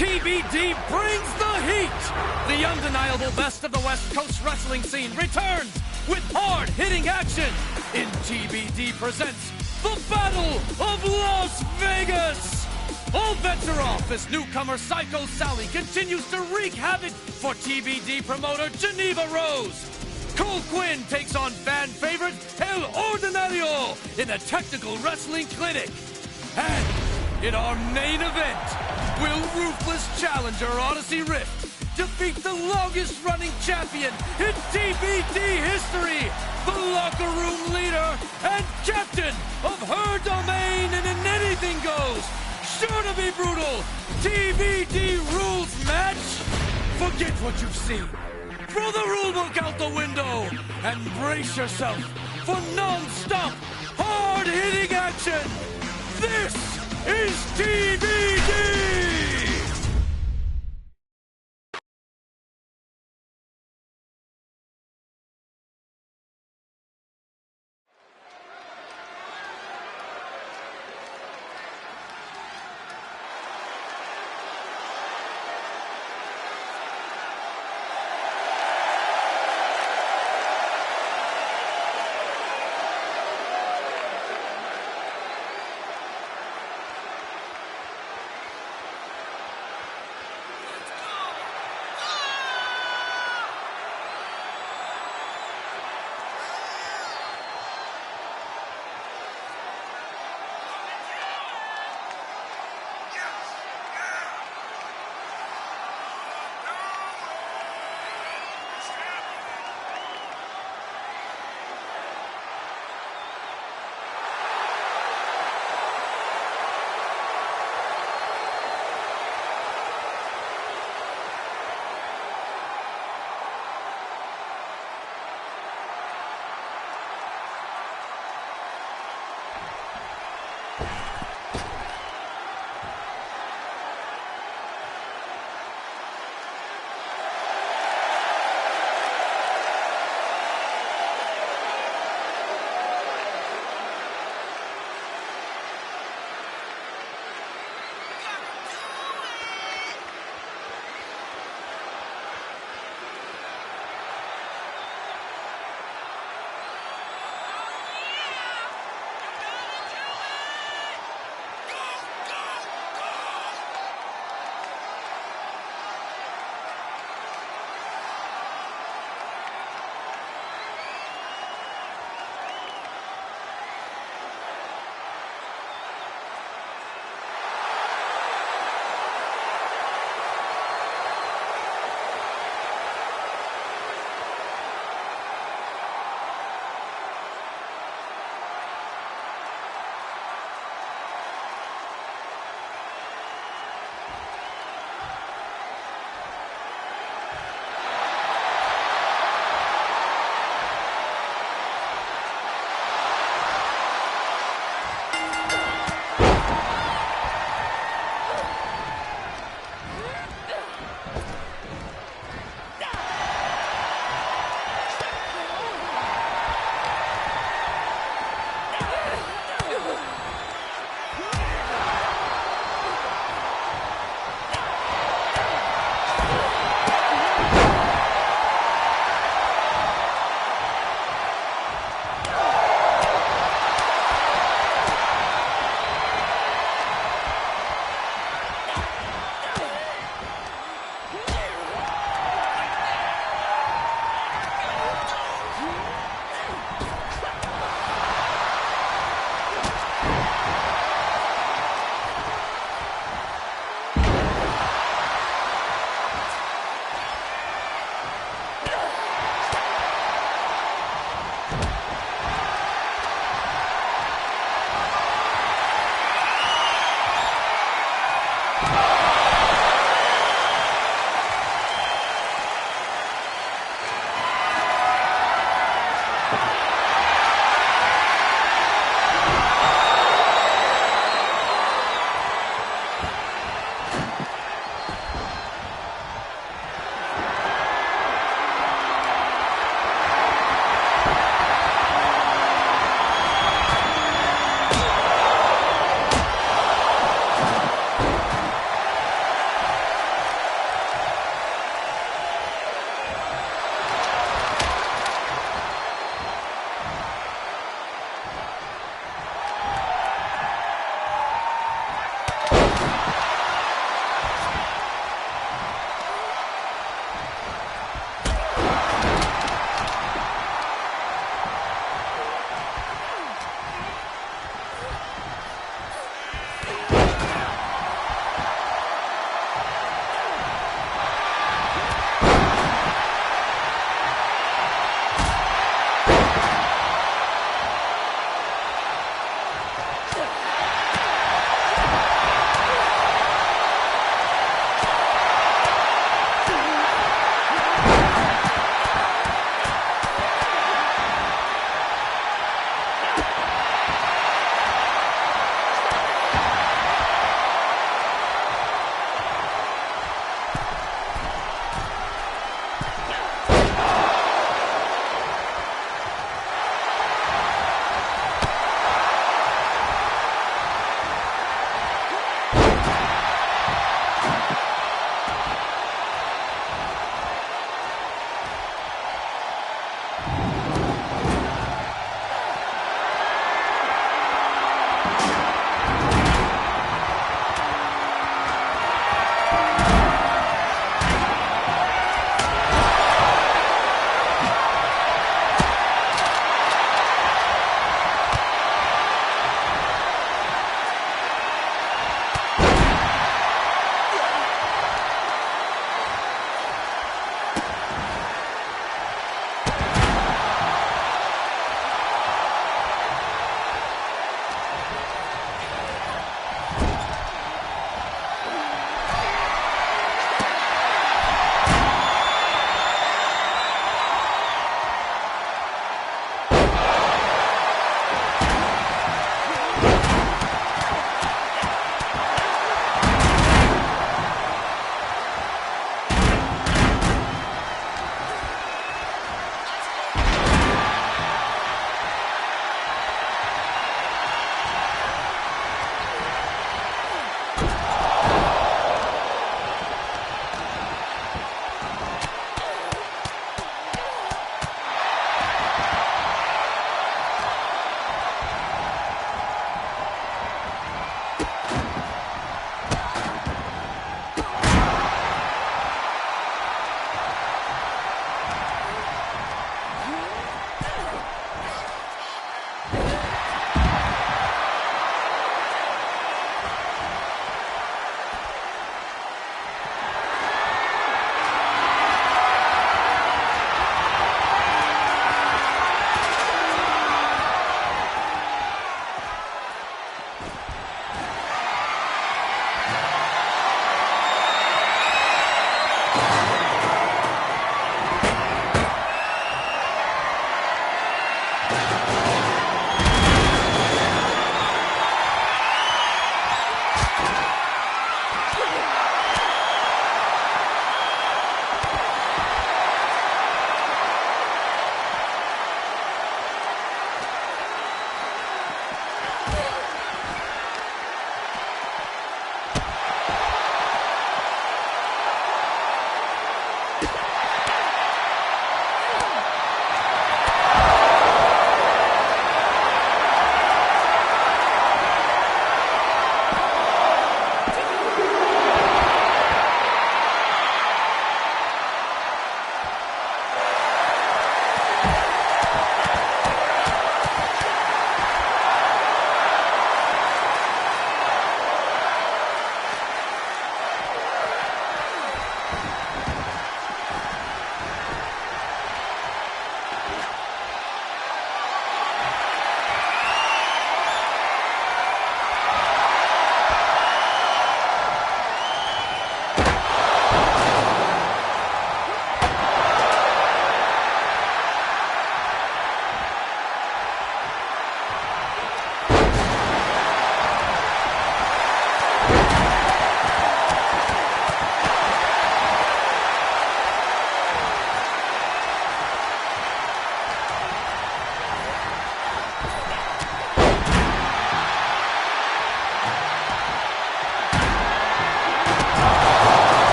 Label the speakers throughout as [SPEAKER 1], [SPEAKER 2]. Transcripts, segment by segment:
[SPEAKER 1] TBD brings the heat! The undeniable best of the West Coast wrestling scene returns with hard-hitting action in TBD presents the Battle of Las Vegas! All bets are off as newcomer Psycho Sally continues to wreak havoc for TBD promoter Geneva Rose. Cole Quinn takes on fan favorite El Ordinario in a technical wrestling clinic. And in our main event, will ruthless challenger Odyssey Rift defeat the longest-running champion in TBD history, the locker room leader and captain of her domain in an anything goes, sure to be brutal, TBD rules match? Forget what you've seen. Throw the rulebook out the window and brace yourself for non-stop, hard-hitting action. This is TBD!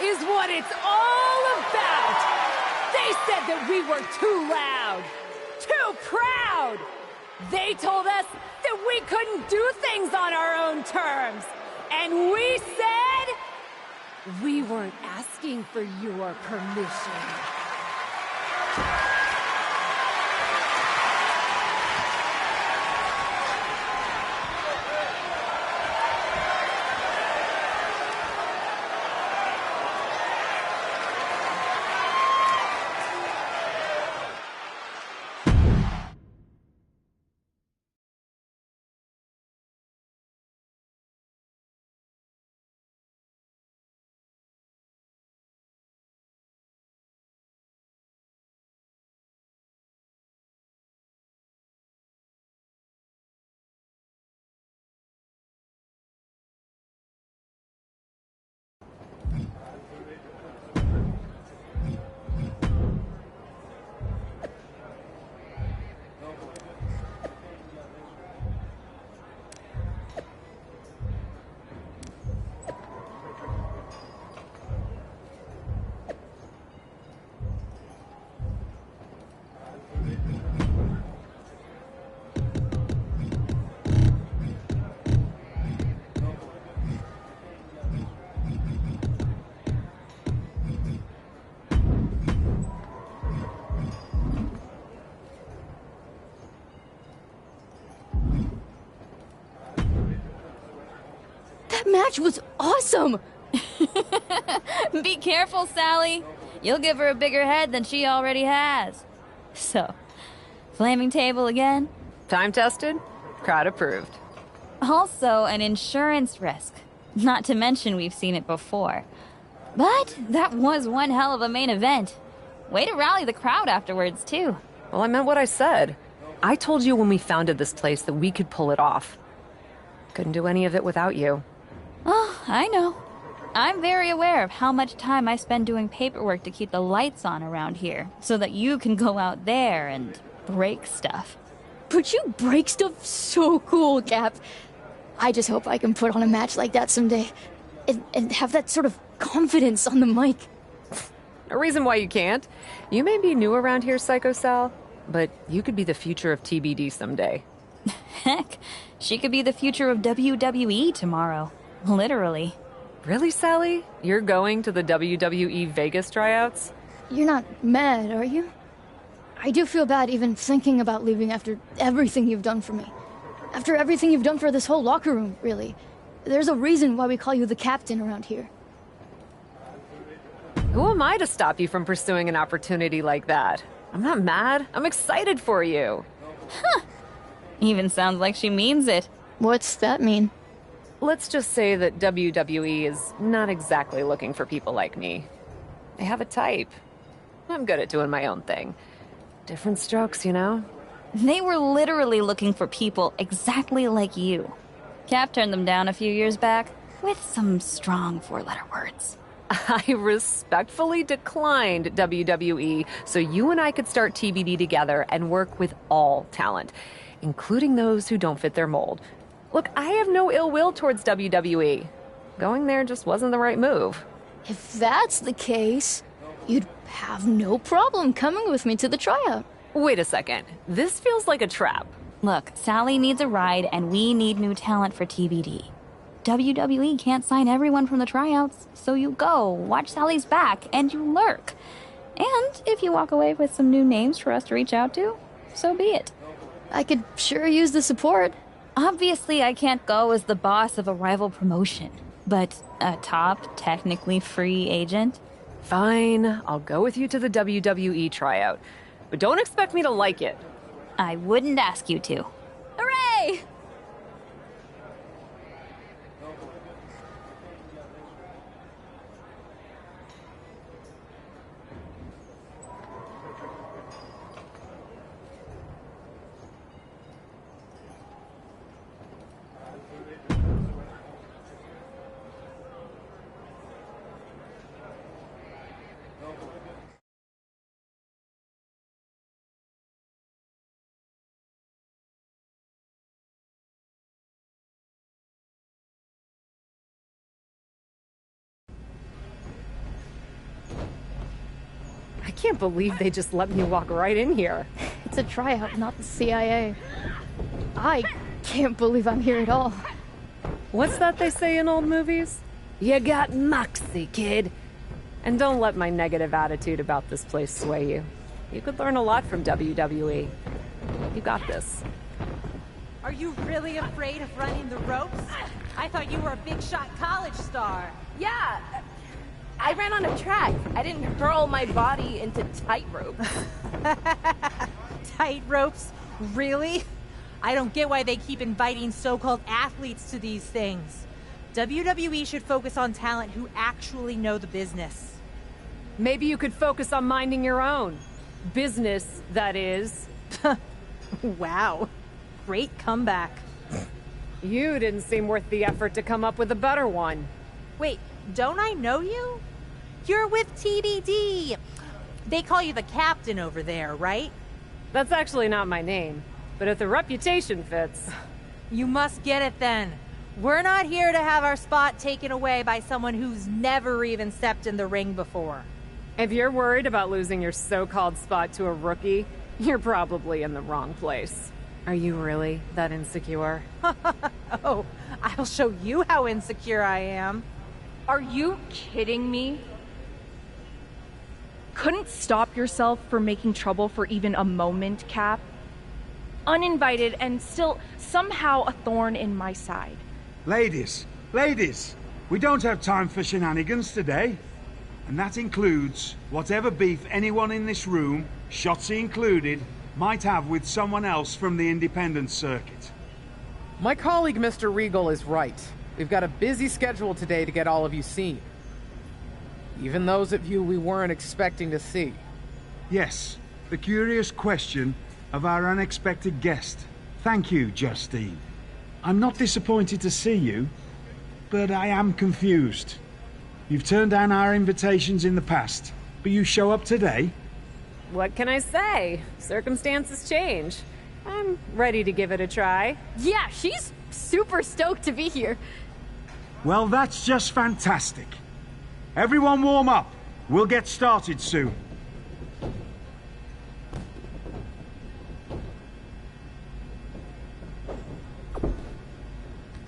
[SPEAKER 2] is what it's all about. They said that we were too loud, too proud. They told us that we couldn't do things on our own terms. And we said we weren't asking for your permission. That match was awesome!
[SPEAKER 3] Be careful, Sally. You'll give her a bigger head than she already has. So, flaming table again?
[SPEAKER 4] Time tested, crowd approved.
[SPEAKER 3] Also an insurance risk. Not to mention we've seen it before. But that was one hell of a main event. Way to rally the crowd afterwards, too.
[SPEAKER 4] Well, I meant what I said. I told you when we founded this place that we could pull it off. Couldn't do any of it without you.
[SPEAKER 3] Oh, I know. I'm very aware of how much time I spend doing paperwork to keep the lights on around here, so that you can go out there and break stuff.
[SPEAKER 5] But you break stuff so cool, Cap. I just hope I can put on a match like that someday. And have that sort of confidence on the mic.
[SPEAKER 4] A reason why you can't. You may be new around here, Psycho Sal, but you could be the future of TBD someday.
[SPEAKER 3] Heck, she could be the future of WWE tomorrow. Literally.
[SPEAKER 4] Really, Sally? You're going to the WWE Vegas tryouts?
[SPEAKER 5] You're not mad, are you? I do feel bad even thinking about leaving after everything you've done for me. After everything you've done for this whole locker room, really. There's a reason why we call you the captain around here.
[SPEAKER 4] Who am I to stop you from pursuing an opportunity like that? I'm not mad. I'm excited for you.
[SPEAKER 3] Huh. Even sounds like she means it.
[SPEAKER 5] What's that mean?
[SPEAKER 4] Let's just say that WWE is not exactly looking for people like me. They have a type. I'm good at doing my own thing. Different strokes, you know?
[SPEAKER 3] They were literally looking for people exactly like you. Cap turned them down a few years back, with some strong four-letter words.
[SPEAKER 4] I respectfully declined WWE so you and I could start TBD together and work with all talent, including those who don't fit their mold. Look, I have no ill will towards WWE. Going there just wasn't the right move.
[SPEAKER 5] If that's the case, you'd have no problem coming with me to the tryout.
[SPEAKER 4] Wait a second. This feels like a trap.
[SPEAKER 3] Look, Sally needs a ride, and we need new talent for TBD. WWE can't sign everyone from the tryouts, so you go, watch Sally's back, and you lurk. And if you walk away with some new names for us to reach out to, so be it.
[SPEAKER 5] I could sure use the support.
[SPEAKER 3] Obviously, I can't go as the boss of a rival promotion, but a top, technically free agent?
[SPEAKER 4] Fine, I'll go with you to the WWE tryout. But don't expect me to like it.
[SPEAKER 3] I wouldn't ask you to.
[SPEAKER 5] Hooray!
[SPEAKER 4] can't believe they just let me walk right in here.
[SPEAKER 5] It's a tryout, not the CIA. I can't believe I'm here at all.
[SPEAKER 4] What's that they say in old movies? You got moxie, kid. And don't let my negative attitude about this place sway you. You could learn a lot from WWE. You got this.
[SPEAKER 6] Are you really afraid of running the ropes? I thought you were a big shot college star.
[SPEAKER 2] Yeah, I ran on a track. I didn't hurl my body into tightrope.
[SPEAKER 6] Tight ropes? Really? I don't get why they keep inviting so-called athletes to these things. WWE should focus on talent who actually know the business.
[SPEAKER 4] Maybe you could focus on minding your own. Business, that is.
[SPEAKER 6] Wow. Great comeback.
[SPEAKER 4] You didn't seem worth the effort to come up with a better one.
[SPEAKER 6] Wait, don't I know you? You're with TBD. They call you the captain over there, right?
[SPEAKER 4] That's actually not my name, but if the reputation fits...
[SPEAKER 6] You must get it then. We're not here to have our spot taken away by someone who's never even stepped in the ring before.
[SPEAKER 4] If you're worried about losing your so-called spot to a rookie, you're probably in the wrong place. Are you really that insecure?
[SPEAKER 6] Oh, I'll show you how insecure I am.
[SPEAKER 2] Are you kidding me? Couldn't stop yourself from making trouble for even a moment, Cap? Uninvited and still somehow a thorn in my side.
[SPEAKER 7] Ladies, we don't have time for shenanigans today. And that includes whatever beef anyone in this room, Shotzi included, might have with someone else from the independent circuit.
[SPEAKER 8] My colleague Mr. Regal is right. We've got a busy schedule today to get all of you seen. Even those of you we weren't expecting to see.
[SPEAKER 7] Yes, the curious question of our unexpected guest. Thank you, Justine. I'm not disappointed to see you, but I am confused. You've turned down our invitations in the past, but you show up today?
[SPEAKER 4] What can I say? Circumstances change. I'm ready to give it a try.
[SPEAKER 5] Yeah, she's super stoked to be here.
[SPEAKER 7] Well, that's just fantastic. Everyone warm up. We'll get started soon.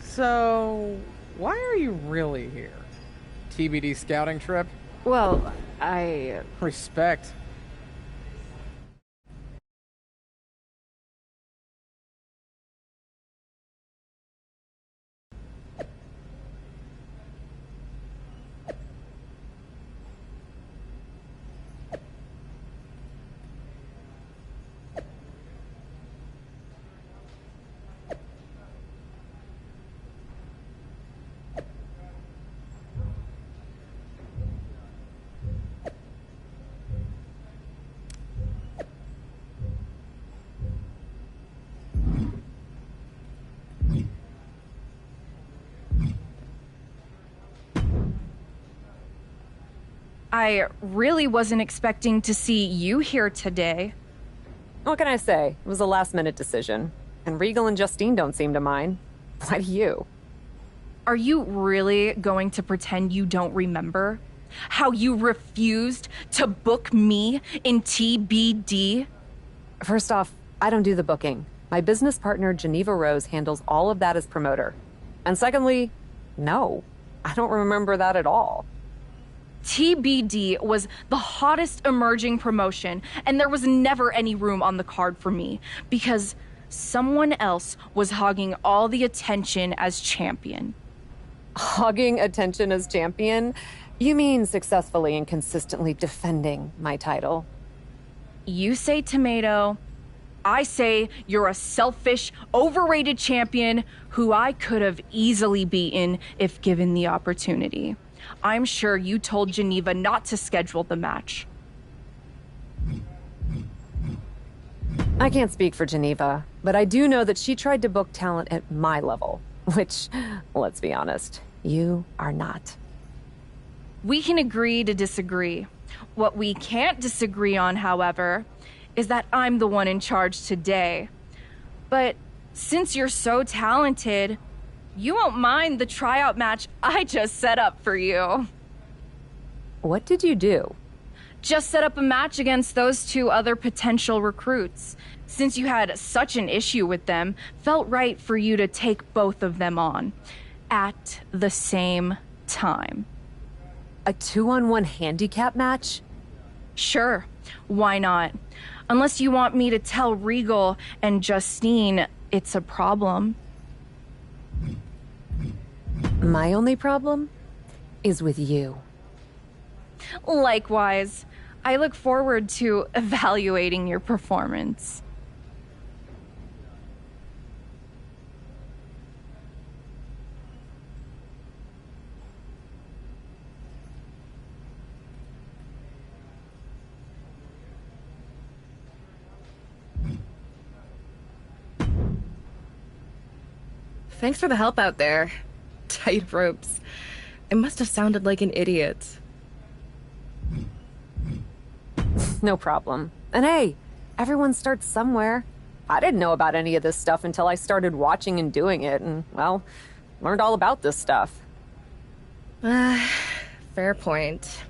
[SPEAKER 8] So, why are you really here? TBD scouting trip?
[SPEAKER 4] Well, I...
[SPEAKER 8] Respect.
[SPEAKER 2] I really wasn't expecting to see you here today.
[SPEAKER 4] What can I say? It was a last-minute decision. And Regal and Justine don't seem to mind. Why do you?
[SPEAKER 2] Are you really going to pretend you don't remember? How you refused to book me in TBD?
[SPEAKER 4] First off, I don't do the booking. My business partner, Geneva Rose, handles all of that as promoter. And secondly, no, I don't remember that at all.
[SPEAKER 2] TBD was the hottest emerging promotion, and there was never any room on the card for me because someone else was hogging all the attention as champion.
[SPEAKER 4] Hogging attention as champion? You mean successfully and consistently defending my title?
[SPEAKER 2] You say tomato, I say you're a selfish, overrated champion who I could have easily beaten if given the opportunity. I'm sure you told Geneva not to schedule the match.
[SPEAKER 4] I can't speak for Geneva, but I do know that she tried to book talent at my level, which, let's be honest, you are not.
[SPEAKER 2] We can agree to disagree. What we can't disagree on, however, is that I'm the one in charge today. But since you're so talented, you won't mind the tryout match I just set up for you.
[SPEAKER 4] What did you do?
[SPEAKER 9] just set up a match against those two other potential recruits. Since you had such an issue with them, felt right for you to take both of them on at the same time.
[SPEAKER 4] A 2-on-1 handicap match?
[SPEAKER 9] Sure, why not? Unless you want me to tell Regal and Justine it's a problem.
[SPEAKER 4] My only problem is with you.
[SPEAKER 9] Likewise, I look forward to evaluating your performance.
[SPEAKER 10] Thanks for the help out there. Tight ropes. I must have sounded like an idiot.
[SPEAKER 4] No problem. And hey, everyone starts somewhere. I didn't know about any of this stuff until I started watching and doing it, and, well, learned all about this stuff.
[SPEAKER 10] Fair point.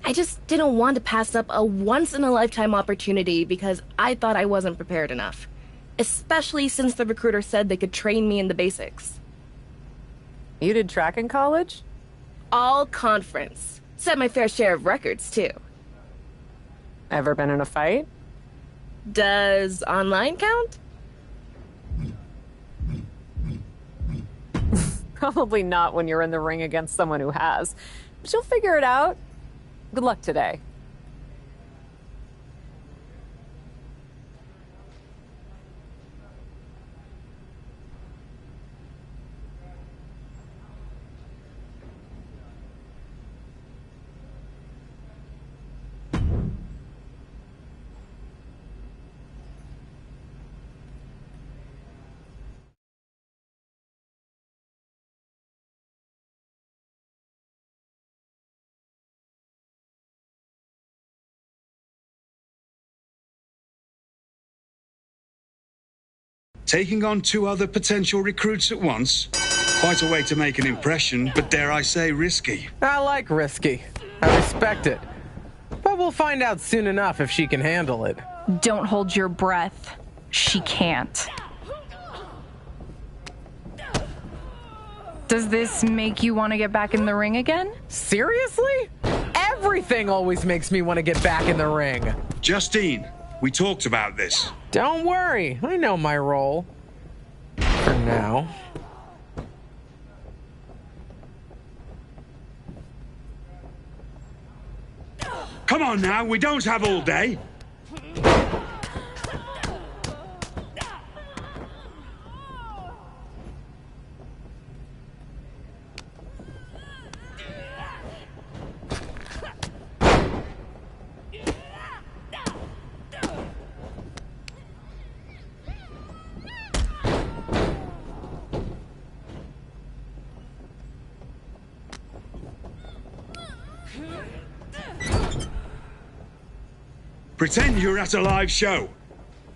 [SPEAKER 10] I just didn't want to pass up a once-in-a-lifetime opportunity because I thought I wasn't prepared enough. Especially since the recruiter said they could train me in the basics.
[SPEAKER 4] You did track in college?
[SPEAKER 10] All conference. Set my fair share of records, too.
[SPEAKER 4] Ever been in a fight?
[SPEAKER 10] Does online count?
[SPEAKER 4] Probably not when you're in the ring against someone who has. But you'll figure it out. Good luck today.
[SPEAKER 7] Taking on two other potential recruits at once? Quite a way to make an impression, but dare I say risky.
[SPEAKER 8] I like risky. I respect it. But we'll find out soon enough if she can handle it.
[SPEAKER 9] Don't hold your breath. She can't. Does this make you want to get back in the ring again?
[SPEAKER 8] Seriously? Everything always makes me want to get back in the ring.
[SPEAKER 7] Justine, we talked about this.
[SPEAKER 8] Don't worry, I know my role. For now.
[SPEAKER 7] Come on now, we don't have all day. Pretend you're at a live show.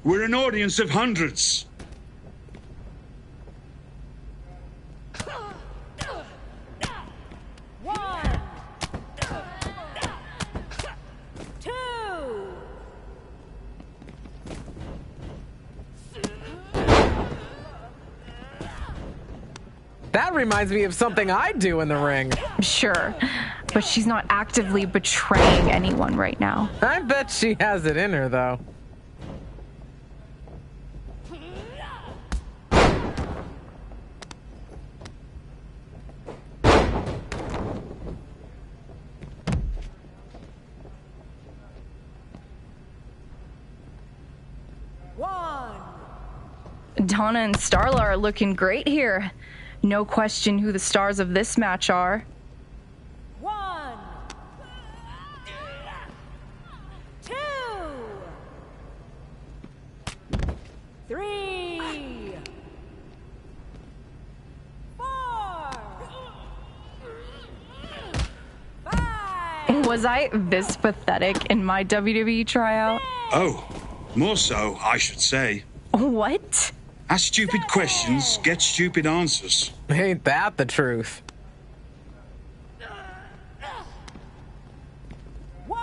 [SPEAKER 7] We're an audience of hundreds.
[SPEAKER 2] One, two.
[SPEAKER 8] That reminds me of something I do in the ring.
[SPEAKER 9] Sure, but she's not actively betraying anyone right now.
[SPEAKER 8] I bet she has it in her, though.
[SPEAKER 9] Donna and Starla are looking great here. No question who the stars of this match are.
[SPEAKER 2] One, two, three, four, five.
[SPEAKER 9] Was I this pathetic in my WWE tryout?
[SPEAKER 7] Oh, more so, I should say.
[SPEAKER 9] What?
[SPEAKER 7] Ask stupid questions, get stupid answers.
[SPEAKER 8] Ain't that the truth?
[SPEAKER 2] One,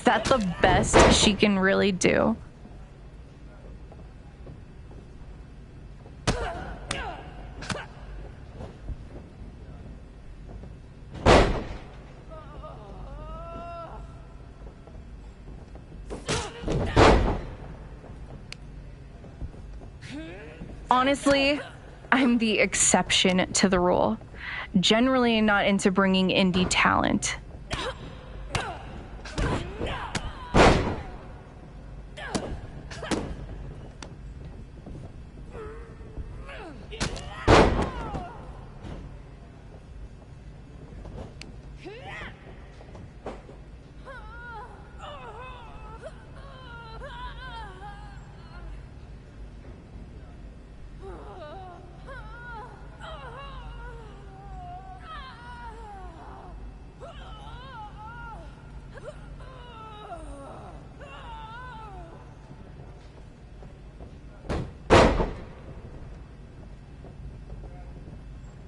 [SPEAKER 9] that the best she can really do? Honestly, I'm the exception to the rule. Generally not into bringing indie talent.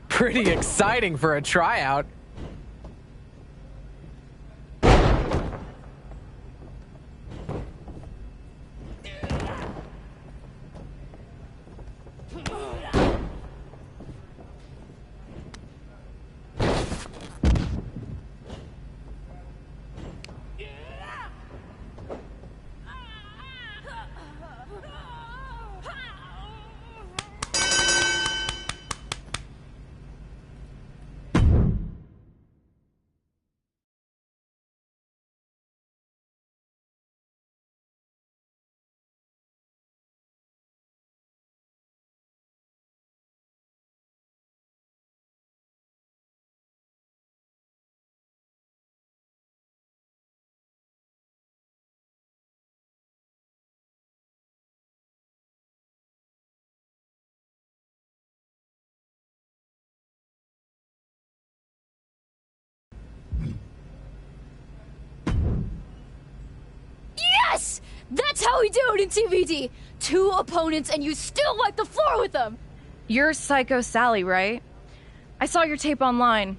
[SPEAKER 11] Pretty exciting for a tryout.
[SPEAKER 5] Yes! That's how we do it in TVD! 2 opponents and you still wipe the floor with them!
[SPEAKER 9] You're Psycho Sally, right? I saw your tape online.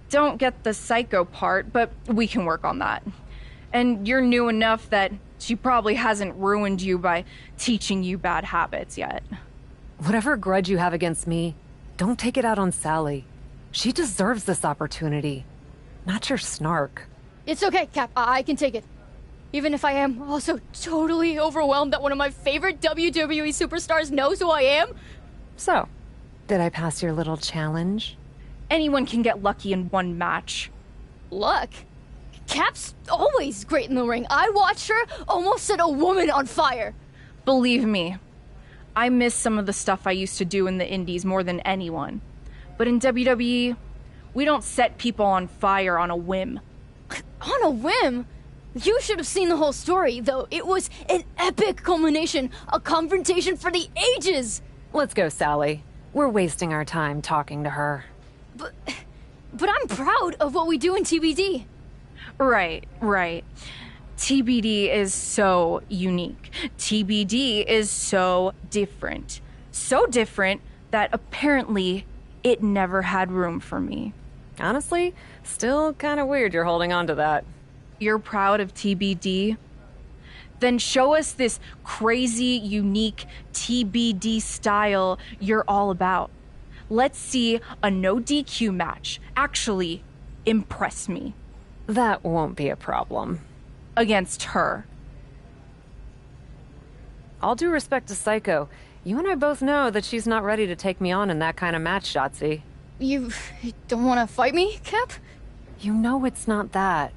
[SPEAKER 9] Don't get the psycho part, but we can work on that. And you're new enough that she probably hasn't ruined you by teaching you bad habits yet.
[SPEAKER 4] Whatever grudge you have against me, don't take it out on Sally. She deserves this opportunity, not your snark.
[SPEAKER 5] It's okay, Cap. I can take it. Even if I am also totally overwhelmed that one of my favorite WWE superstars knows who I am.
[SPEAKER 4] So, did I pass your little challenge?
[SPEAKER 9] Anyone can get lucky in one match.
[SPEAKER 5] Luck? Cap's always great in the ring. I watched her almost set a woman on fire.
[SPEAKER 9] Believe me, I miss some of the stuff I used to do in the indies more than anyone. But in WWE, we don't set people on fire on a whim.
[SPEAKER 5] On a whim? You should have seen the whole story, though. It was an epic culmination, a confrontation for the ages.
[SPEAKER 4] Let's go, Sally. We're wasting our time talking to her.
[SPEAKER 5] But I'm proud of what we do in TBD.
[SPEAKER 9] Right. TBD is so unique. TBD is so different. So different that apparently it never had room for me.
[SPEAKER 4] Honestly, still kind of weird you're holding on to that.
[SPEAKER 9] You're proud of TBD? Then show us this crazy, unique TBD style you're all about. Let's see a no DQ match. Actually, impress me.
[SPEAKER 4] That won't be a problem.
[SPEAKER 9] Against her.
[SPEAKER 4] All due respect to Psycho, you and I both know that she's not ready to take me on in that kind of match, Shotzi.
[SPEAKER 5] You don't want to fight me, Cap?
[SPEAKER 4] You know it's not that.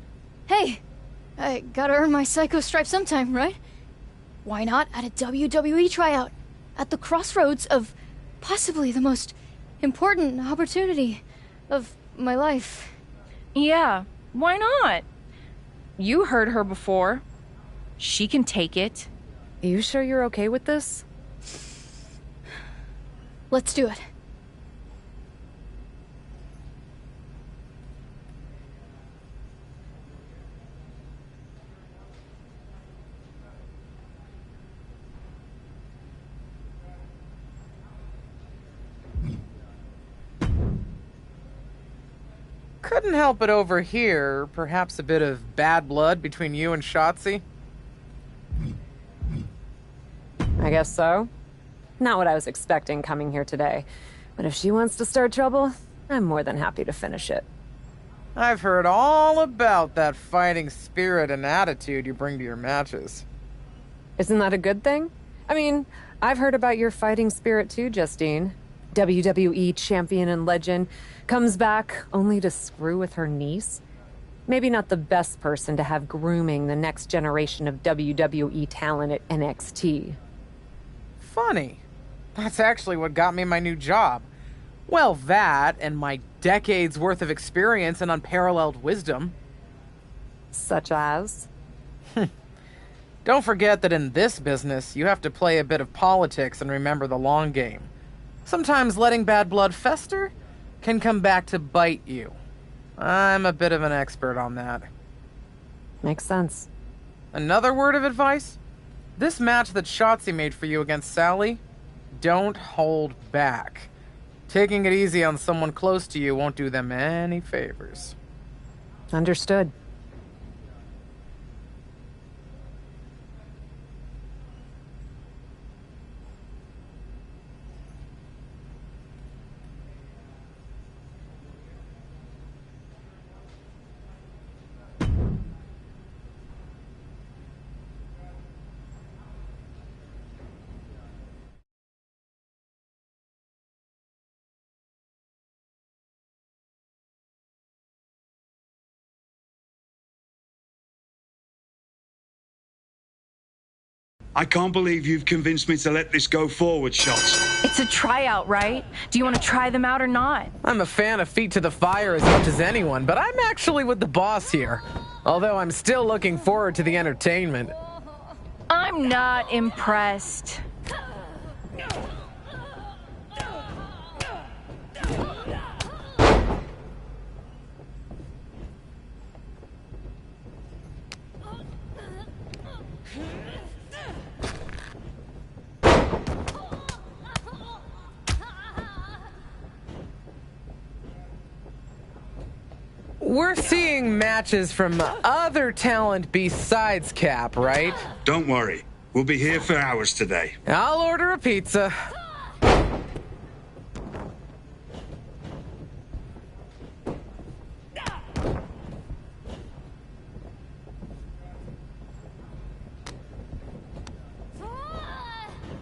[SPEAKER 5] Hey, I gotta earn my Psycho stripe sometime, right? Why not at a WWE tryout? At the crossroads of possibly the most important opportunity of my life.
[SPEAKER 9] Yeah, why not? You heard her before. She can take it.
[SPEAKER 4] You sure you're okay with this?
[SPEAKER 5] Let's do it.
[SPEAKER 8] Couldn't help but overhear perhaps a bit of bad blood between you and Shotzi.
[SPEAKER 4] I guess so. Not what I was expecting coming here today. But if she wants to start trouble, I'm more than happy to finish it.
[SPEAKER 8] I've heard all about that fighting spirit and attitude you bring to your matches.
[SPEAKER 4] Isn't that a good thing? I mean, I've heard about your fighting spirit too, Justine. WWE champion and legend comes back only to screw with her niece. Maybe not the best person to have grooming the next generation of WWE talent at NXT.
[SPEAKER 8] Funny. That's actually what got me my new job. Well, that and my decades worth of experience and unparalleled wisdom.
[SPEAKER 4] Such as?
[SPEAKER 8] Don't forget that in this business, you have to play a bit of politics and remember the long game. Sometimes letting bad blood fester can come back to bite you. I'm a bit of an expert on that.
[SPEAKER 4] Makes sense.
[SPEAKER 8] Another word of advice? This match that Shotzi made for you against Sally, don't hold back. Taking it easy on someone close to you won't do them any favors.
[SPEAKER 4] Understood.
[SPEAKER 7] I can't believe you've convinced me to let this go forward, Shots.
[SPEAKER 9] It's a tryout, right? Do you want to try them out or not?
[SPEAKER 11] I'm a fan of Feet to the Fire as much as anyone, but I'm actually with the boss here. Although I'm still looking forward to the entertainment.
[SPEAKER 9] I'm not impressed.
[SPEAKER 11] We're seeing matches from other talent besides Cap, right?
[SPEAKER 7] Don't worry. We'll be here for hours today.
[SPEAKER 11] I'll order a pizza.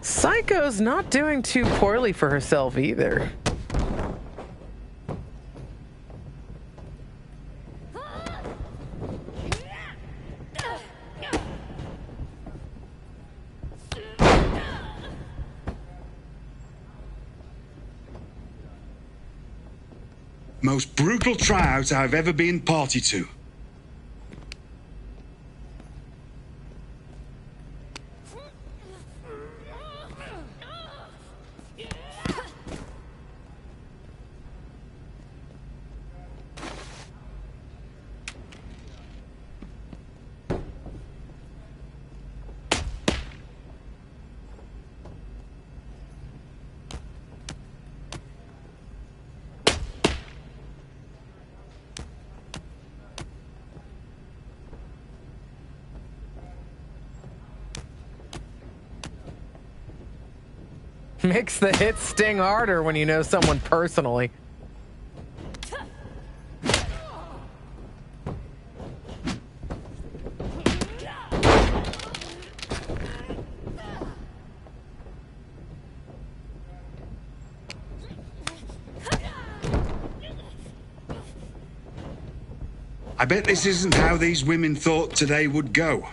[SPEAKER 11] Psycho's not doing too poorly for herself either.
[SPEAKER 7] Most brutal tryout I've ever been party to.
[SPEAKER 11] Makes the hits sting harder when you know someone personally.
[SPEAKER 7] I bet this isn't how these women thought today would go.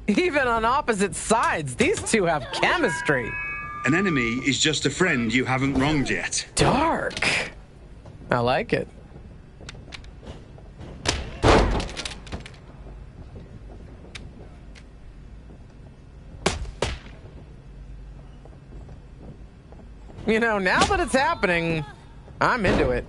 [SPEAKER 11] Even on opposite sides, these two have chemistry.
[SPEAKER 7] An enemy is just a friend you haven't wronged yet.
[SPEAKER 11] Dark. I like it. You know, now that it's happening, I'm into it.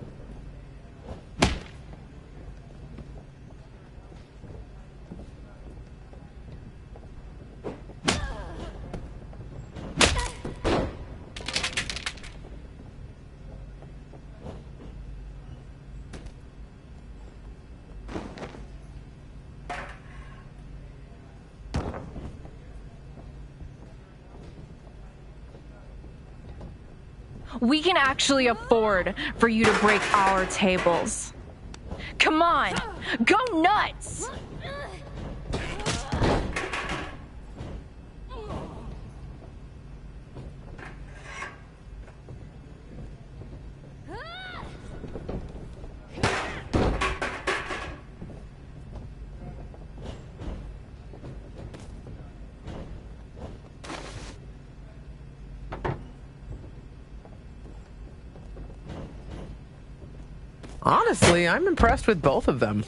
[SPEAKER 9] We can actually afford for you to break our tables. Come on, go nuts!
[SPEAKER 11] Honestly, I'm impressed with both of them.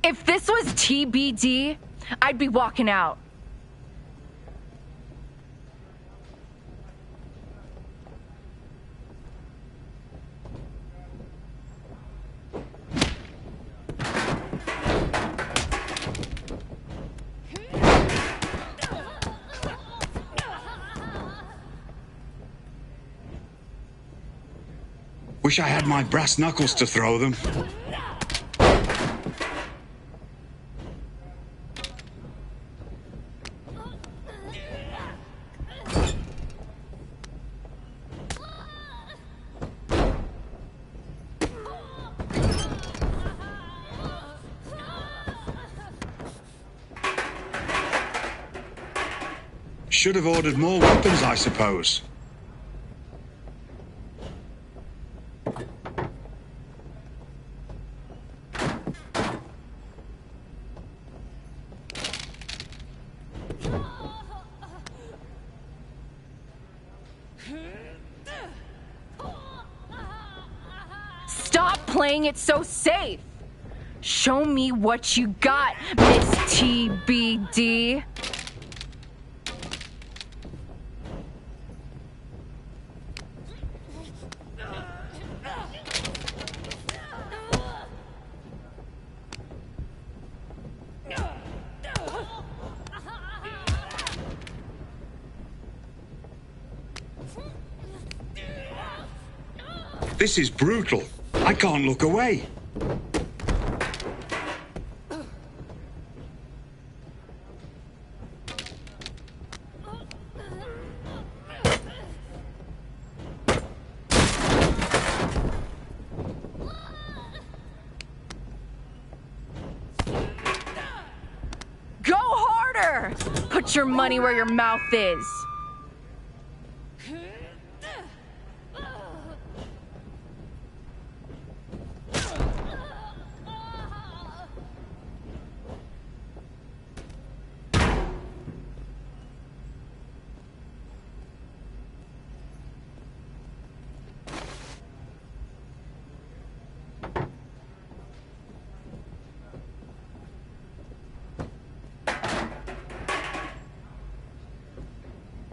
[SPEAKER 9] If this was TBD, I'd be walking out.
[SPEAKER 7] Wish I had my brass knuckles to throw them. Should have ordered more weapons, I suppose.
[SPEAKER 9] Stop playing it so safe. Show me what you got, Miss TBD.
[SPEAKER 7] This is brutal. I can't look away.
[SPEAKER 9] Go harder! Put your money where your mouth is.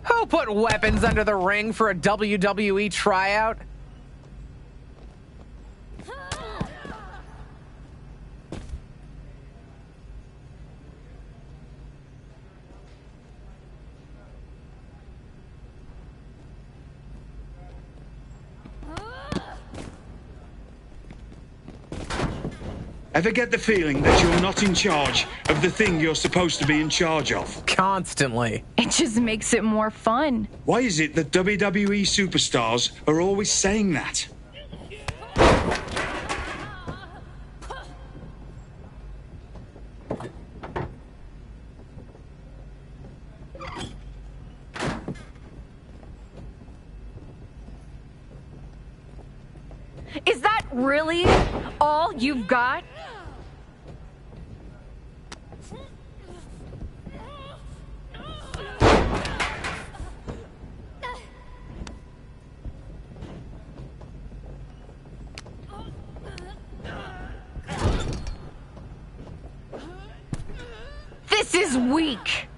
[SPEAKER 11] Who put weapons under the ring for a WWE tryout?
[SPEAKER 7] Ever get the feeling that you're not in charge of the thing you're supposed to be in charge of?
[SPEAKER 11] Constantly.
[SPEAKER 9] It just makes it more fun.
[SPEAKER 7] Why is it that WWE superstars are always saying that?
[SPEAKER 9] Really? All you've got? This is weak.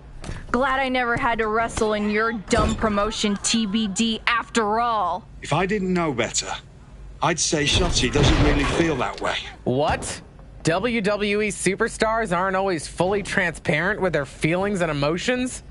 [SPEAKER 9] Glad I never had to wrestle in your dumb promotion TBD after all.
[SPEAKER 7] If I didn't know better, I'd say Shotzi doesn't really feel that way.
[SPEAKER 11] What? WWE superstars aren't always fully transparent with their feelings and emotions?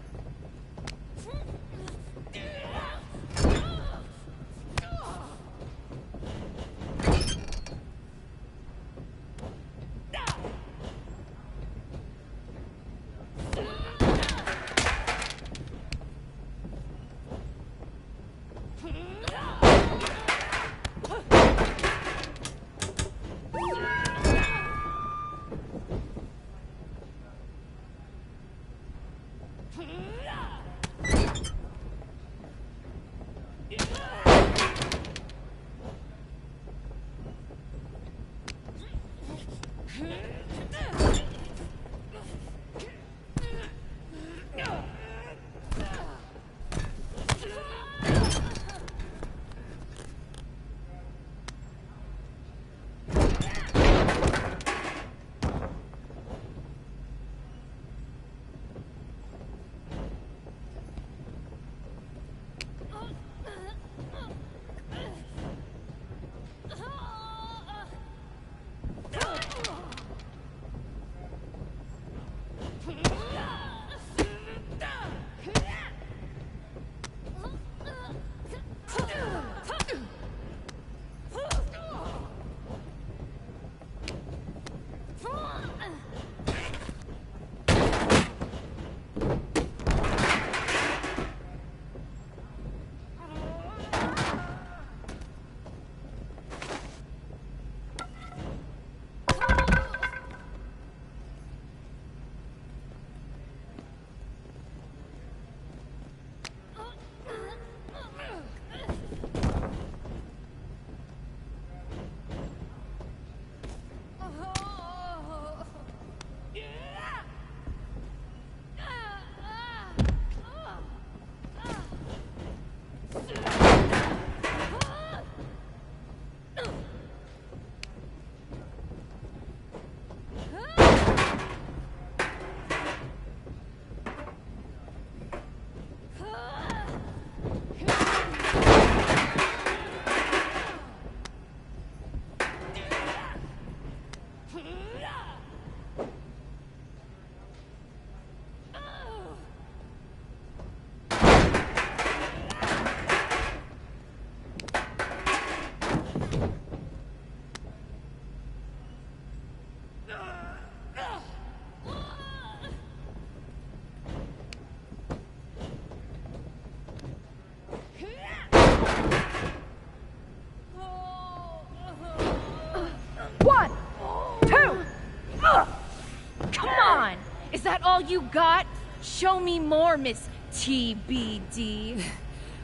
[SPEAKER 9] Is that all you got? Show me more, Miss TBD.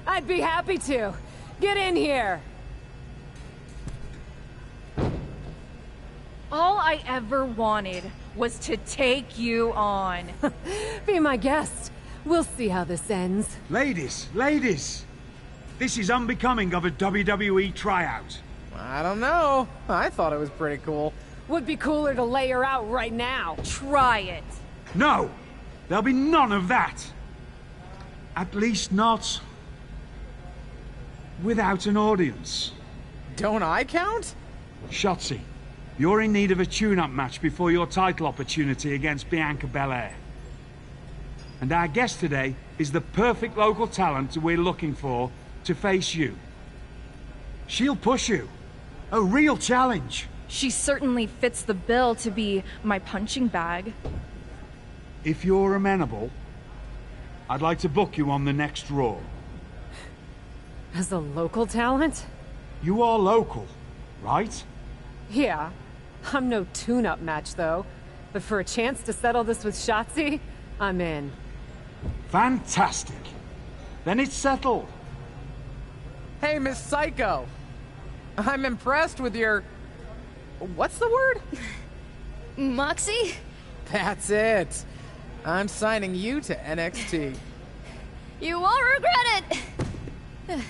[SPEAKER 2] I'd be happy to. Get in here.
[SPEAKER 9] All I ever wanted was to take you on.
[SPEAKER 2] Be my guest. We'll see how this ends.
[SPEAKER 7] Ladies, ladies! This is unbecoming of a WWE tryout.
[SPEAKER 8] I don't know. I thought it was pretty cool.
[SPEAKER 2] Would be cooler to lay her out right now.
[SPEAKER 9] Try it.
[SPEAKER 7] No! There'll be none of that! At least not... without an audience.
[SPEAKER 8] Don't I count?
[SPEAKER 7] Shotzi, you're in need of a tune-up match before your title opportunity against Bianca Belair. And our guest today is the perfect local talent we're looking for to face you. She'll push you. A real challenge.
[SPEAKER 9] She certainly fits the bill to be my punching bag.
[SPEAKER 7] If you're amenable, I'd like to book you on the next Raw.
[SPEAKER 2] As a local talent?
[SPEAKER 7] You are local, right?
[SPEAKER 2] Yeah. I'm no tune-up match, though. But for a chance to settle this with Shotzi, I'm in.
[SPEAKER 7] Fantastic. Then it's settled.
[SPEAKER 8] Hey, Miss Psycho. I'm impressed with your... What's the word?
[SPEAKER 5] Moxie?
[SPEAKER 8] That's it. I'm signing you to NXT.
[SPEAKER 5] You won't regret it!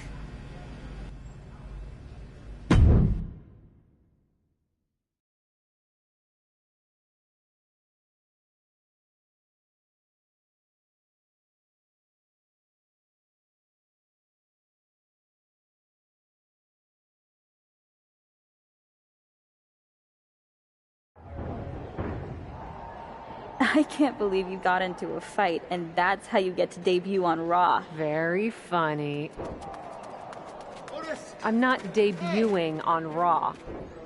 [SPEAKER 3] I can't believe you got into a fight, and that's how you get to debut on Raw.
[SPEAKER 4] Very funny. I'm not debuting on Raw.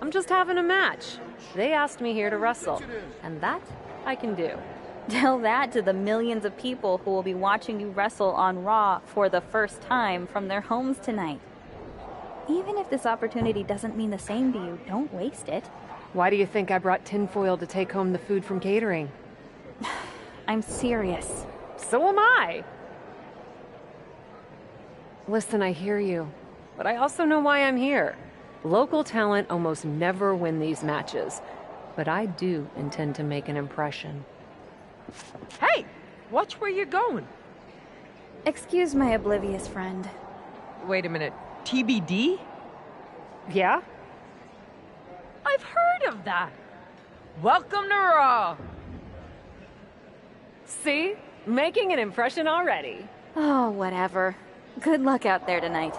[SPEAKER 4] I'm just having a match. They asked me here to wrestle, and that I can do.
[SPEAKER 3] Tell that to the millions of people who will be watching you wrestle on Raw for the first time from their homes tonight. Even if this opportunity doesn't mean the same to you, don't waste it.
[SPEAKER 4] Why do you think I brought tinfoil to take home the food from catering?
[SPEAKER 3] I'm serious.
[SPEAKER 4] So am I. Listen, I hear you, but I also know why I'm here. Local talent almost never win these matches, but I do intend to make an impression.
[SPEAKER 6] Hey, watch where you're going.
[SPEAKER 3] Excuse my oblivious friend.
[SPEAKER 6] Wait a minute, TBD?
[SPEAKER 4] Yeah?
[SPEAKER 6] I've heard of that. Welcome to Raw.
[SPEAKER 4] See? Making an impression already.
[SPEAKER 3] Oh, whatever. Good luck out there tonight.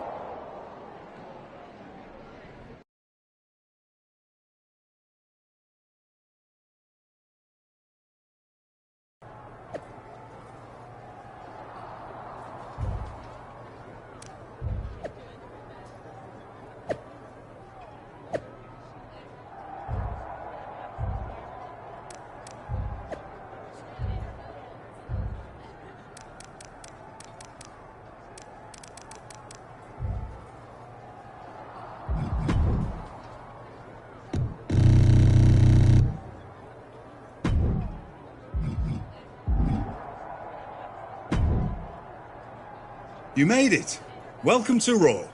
[SPEAKER 12] You made it. Welcome to Raw.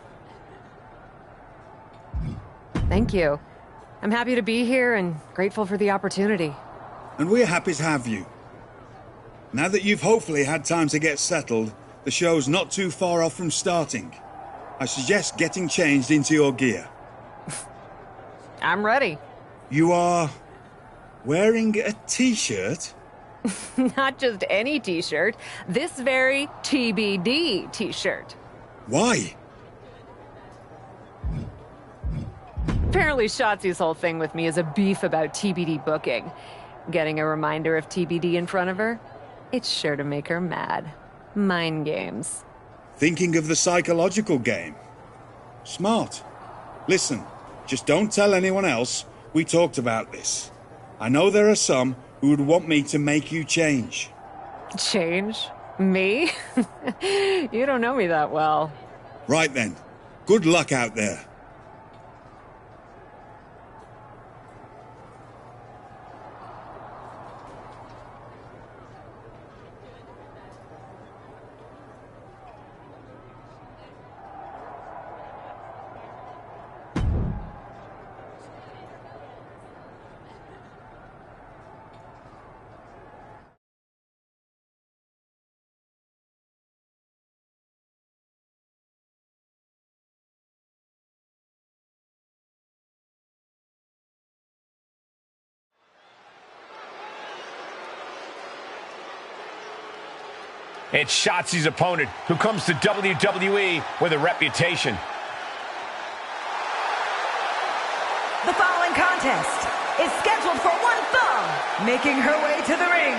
[SPEAKER 4] Thank you. I'm happy to be here and grateful for the opportunity.
[SPEAKER 12] And we're happy to have you. Now that you've hopefully had time to get settled, the show's not too far off from starting. I suggest getting changed into your gear.
[SPEAKER 4] I'm ready.
[SPEAKER 12] You are wearing a t-shirt?
[SPEAKER 4] Not just any t-shirt, this very TBD t-shirt.
[SPEAKER 12] Why?
[SPEAKER 4] Apparently Shotzi's whole thing with me is a beef about TBD booking. Getting a reminder of TBD in front of her? It's sure to make her mad. Mind games.
[SPEAKER 12] Thinking of the psychological game. Smart. Listen, just don't tell anyone else we talked about this. I know there are some who would want me to make you change.
[SPEAKER 4] Change? Me? You don't know me that well.
[SPEAKER 12] Right then. Good luck out there.
[SPEAKER 13] It's Shotzi's opponent, who comes to WWE with a reputation.
[SPEAKER 14] The following contest is scheduled for one fall, making her way to the ring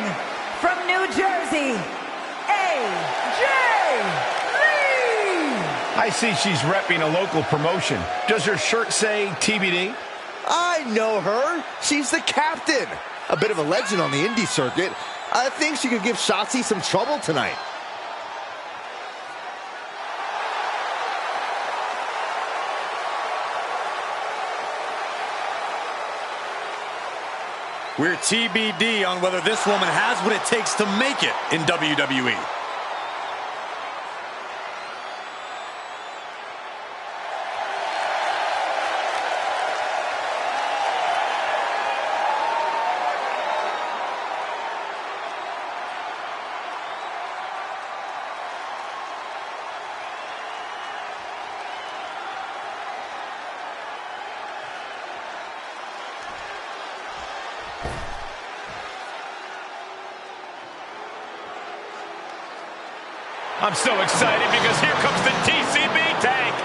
[SPEAKER 14] from New Jersey, AJ Lee!
[SPEAKER 13] I see she's repping a local promotion. Does her shirt say TBD?
[SPEAKER 15] I know her. She's the captain. A bit of a legend on the indie circuit. I think she could give Shotzi some trouble tonight.
[SPEAKER 16] We're TBD on whether this woman has what it takes to make it in WWE.
[SPEAKER 13] I'm so excited because here comes the TCB tank.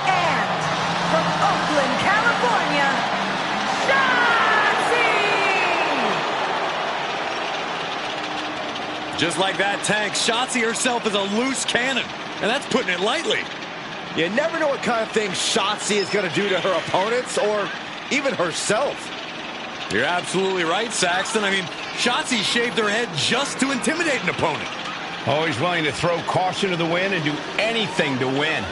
[SPEAKER 14] And from Oakland, California, Shotzi!
[SPEAKER 16] Just like that, Tank, Shotzi herself is a loose cannon, and that's putting it lightly.
[SPEAKER 15] You never know what kind of thing Shotzi is going to do to her opponents or even herself.
[SPEAKER 16] You're absolutely right, Saxton. I mean, Shotzi shaved her head just to intimidate an opponent.
[SPEAKER 13] Always willing to throw caution to the wind and do anything to win.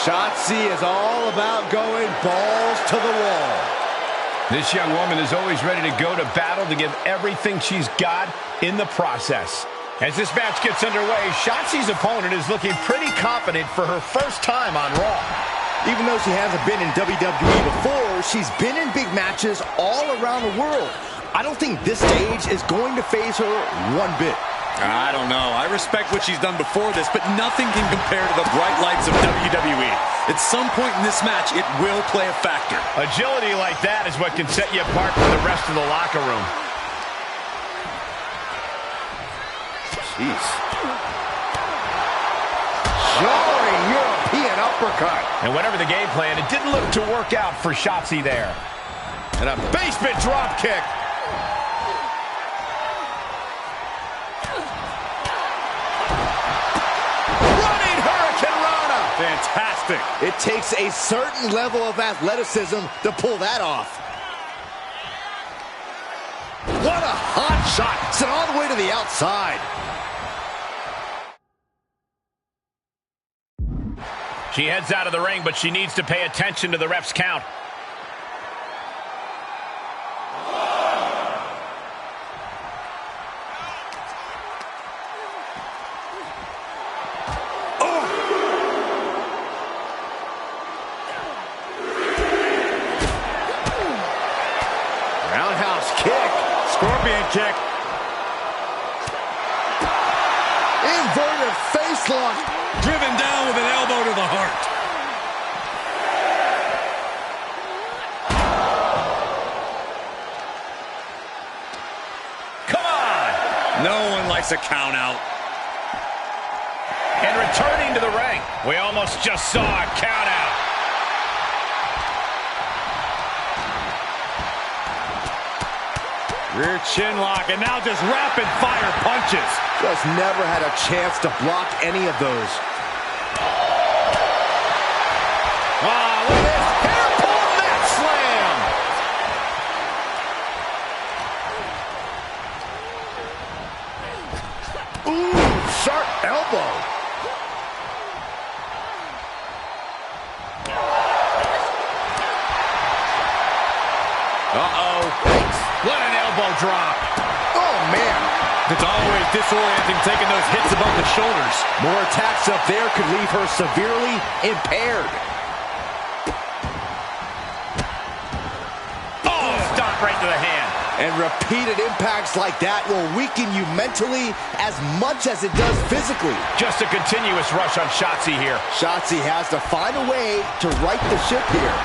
[SPEAKER 15] Shotzi is all about going balls to the wall.
[SPEAKER 13] This young woman is always ready to go to battle to give everything she's got in the process. As this match gets underway, Shotzi's opponent is looking pretty confident for her first time on Raw.
[SPEAKER 15] Even though she hasn't been in WWE before, she's been in big matches all around the world. I don't think this stage is going to faze her one bit.
[SPEAKER 16] I don't know. I respect what she's done before this, but nothing can compare to the bright lights of WWE. At some point in this match, it will play a factor.
[SPEAKER 13] Agility like that is what can set you apart from the rest of the locker room.
[SPEAKER 15] Jeez. Jarring European uppercut.
[SPEAKER 13] And whatever the game plan, it didn't look to work out for Shotzi there. And a basement drop kick.
[SPEAKER 16] Fantastic.
[SPEAKER 15] It takes a certain level of athleticism to pull that off. What a hot shot. Sent all the way to the outside.
[SPEAKER 13] She heads out of the ring, but she needs to pay attention to the ref's count.
[SPEAKER 16] Scorpion kick.
[SPEAKER 15] Inverted face lock.
[SPEAKER 16] Driven down with an elbow to the heart.
[SPEAKER 13] Come on!
[SPEAKER 16] No one likes a count out.
[SPEAKER 13] And returning to the ring, we almost just saw a count out.
[SPEAKER 16] Rear chin lock, and now just rapid fire punches.
[SPEAKER 15] Just never had a chance to block any of those.
[SPEAKER 16] Ah, look at this. Hair pull mat
[SPEAKER 15] slam. Ooh, sharp elbow.
[SPEAKER 16] Uh-oh. What an elbow drop.
[SPEAKER 15] Oh, man.
[SPEAKER 16] It's always disorienting taking those hits above the shoulders.
[SPEAKER 15] More attacks up there could leave her severely impaired.
[SPEAKER 13] Oh, stop right to the hand.
[SPEAKER 15] And repeated impacts like that will weaken you mentally as much as it does physically.
[SPEAKER 13] Just a continuous rush on Shotzi here.
[SPEAKER 15] Shotzi has to find a way to right the ship here.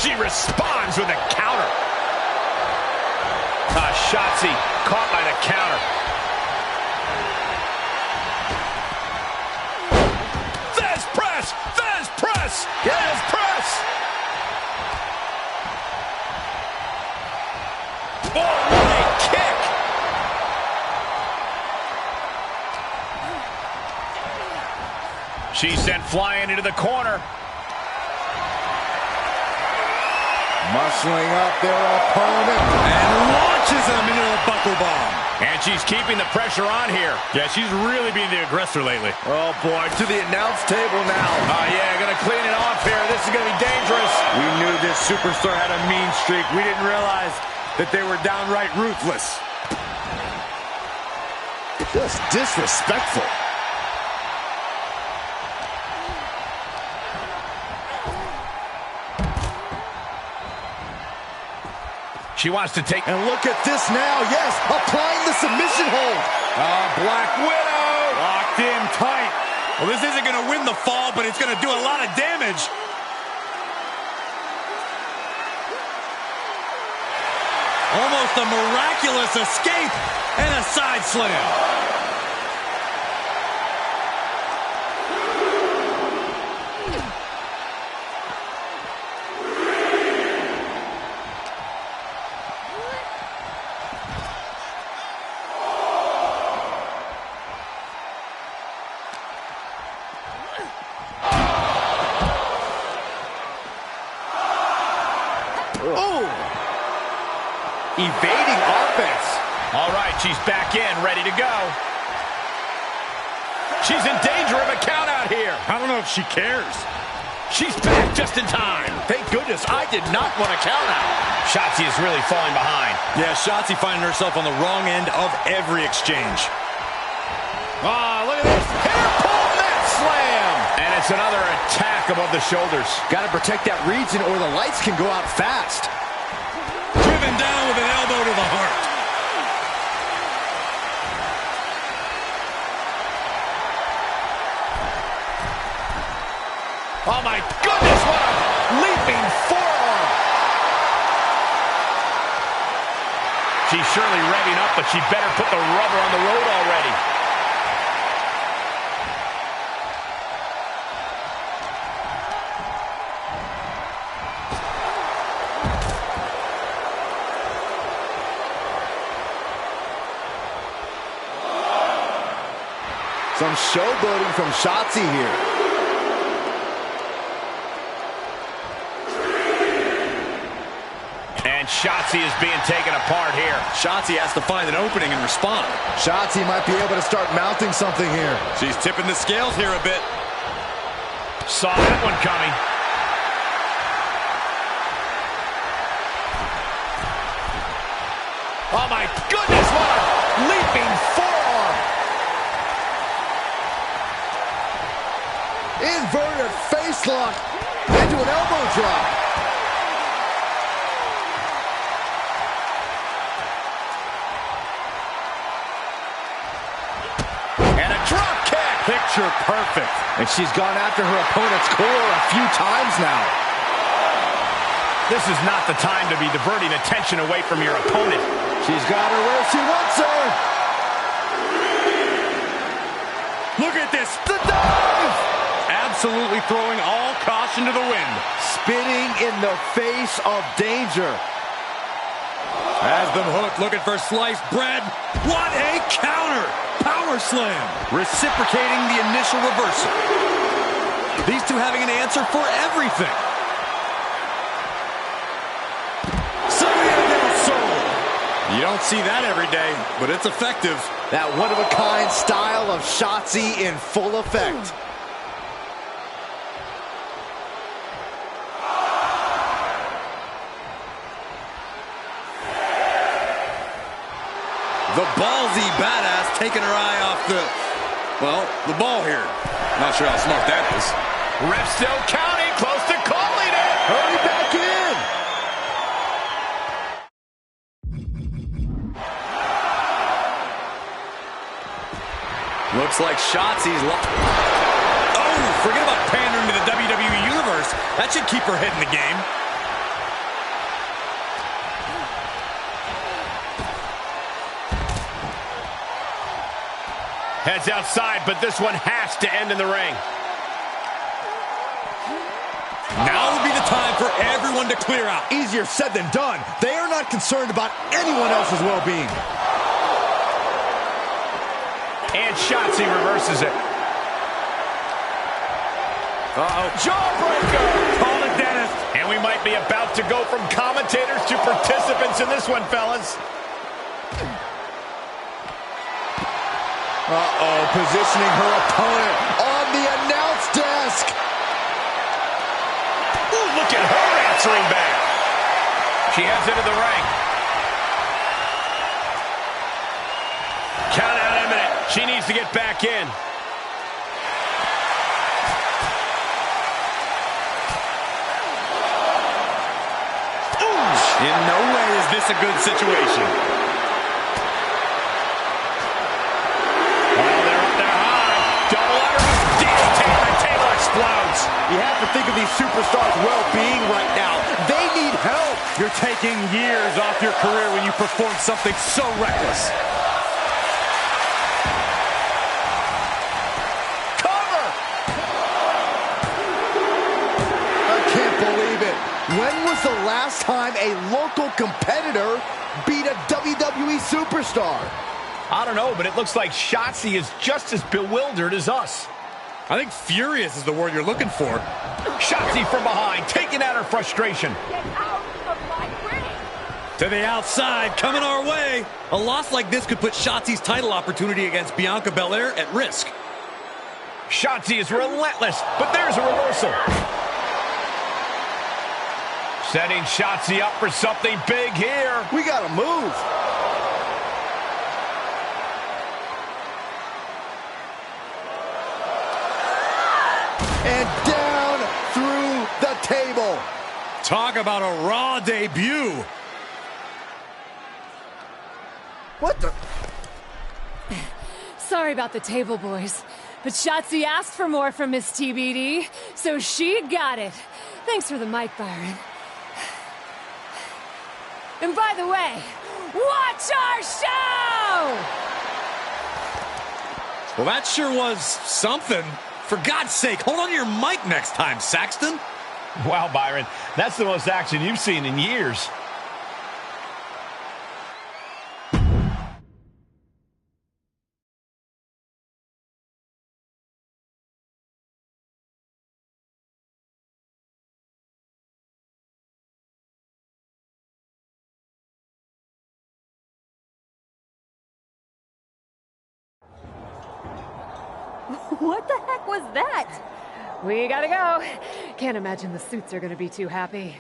[SPEAKER 13] She responds with a counter. Shotzi caught by the counter. Fez press! Fez press! Fez press! Oh, what a kick! She's sent flying into the corner.
[SPEAKER 15] Muscling up their opponent.
[SPEAKER 16] And launches him into the buckle bomb.
[SPEAKER 13] And she's keeping the pressure on here.
[SPEAKER 16] Yeah, she's really being the aggressor lately.
[SPEAKER 15] Oh, boy, to the announce table now.
[SPEAKER 13] Oh, yeah, gonna clean it off here. This is gonna be dangerous.
[SPEAKER 16] We knew this superstar had a mean streak. We didn't realize that they were downright ruthless.
[SPEAKER 15] Just disrespectful.
[SPEAKER 13] She wants to take...
[SPEAKER 15] And look at this now. Yes, applying the submission hold.
[SPEAKER 16] Black Widow. Locked in tight. Well, this isn't going to win the fall, but it's going to do a lot of damage. Almost a miraculous escape and a side slam.
[SPEAKER 15] Evading offense.
[SPEAKER 13] All right, she's back in, ready to go. She's in danger of a count out here.
[SPEAKER 16] I don't know if she cares.
[SPEAKER 13] She's back just in time.
[SPEAKER 15] Thank goodness I did not want a count out.
[SPEAKER 13] Shotzi is really falling behind.
[SPEAKER 16] Yeah, Shotzi finding herself on the wrong end of every exchange.
[SPEAKER 13] Look at this. Hair pull net slam. And it's another attack above the shoulders.
[SPEAKER 15] Got to protect that region or the lights can go out fast.
[SPEAKER 16] Driven down with an elbow to the heart.
[SPEAKER 13] Oh my goodness, what a leaping forearm. She's surely revving up, but she better put the rubber on the road already.
[SPEAKER 15] Some showboating from Shotzi here.
[SPEAKER 13] And Shotzi is being taken apart here.
[SPEAKER 16] Shotzi has to find an opening and respond.
[SPEAKER 15] Shotzi might be able to start mounting something here.
[SPEAKER 16] She's tipping the scales here a bit.
[SPEAKER 13] Saw that one coming. Oh my goodness, what a leaping forearm.
[SPEAKER 15] Inverted face lock into an elbow drop.
[SPEAKER 13] And a drop kick.
[SPEAKER 16] Picture perfect.
[SPEAKER 15] And she's gone after her opponent's core a few times now.
[SPEAKER 13] This is not the time to be diverting attention away from your opponent.
[SPEAKER 15] She's got her where she wants her.
[SPEAKER 16] Look at this. The dive. Absolutely throwing all caution to the wind.
[SPEAKER 15] Spitting in the face of danger.
[SPEAKER 16] Has them hooked, looking for sliced bread. What a counter. Power slam. Reciprocating the initial reversal. These two having an answer for everything. You don't see that every day, but it's effective.
[SPEAKER 15] That one-of-a-kind style of Shotzi in full effect.
[SPEAKER 16] The ballsy badass taking her eye off the ball here. Not sure how smart that is.
[SPEAKER 13] Ref still counting, close to calling it.
[SPEAKER 15] Hurry back in.
[SPEAKER 16] Looks like Shotzi's forget about pandering to the WWE Universe. That should keep her head in the game.
[SPEAKER 13] Heads outside, but this one has to end in the ring.
[SPEAKER 16] Now would be the time for everyone to clear out.
[SPEAKER 15] Easier said than done. They are not concerned about anyone else's well-being.
[SPEAKER 13] And Shotzi reverses it.
[SPEAKER 16] Uh-oh. Jawbreaker. Call it Dennis.
[SPEAKER 13] And And we might be about to go from commentators to participants in this one, fellas.
[SPEAKER 15] Uh-oh, positioning her opponent on the announce desk.
[SPEAKER 13] Ooh, look at her answering back. She heads into the ring. Count out imminent. She needs to get back in.
[SPEAKER 16] In no way is this a good situation.
[SPEAKER 13] Oh, they're high. Double underhook. DDT. The table explodes.
[SPEAKER 15] You have to think of these superstars' well-being right now. They need help.
[SPEAKER 16] You're taking years off your career when you perform something so reckless.
[SPEAKER 15] Cover! I can't believe it. When was the last time a local competitor beat a WWE superstar?
[SPEAKER 13] I don't know, but it looks like Shotzi is just as bewildered as us.
[SPEAKER 16] I think furious is the word you're looking for.
[SPEAKER 13] Shotzi from behind, taking out her frustration.
[SPEAKER 2] Get out of my ring!
[SPEAKER 16] To the outside, coming our way. A loss like this could put Shotzi's title opportunity against Bianca Belair at risk.
[SPEAKER 13] Shotzi is relentless, but there's a reversal. Setting Shotzi up for something big here.
[SPEAKER 15] We gotta move. And down through the table.
[SPEAKER 16] Talk about a Raw debut.
[SPEAKER 15] What the?
[SPEAKER 2] Sorry about the table, boys. But Shotzi asked for more from Miss TBD, so she got it. Thanks for the mic, Byron. And by the way, watch our show!
[SPEAKER 16] Well, that sure was something. For God's sake, hold on to your mic next time, Saxton.
[SPEAKER 13] Wow, Byron, that's the most action you've seen in years.
[SPEAKER 2] What the heck was that? We gotta go. Can't imagine the suits are gonna be too happy.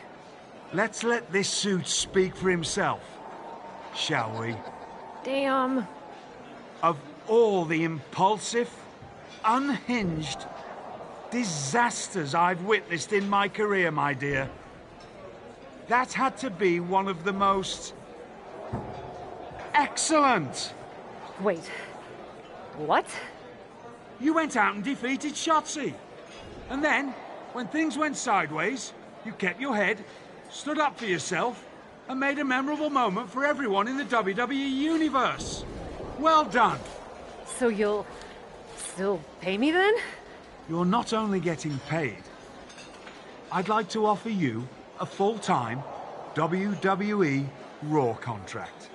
[SPEAKER 7] Let's let this suit speak for himself, shall we?
[SPEAKER 2] Damn.
[SPEAKER 7] Of all the impulsive, unhinged disasters I've witnessed in my career, my dear, that had to be one of the most excellent.
[SPEAKER 2] Wait. What?
[SPEAKER 7] You went out and defeated Shotzi. And then, when things went sideways, you kept your head, stood up for yourself, and made a memorable moment for everyone in the WWE Universe. Well done.
[SPEAKER 2] So you'll still pay me then?
[SPEAKER 7] You're not only getting paid. I'd like to offer you a full-time WWE Raw contract.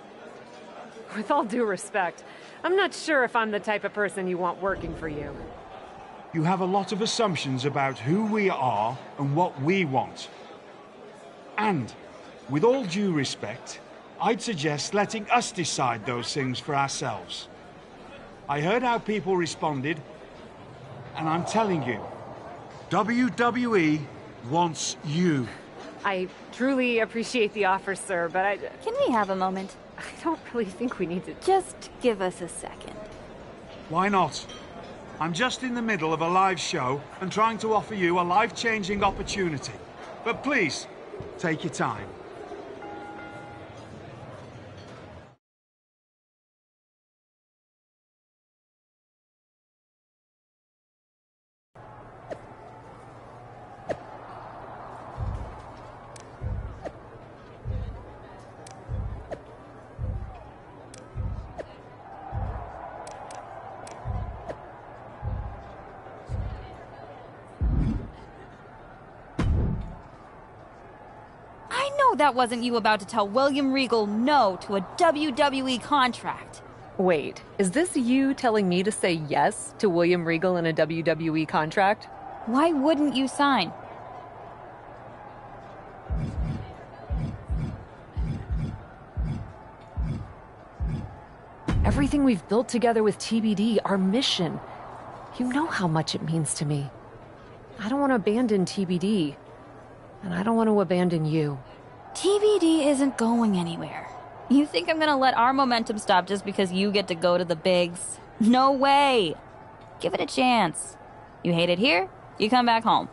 [SPEAKER 2] With all due respect, I'm not sure if I'm the type of person you want working for you.
[SPEAKER 7] You have a lot of assumptions about who we are and what we want. And, with all due respect, I'd suggest letting us decide those things for ourselves. I heard how people responded, and I'm telling you, WWE wants you.
[SPEAKER 2] I truly appreciate the offer, sir, but
[SPEAKER 3] Can we have a moment?
[SPEAKER 2] I don't really think we need to...
[SPEAKER 3] Just give us a second.
[SPEAKER 7] Why not? I'm just in the middle of a live show and trying to offer you a life-changing opportunity. But please, take your time.
[SPEAKER 3] That wasn't you about to tell William Regal no to a WWE contract.
[SPEAKER 4] Wait, is this you telling me to say yes to William Regal in a WWE contract?
[SPEAKER 3] Why wouldn't you sign?
[SPEAKER 4] everything we've built together with TBD, our mission. You know how much it means to me. I don't want to abandon TBD, and I don't want to abandon you.
[SPEAKER 3] TBD isn't going anywhere. You think I'm gonna let our momentum stop just because you get to go to the bigs? No way! Give it a chance. You hate it here, you come back home.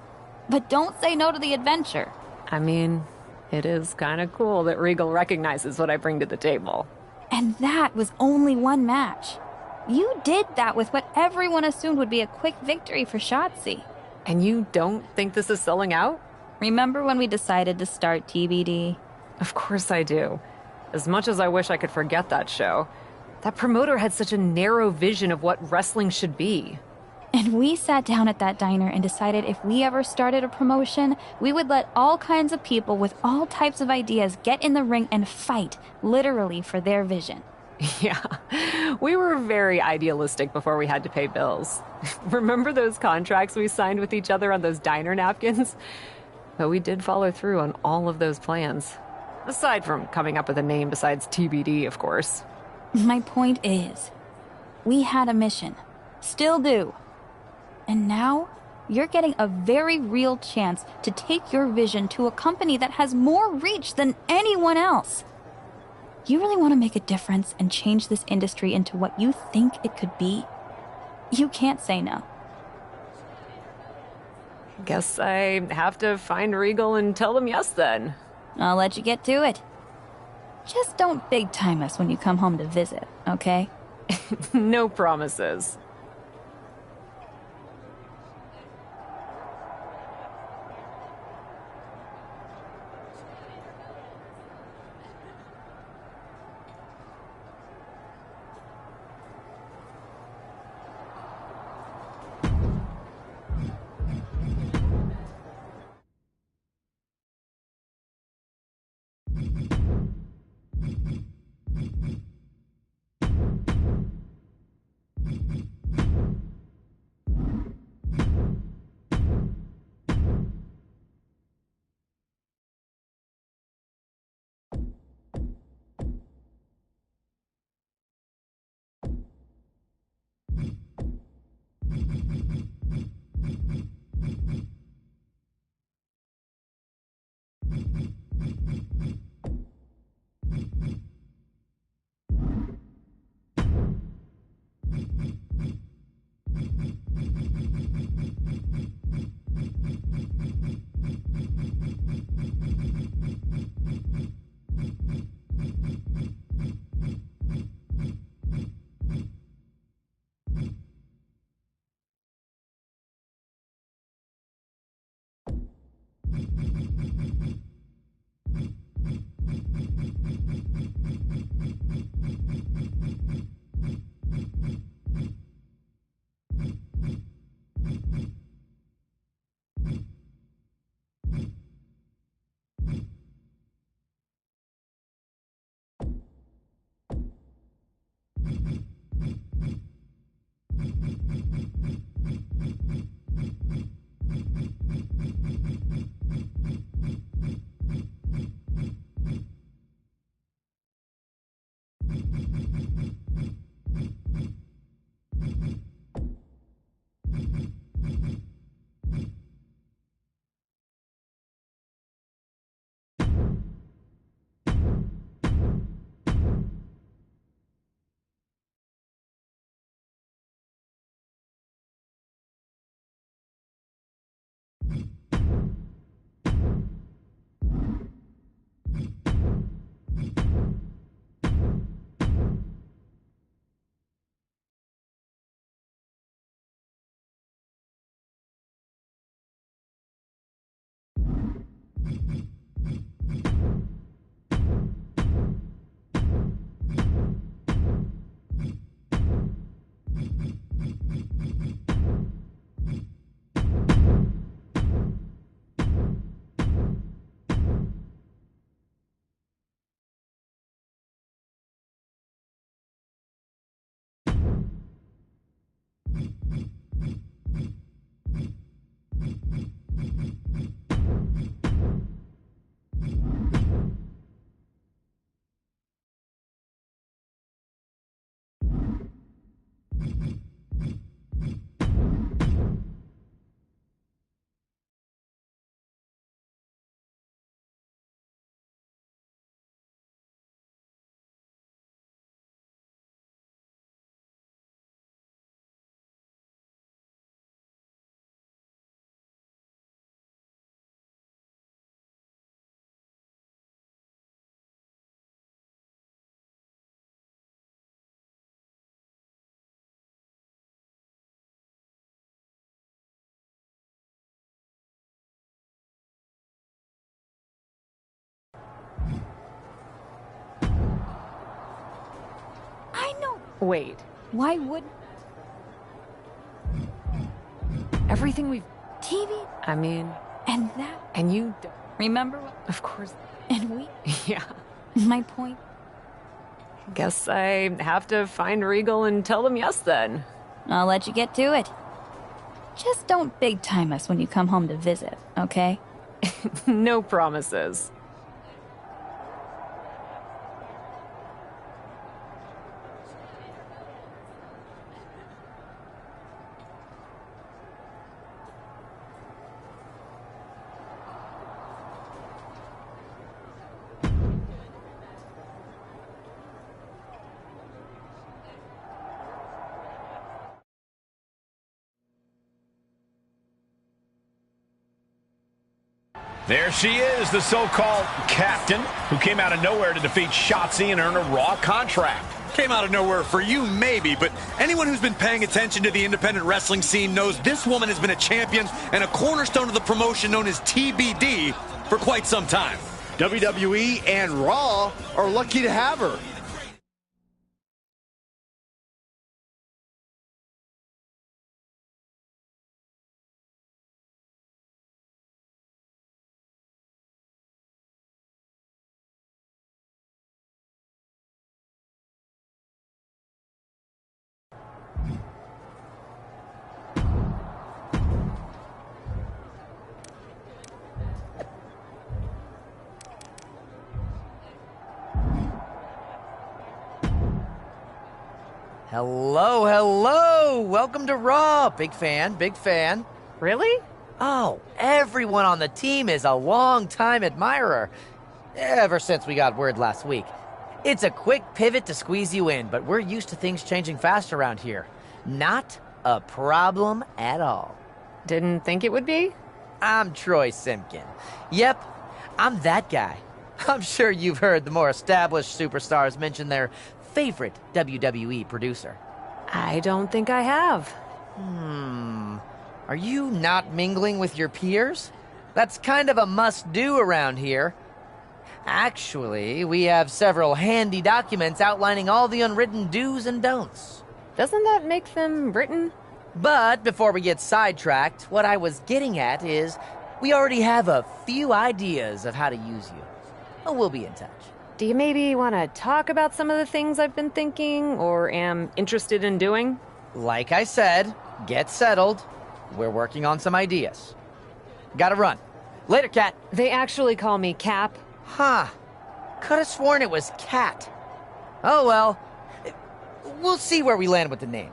[SPEAKER 3] But don't say no to the adventure.
[SPEAKER 4] I mean, it is kind of cool that Regal recognizes what I bring to the table.
[SPEAKER 3] And that was only one match. You did that with what everyone assumed would be a quick victory for Shotzi.
[SPEAKER 4] And you don't think this is selling out?
[SPEAKER 3] Remember when we decided to start TBD?
[SPEAKER 4] Of course I do. As much as I wish I could forget that show, that promoter had such a narrow vision of what wrestling should be.
[SPEAKER 3] And we sat down at that diner and decided if we ever started a promotion, we would let all kinds of people with all types of ideas get in the ring and fight, literally, for their vision.
[SPEAKER 4] Yeah, we were very idealistic before we had to pay bills. Remember those contracts we signed with each other on those diner napkins? But we did follow through on all of those plans. Aside from coming up with a name besides TBD, of course.
[SPEAKER 3] My point is, we had a mission. Still do. And now, you're getting a very real chance to take your vision to a company that has more reach than anyone else. You really want to make a difference and change this industry into what you think it could be? You can't say no.
[SPEAKER 4] Guess I have to find Regal and tell them yes then.
[SPEAKER 3] I'll let you get to it. Just don't big time us when you come home to visit, okay?
[SPEAKER 4] No promises. Wait.
[SPEAKER 3] Why would...
[SPEAKER 4] Everything we've...
[SPEAKER 3] TV?
[SPEAKER 4] I mean...
[SPEAKER 3] And that?
[SPEAKER 4] And you...
[SPEAKER 3] Remember what...
[SPEAKER 4] Of course.
[SPEAKER 3] And we...
[SPEAKER 4] Yeah.
[SPEAKER 3] My point...
[SPEAKER 4] Guess I have to find Regal and tell them yes then.
[SPEAKER 3] I'll let you get to it. Just don't big-time us when you come home to visit, okay?
[SPEAKER 4] No promises.
[SPEAKER 13] There she is, the so-called captain, who came out of nowhere to defeat Shotzi and earn a Raw contract.
[SPEAKER 16] Came out of nowhere for you, maybe, but anyone who's been paying attention to the independent wrestling scene knows this woman has been a champion and a cornerstone of the promotion known as TBD for quite some time.
[SPEAKER 15] WWE and Raw are lucky to have her.
[SPEAKER 17] Hello, hello! Welcome to Raw! Big fan, big fan.
[SPEAKER 4] Really?
[SPEAKER 17] Oh, everyone on the team is a long-time admirer. Ever since we got word last week. It's a quick pivot to squeeze you in, but we're used to things changing fast around here. Not a problem at all.
[SPEAKER 4] Didn't think it would be?
[SPEAKER 17] I'm Troy Simpkin. Yep, I'm that guy. I'm sure you've heard the more established superstars mention their favorite WWE producer.
[SPEAKER 4] I don't think I have.
[SPEAKER 17] Are you not mingling with your peers? That's kind of a must-do around here. Actually, we have several handy documents outlining all the unwritten do's and don'ts.
[SPEAKER 4] Doesn't that make them written?
[SPEAKER 17] But before we get sidetracked, what I was getting at is we already have a few ideas of how to use you. We'll be in touch.
[SPEAKER 4] Do you maybe want to talk about some of the things I've been thinking or am interested in doing?
[SPEAKER 17] Like I said, get settled. We're working on some ideas. Gotta run. Later, Cat.
[SPEAKER 4] They actually call me Cap.
[SPEAKER 17] Huh. Could have sworn it was Cat. Oh well. We'll see where we land with the name.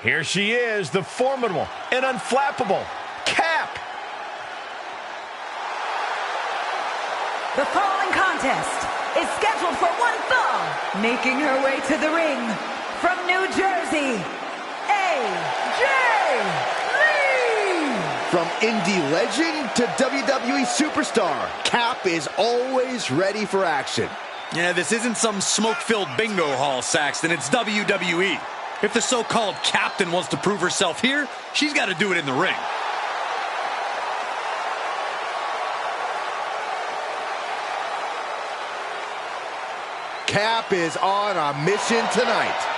[SPEAKER 13] Here she is, the formidable and unflappable Cap.
[SPEAKER 14] The following contest is scheduled for one fall. Making her way to the ring from New Jersey, AJ Lee.
[SPEAKER 15] From indie legend to WWE superstar, Cap is always ready for action.
[SPEAKER 16] Yeah, this isn't some smoke-filled bingo hall, Saxton. It's WWE. If the so-called captain wants to prove herself here, she's got to do it in the ring.
[SPEAKER 15] Cap is on a mission tonight.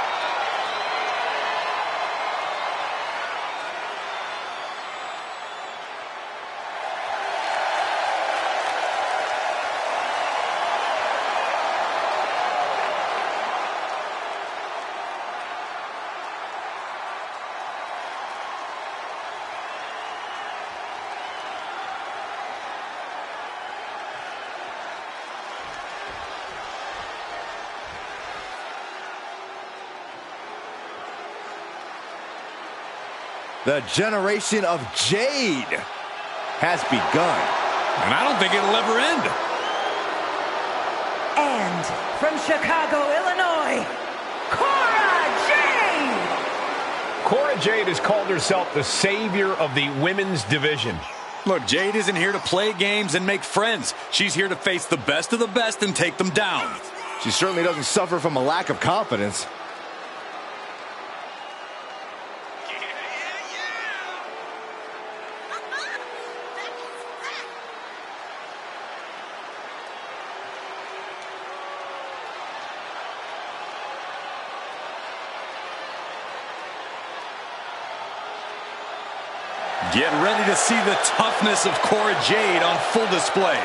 [SPEAKER 15] The generation of Jade has begun.
[SPEAKER 16] And I don't think it'll ever end.
[SPEAKER 14] And from Chicago, Illinois, Cora Jade!
[SPEAKER 13] Cora Jade has called herself the savior of the women's division.
[SPEAKER 16] Look, Jade isn't here to play games and make friends. She's here to face the best of the best and take them down.
[SPEAKER 15] She certainly doesn't suffer from a lack of confidence.
[SPEAKER 16] Get ready to see the toughness of Cora Jade on full display.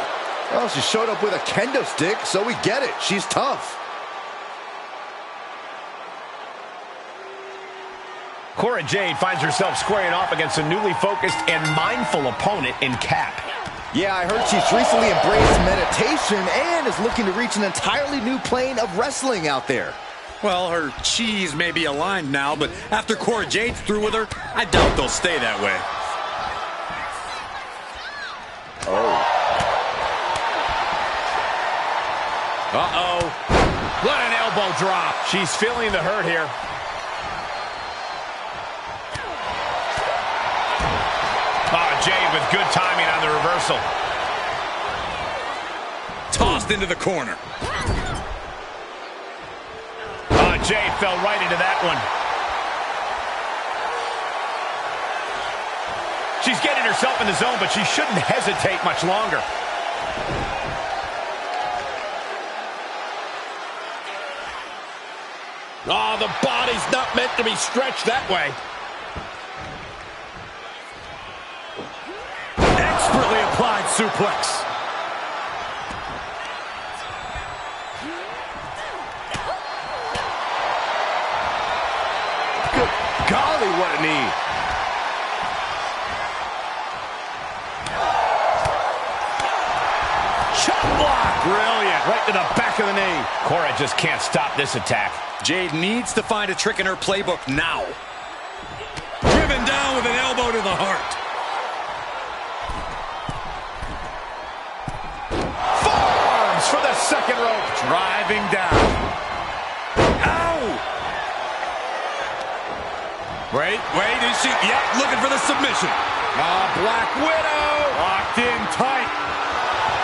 [SPEAKER 15] Well, she showed up with a kendo stick, so we get it. She's tough.
[SPEAKER 13] Cora Jade finds herself squaring off against a newly focused and mindful opponent in Cap.
[SPEAKER 15] Yeah, I heard she's recently embraced meditation and is looking to reach an entirely new plane of wrestling out there.
[SPEAKER 16] Well, her cheese may be aligned now, but after Cora Jade's through with her, I doubt they'll stay that way.
[SPEAKER 13] Uh-oh. What an elbow drop. She's feeling the hurt here. Oh, Jade with good timing on the reversal.
[SPEAKER 16] Tossed into the corner.
[SPEAKER 13] Oh, Jade fell right into that one. She's getting herself in the zone, but she shouldn't hesitate much longer. Oh, the body's not meant to be stretched that way.
[SPEAKER 16] Expertly applied suplex.
[SPEAKER 15] Good golly, what a knee.
[SPEAKER 16] Chop block. Brilliant. Right to the back of the knee.
[SPEAKER 13] Cora just can't stop this attack.
[SPEAKER 16] Jade needs to find a trick in her playbook now. Driven down with an elbow to the heart.
[SPEAKER 13] Forearms for the second rope.
[SPEAKER 16] Driving down. Ow! Wait, is she? Yep, looking for the submission.
[SPEAKER 13] Black Widow.
[SPEAKER 16] Locked in tight.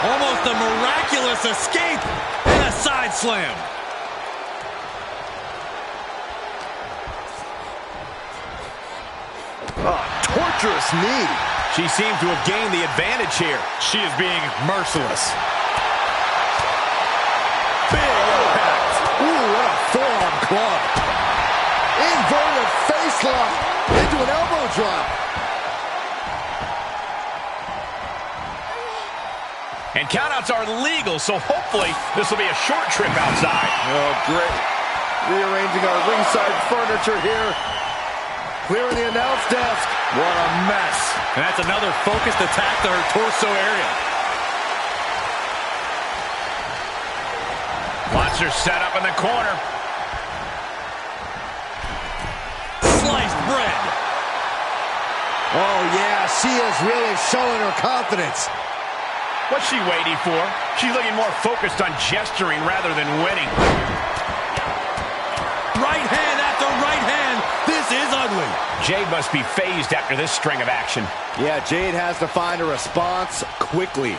[SPEAKER 16] Almost a miraculous escape. And a side slam.
[SPEAKER 15] Torturous knee.
[SPEAKER 13] She seemed to have gained the advantage here.
[SPEAKER 16] She is being merciless. Big impact.
[SPEAKER 15] Ooh, what a forearm club. Inverted face lock into an elbow drop.
[SPEAKER 13] And countouts are legal, so hopefully this will be a short trip outside.
[SPEAKER 15] Oh, great. Rearranging our ringside furniture here. Clearing the announce desk.
[SPEAKER 16] What a mess. And that's another focused attack to her torso area.
[SPEAKER 13] Watch her set up in the corner.
[SPEAKER 16] Sliced
[SPEAKER 15] Oh, yeah, she is really showing her confidence.
[SPEAKER 13] What's she waiting for? She's looking more focused on gesturing rather than winning.
[SPEAKER 16] Right hand after right hand. This is ugly.
[SPEAKER 13] Jade must be phased after this string of action.
[SPEAKER 15] Yeah, Jade has to find a response quickly.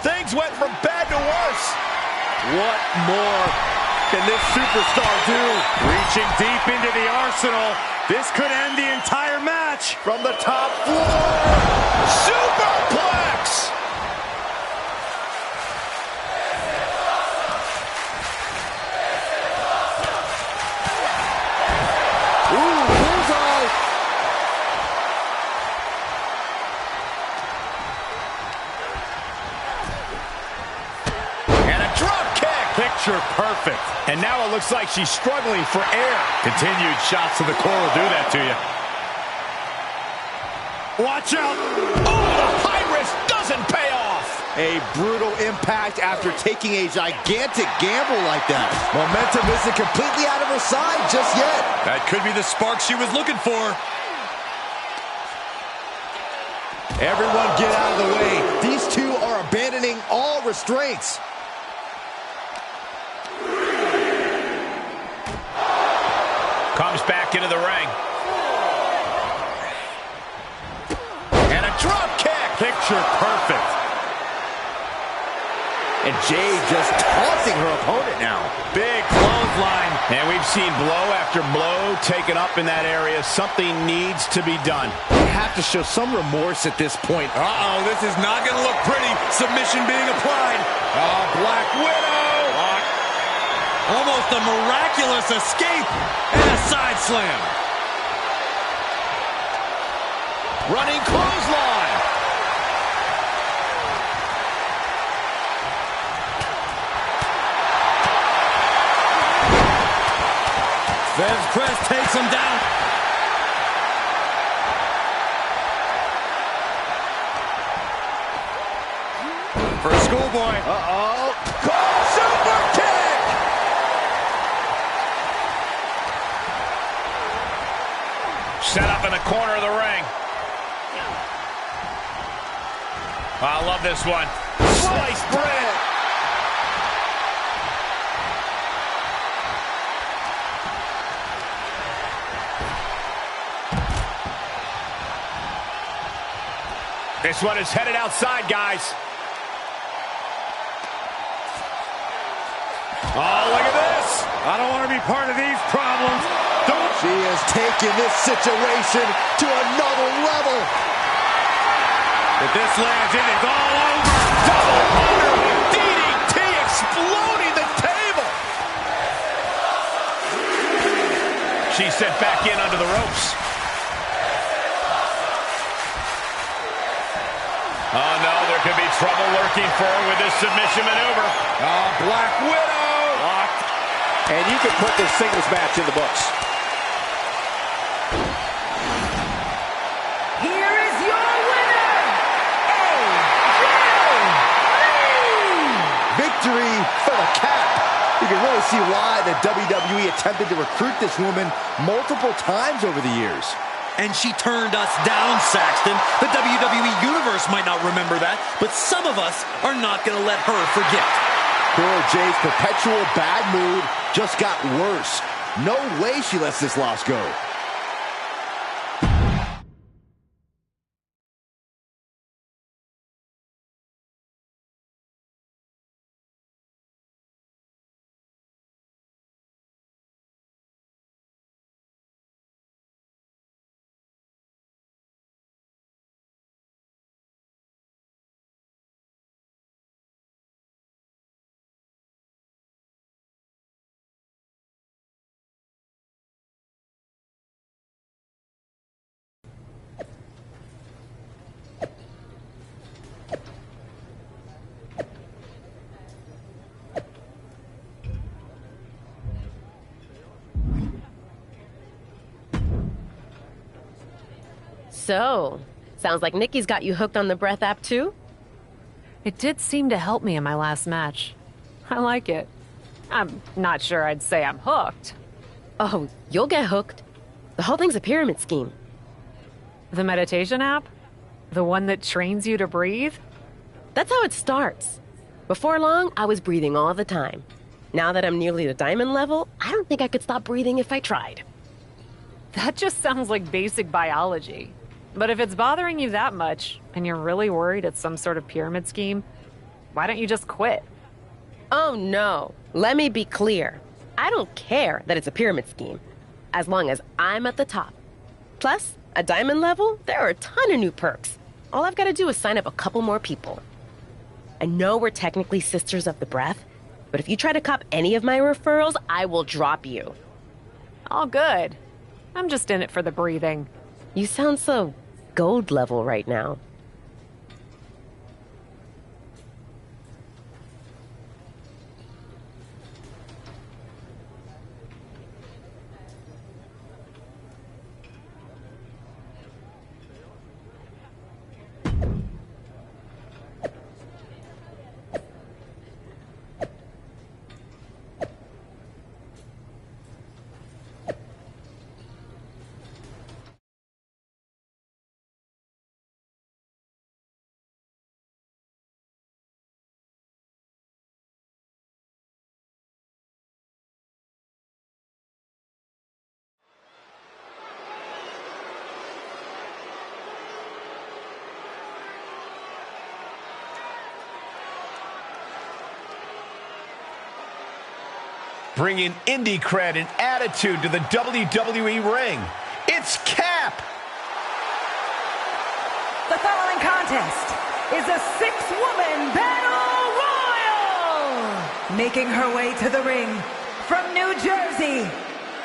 [SPEAKER 13] Things went from bad to worse.
[SPEAKER 15] What more can this superstar do?
[SPEAKER 16] Reaching deep into the arsenal. This could end the entire match.
[SPEAKER 15] From the top floor.
[SPEAKER 13] Superplex!
[SPEAKER 15] Ooh, bullseye.
[SPEAKER 13] And a drop kick.
[SPEAKER 16] Picture perfect.
[SPEAKER 13] And now it looks like she's struggling for air.
[SPEAKER 16] Continued shots to the core will do that to you. Watch out.
[SPEAKER 13] Oh, the high risk doesn't pay off.
[SPEAKER 15] A brutal impact after taking a gigantic gamble like that. Momentum isn't completely out of her side just yet.
[SPEAKER 16] That could be the spark she was looking for.
[SPEAKER 15] Everyone get out of the way. These two are abandoning all restraints.
[SPEAKER 13] Comes back into the ring. And a drop kick.
[SPEAKER 16] Picture perfect.
[SPEAKER 15] And Jade just taunting her opponent now.
[SPEAKER 16] Big clothesline.
[SPEAKER 13] And we've seen blow after blow taken up in that area. Something needs to be done.
[SPEAKER 15] You have to show some remorse at this point.
[SPEAKER 16] Uh-oh, this is not going to look pretty. Submission being applied. Black Widow. Almost a miraculous escape. And a side slam.
[SPEAKER 13] Running clothesline.
[SPEAKER 16] Fez Press takes him down. For Schoolboy.
[SPEAKER 15] Uh-oh. Super kick!
[SPEAKER 13] Set up in the corner of the ring. I love this one. Sliced bread. This one is headed outside, guys.
[SPEAKER 16] Oh, look at this. I don't want to be part of these problems. Don't.
[SPEAKER 15] She is taking this situation to another level.
[SPEAKER 16] If this lands in, it's all over.
[SPEAKER 13] Double under DDT exploding the table. She's sent back in under the ropes. Oh, no, there could be trouble lurking for her with this submission maneuver.
[SPEAKER 16] Black Widow.
[SPEAKER 15] Locked. And you can put this singles match in the books.
[SPEAKER 14] Here is your winner,
[SPEAKER 15] Victory for the Cat. You can really see why the WWE attempted to recruit this woman multiple times over the years.
[SPEAKER 16] And she turned us down, Saxton. The WWE Universe might not remember that, but some of us are not going to let her forget.
[SPEAKER 15] Poor Jade's perpetual bad mood just got worse. No way she lets this loss go.
[SPEAKER 18] So, sounds like Nikki's got you hooked on the Breath app too?
[SPEAKER 4] It did seem to help me in my last match. I like it. I'm not sure I'd say I'm hooked.
[SPEAKER 18] Oh, you'll get hooked. The whole thing's a pyramid scheme.
[SPEAKER 4] The meditation app? The one that trains you to breathe?
[SPEAKER 18] That's how it starts. Before long, I was breathing all the time. Now that I'm nearly to diamond level, I don't think I could stop breathing if I tried.
[SPEAKER 4] That just sounds like basic biology. But if it's bothering you that much, and you're really worried it's some sort of pyramid scheme, why don't you just quit?
[SPEAKER 18] Oh no, let me be clear. I don't care that it's a pyramid scheme, as long as I'm at the top. Plus, at diamond level, there are a ton of new perks. All I've got to do is sign up a couple more people. I know we're technically Sisters of the Breath, but if you try to cop any of my referrals, I will drop you.
[SPEAKER 4] All good. I'm just in it for the breathing.
[SPEAKER 18] You sound so gold level right now.
[SPEAKER 13] Bringing indie cred and attitude to the WWE ring. It's Cap!
[SPEAKER 14] The following contest is a six-woman battle royal! Making her way to the ring from New Jersey,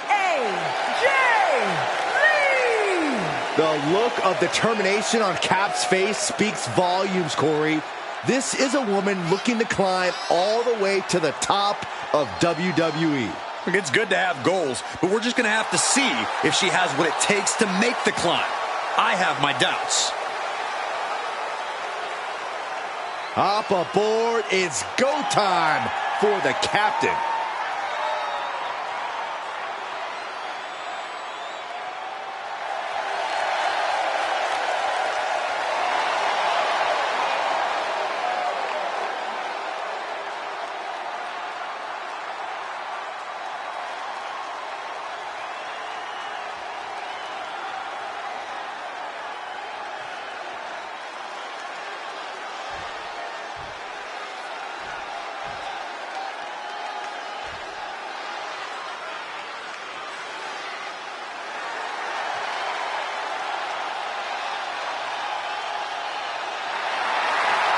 [SPEAKER 14] AJ Lee!
[SPEAKER 15] The look of determination on Cap's face speaks volumes, Corey. This is a woman looking to climb all the way to the top of WWE.
[SPEAKER 16] Look, it's good to have goals, but we're just going to have to see if she has what it takes to make the climb. I have my doubts.
[SPEAKER 15] Up aboard, it's go time for the captain.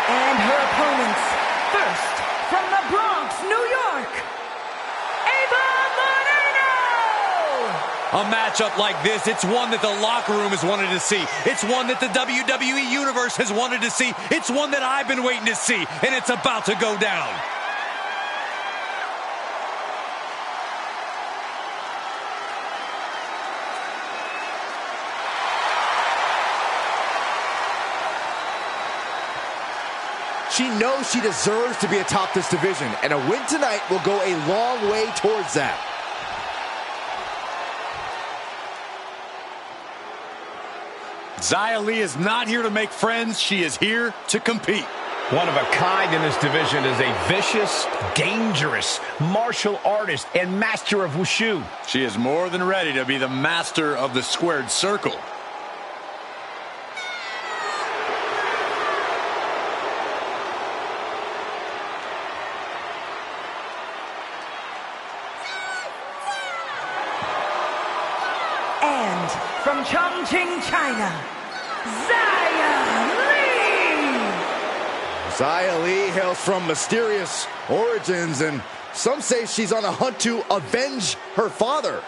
[SPEAKER 14] And her opponents, first from the Bronx, New York, Ava Moreno!
[SPEAKER 16] A matchup like this, it's one that the locker room has wanted to see. It's one that the WWE Universe has wanted to see. It's one that I've been waiting to see, and it's about to go down.
[SPEAKER 15] She knows she deserves to be atop this division, and a win tonight will go a long way towards that.
[SPEAKER 16] Xia Li is not here to make friends. She is here to compete.
[SPEAKER 13] One of a kind in this division is a vicious, dangerous martial artist and master of wushu.
[SPEAKER 16] She is more than ready to be the master of the squared circle.
[SPEAKER 14] And from Chongqing, China, Xia Li!
[SPEAKER 15] Xia Li hails from mysterious origins, and some say she's on a hunt to avenge her father.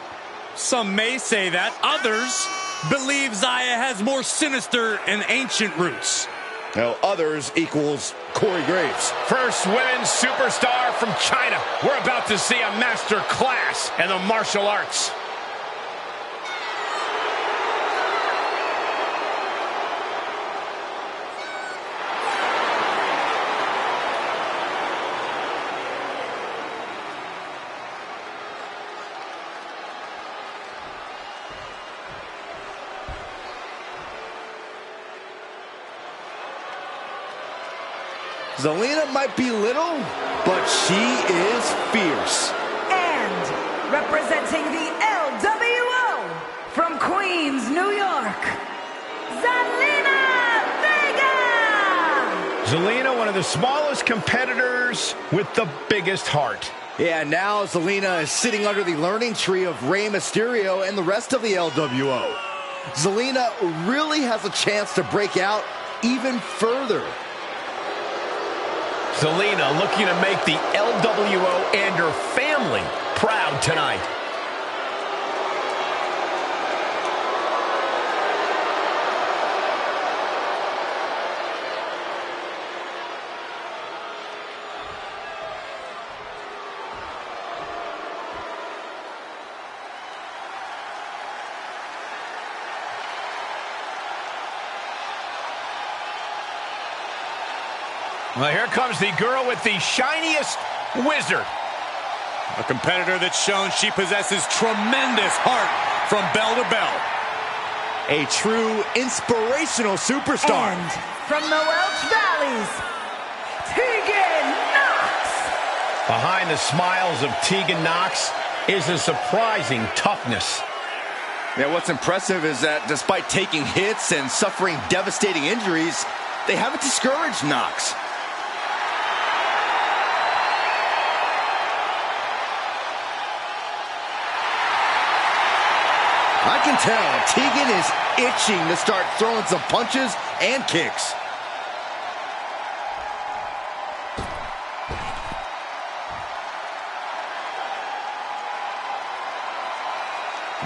[SPEAKER 16] Some may say that. Others believe Xia has more sinister and ancient roots.
[SPEAKER 15] Now, others equals Corey Graves.
[SPEAKER 13] First women's superstar from China. We're about to see a master class in the martial arts.
[SPEAKER 15] Zelina might be little, but she is fierce.
[SPEAKER 14] And representing the LWO from Queens, New York, Zelina Vega!
[SPEAKER 13] Zelina, one of the smallest competitors with the biggest heart.
[SPEAKER 15] Yeah, now Zelina is sitting under the learning tree of Rey Mysterio and the rest of the LWO. Zelina really has a chance to break out even further.
[SPEAKER 13] Zelina looking to make the LWO and her family proud tonight. Well, here comes the girl with the shiniest wizard.
[SPEAKER 16] A competitor that's shown she possesses tremendous heart from bell to bell.
[SPEAKER 15] A true inspirational superstar.
[SPEAKER 14] And from the Welch Valleys, Tegan Knox!
[SPEAKER 13] Behind the smiles of Tegan Knox is a surprising toughness.
[SPEAKER 15] Yeah, what's impressive is that despite taking hits and suffering devastating injuries, they haven't discouraged Knox. I can tell Tegan is itching to start throwing some punches and kicks.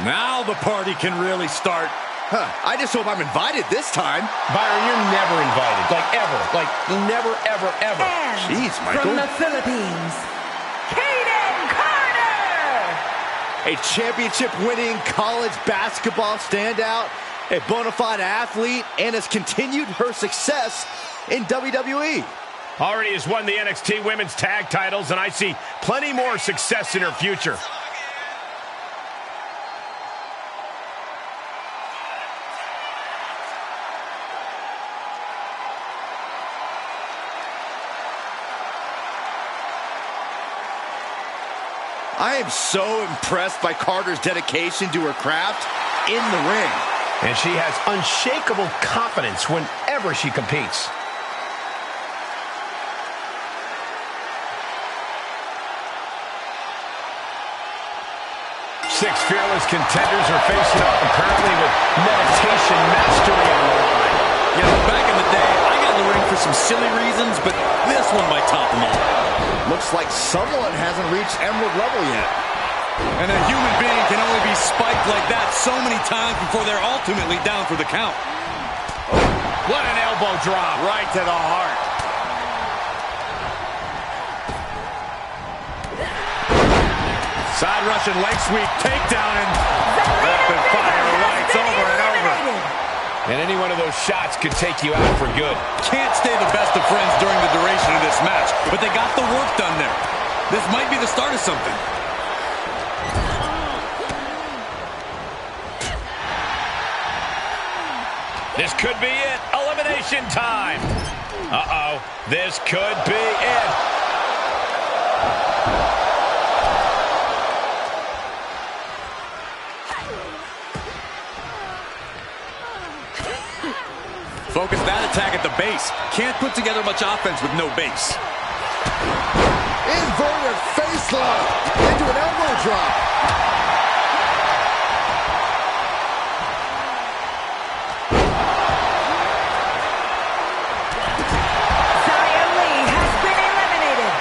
[SPEAKER 16] Now the party can really start.
[SPEAKER 15] I just hope I'm invited this time.
[SPEAKER 13] Byron, you're never invited. Like, ever. Like, never, ever, ever.
[SPEAKER 14] And
[SPEAKER 15] jeez, Michael.
[SPEAKER 14] from the Philippines,
[SPEAKER 15] a championship-winning college basketball standout, a bona fide athlete, and has continued her success in WWE.
[SPEAKER 13] Already has won the NXT Women's Tag titles, and I see plenty more success in her future.
[SPEAKER 15] I am so impressed by Carter's dedication to her craft in the ring.
[SPEAKER 13] And she has unshakable confidence whenever she competes. Six fearless contenders are facing up apparently with meditation mastery on the line.
[SPEAKER 16] You know, back in the day, I got in the ring for some silly reasons, but this one might top them all.
[SPEAKER 15] Looks like someone hasn't reached Emerald level yet.
[SPEAKER 16] And a human being can only be spiked like that so many times before they're ultimately down for the count.
[SPEAKER 13] What an elbow drop.
[SPEAKER 16] Right to the heart. Side Russian leg sweep takedown and rapid fire rights over and over.
[SPEAKER 13] And any one of those shots could take you out for good.
[SPEAKER 16] Can't stay the best of friends during the duration of this match, but they got the work done there. This might be the start of something.
[SPEAKER 13] This could be it. Elimination time. Uh-oh. This could be it.
[SPEAKER 16] Focus that attack at the base. Can't put together much offense with no base.
[SPEAKER 15] Inverted face lock into an elbow drop.
[SPEAKER 14] Xia Li has been eliminated.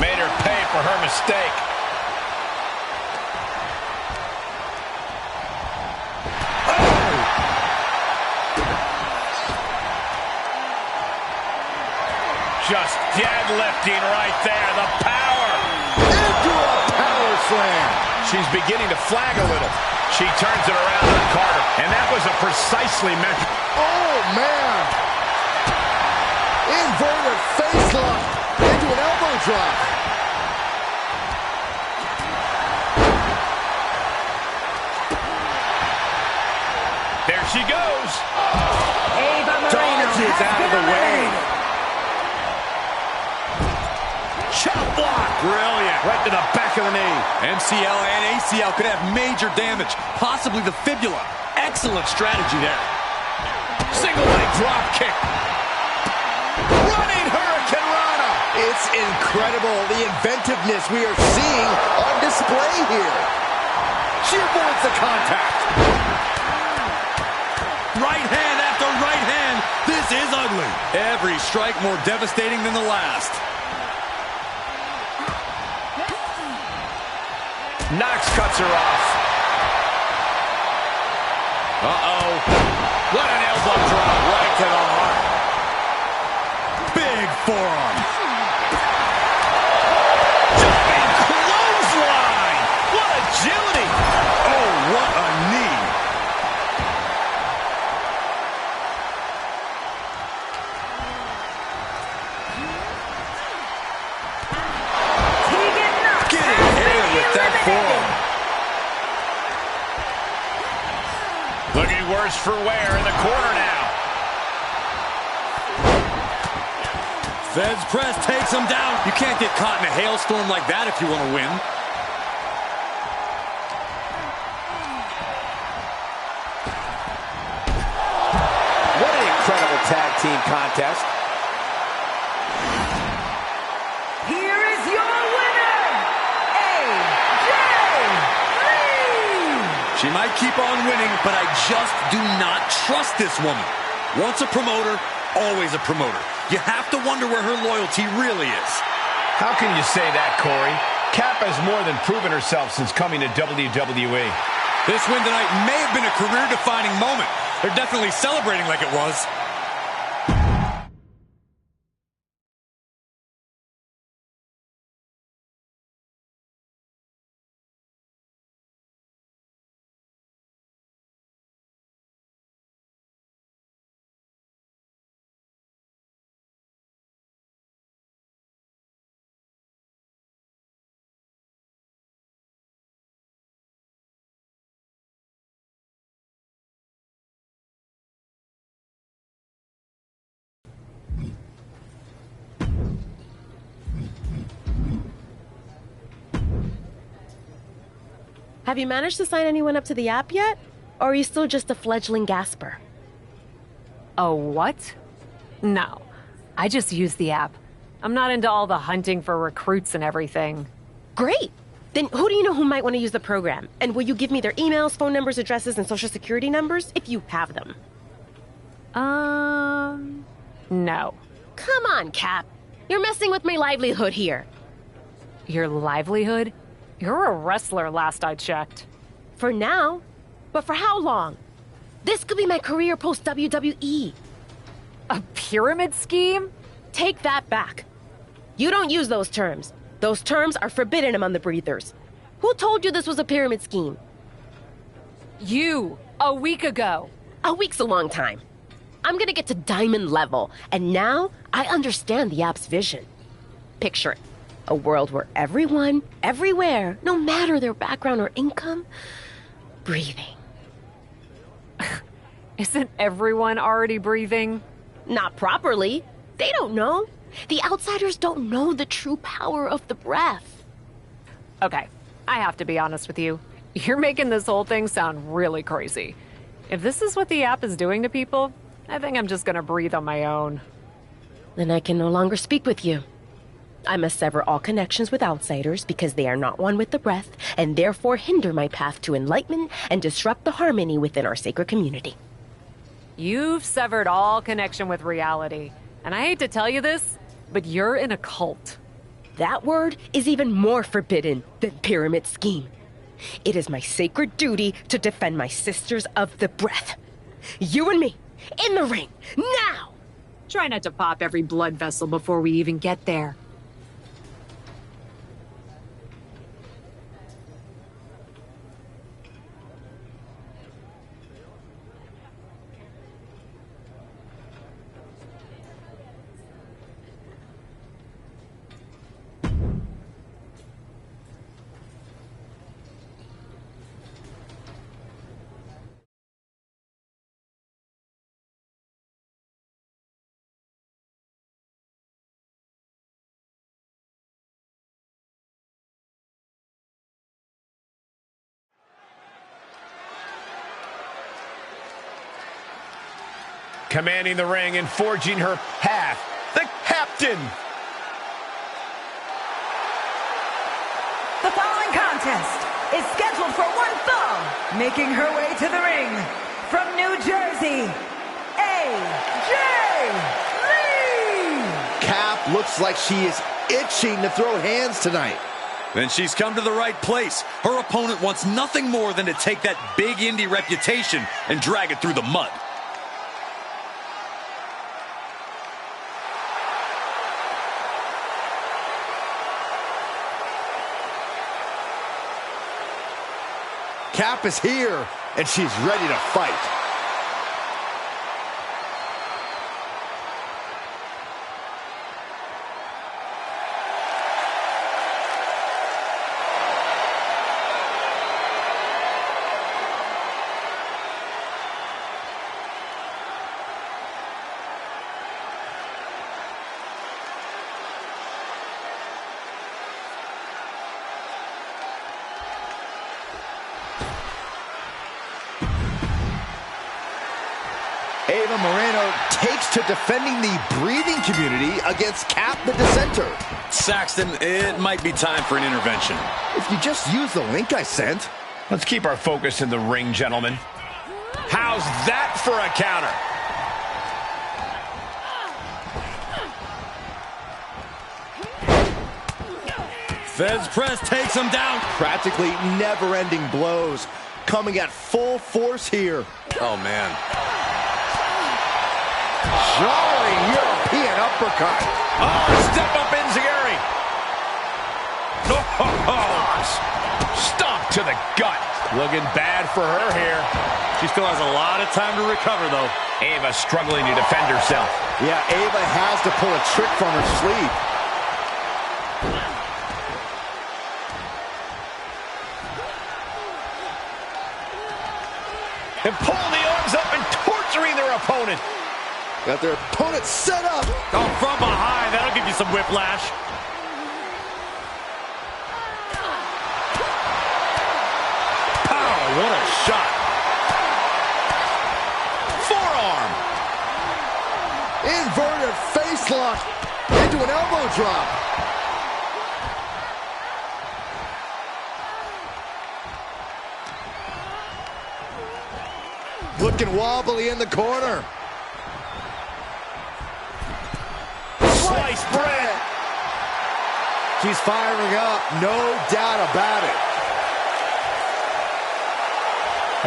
[SPEAKER 13] Made her pay for her mistake. Just deadlifting right there. The power.
[SPEAKER 15] Into a power slam.
[SPEAKER 13] She's beginning to flag a little. She turns it around on Carter. And that was a precisely measured.
[SPEAKER 15] Oh, man. Inverted face lock into an elbow drop.
[SPEAKER 13] There she goes.
[SPEAKER 16] gets out of the way. Chop block. Brilliant. Right to the back of the knee. MCL and ACL could have major damage, possibly the fibula. Excellent strategy there. Single leg drop kick. Running Hurricane Rana.
[SPEAKER 15] It's incredible, the inventiveness we are seeing on display here.
[SPEAKER 16] She avoids the contact. Right hand after right hand. This is ugly. Every strike more devastating than the last.
[SPEAKER 13] Knox cuts her off.
[SPEAKER 16] Uh-oh.
[SPEAKER 13] What an elbow drop right to the heart.
[SPEAKER 16] Big forearm. Jumping clothesline. What agility. Oh, what a knee. Getting hit with that forearm.
[SPEAKER 13] Looking worse for wear in the corner now.
[SPEAKER 16] Feds press takes him down. You can't get caught in a hailstorm like that if you want to win.
[SPEAKER 15] What an incredible tag team contest.
[SPEAKER 14] Here is your winner, AJ Lee!
[SPEAKER 16] She might keep on winning, but I just do not trust this woman. Once a promoter, always a promoter. You have to wonder where her loyalty really is.
[SPEAKER 13] How can you say that, Corey? Cap has more than proven herself since coming to WWE.
[SPEAKER 16] This win tonight may have been a career-defining moment. They're definitely celebrating like it was.
[SPEAKER 18] Have you managed to sign anyone up to the app yet? Or are you still just a fledgling gasper?
[SPEAKER 4] Oh, what? No. I just use the app. I'm not into all the hunting for recruits and everything.
[SPEAKER 18] Great! Then who do you know who might want to use the program? And will you give me their emails, phone numbers, addresses, and social security numbers if you have them?
[SPEAKER 4] No.
[SPEAKER 18] Come on, Cap. You're messing with my livelihood here.
[SPEAKER 4] Your livelihood? You're a wrestler last I checked.
[SPEAKER 18] For now. But for how long? This could be my career post-WWE.
[SPEAKER 4] A pyramid scheme?
[SPEAKER 18] Take that back. You don't use those terms. Those terms are forbidden among the breathers. Who told you this was a pyramid scheme?
[SPEAKER 4] You, a week ago.
[SPEAKER 18] A week's a long time. I'm gonna get to diamond level, and now I understand the app's vision. Picture it. A world where everyone, everywhere, no matter their background or income, breathing.
[SPEAKER 4] Isn't everyone already breathing?
[SPEAKER 18] Not properly. They don't know. The outsiders don't know the true power of the breath.
[SPEAKER 4] Okay, I have to be honest with you. You're making this whole thing sound really crazy. If this is what the app is doing to people, I think I'm just gonna breathe on my own.
[SPEAKER 18] Then I can no longer speak with you. I must sever all connections with outsiders because they are not one with the breath, and therefore hinder my path to enlightenment and disrupt the harmony within our sacred community.
[SPEAKER 4] You've severed all connection with reality. And I hate to tell you this, but you're in a cult.
[SPEAKER 18] That word is even more forbidden than pyramid scheme. It is my sacred duty to defend my sisters of the breath. You and me, in the ring, now!
[SPEAKER 4] Try not to pop every blood vessel before we even get there.
[SPEAKER 13] commanding the ring and forging her path. The captain.
[SPEAKER 14] The following contest is scheduled for one fall. Making her way to the ring from New Jersey, AJ Lee.
[SPEAKER 15] Cap looks like she is itching to throw hands tonight.
[SPEAKER 16] Then she's come to the right place. Her opponent wants nothing more than to take that big indie reputation and drag it through the mud.
[SPEAKER 15] Cap is here, and she's ready to fight. Ava Moreno takes to defending the breathing community against Cap the Dissenter.
[SPEAKER 16] Saxton, it might be time for an intervention.
[SPEAKER 15] If you just use the link I sent.
[SPEAKER 13] Let's keep our focus in the ring, gentlemen. How's that for a counter?
[SPEAKER 16] Fez press takes him down.
[SPEAKER 15] Practically never-ending blows coming at full force here.
[SPEAKER 16] Oh, man.
[SPEAKER 15] Jarring European uppercut.
[SPEAKER 13] Oh, step up Enziguri. Oh, stomp to the gut. Looking bad for her here.
[SPEAKER 16] She still has a lot of time to recover, though.
[SPEAKER 13] Ava struggling to defend herself.
[SPEAKER 15] Yeah, Ava has to pull a trick from her sleeve.
[SPEAKER 13] And pulling the arms up and torturing their opponent.
[SPEAKER 15] Got their opponent set up.
[SPEAKER 16] Oh, from behind. That'll give you some whiplash. Pow, what a shot.
[SPEAKER 13] Forearm.
[SPEAKER 15] Inverted face lock into an elbow drop. Looking wobbly in the corner.
[SPEAKER 13] Sliced bread.
[SPEAKER 15] She's firing up, no doubt about it.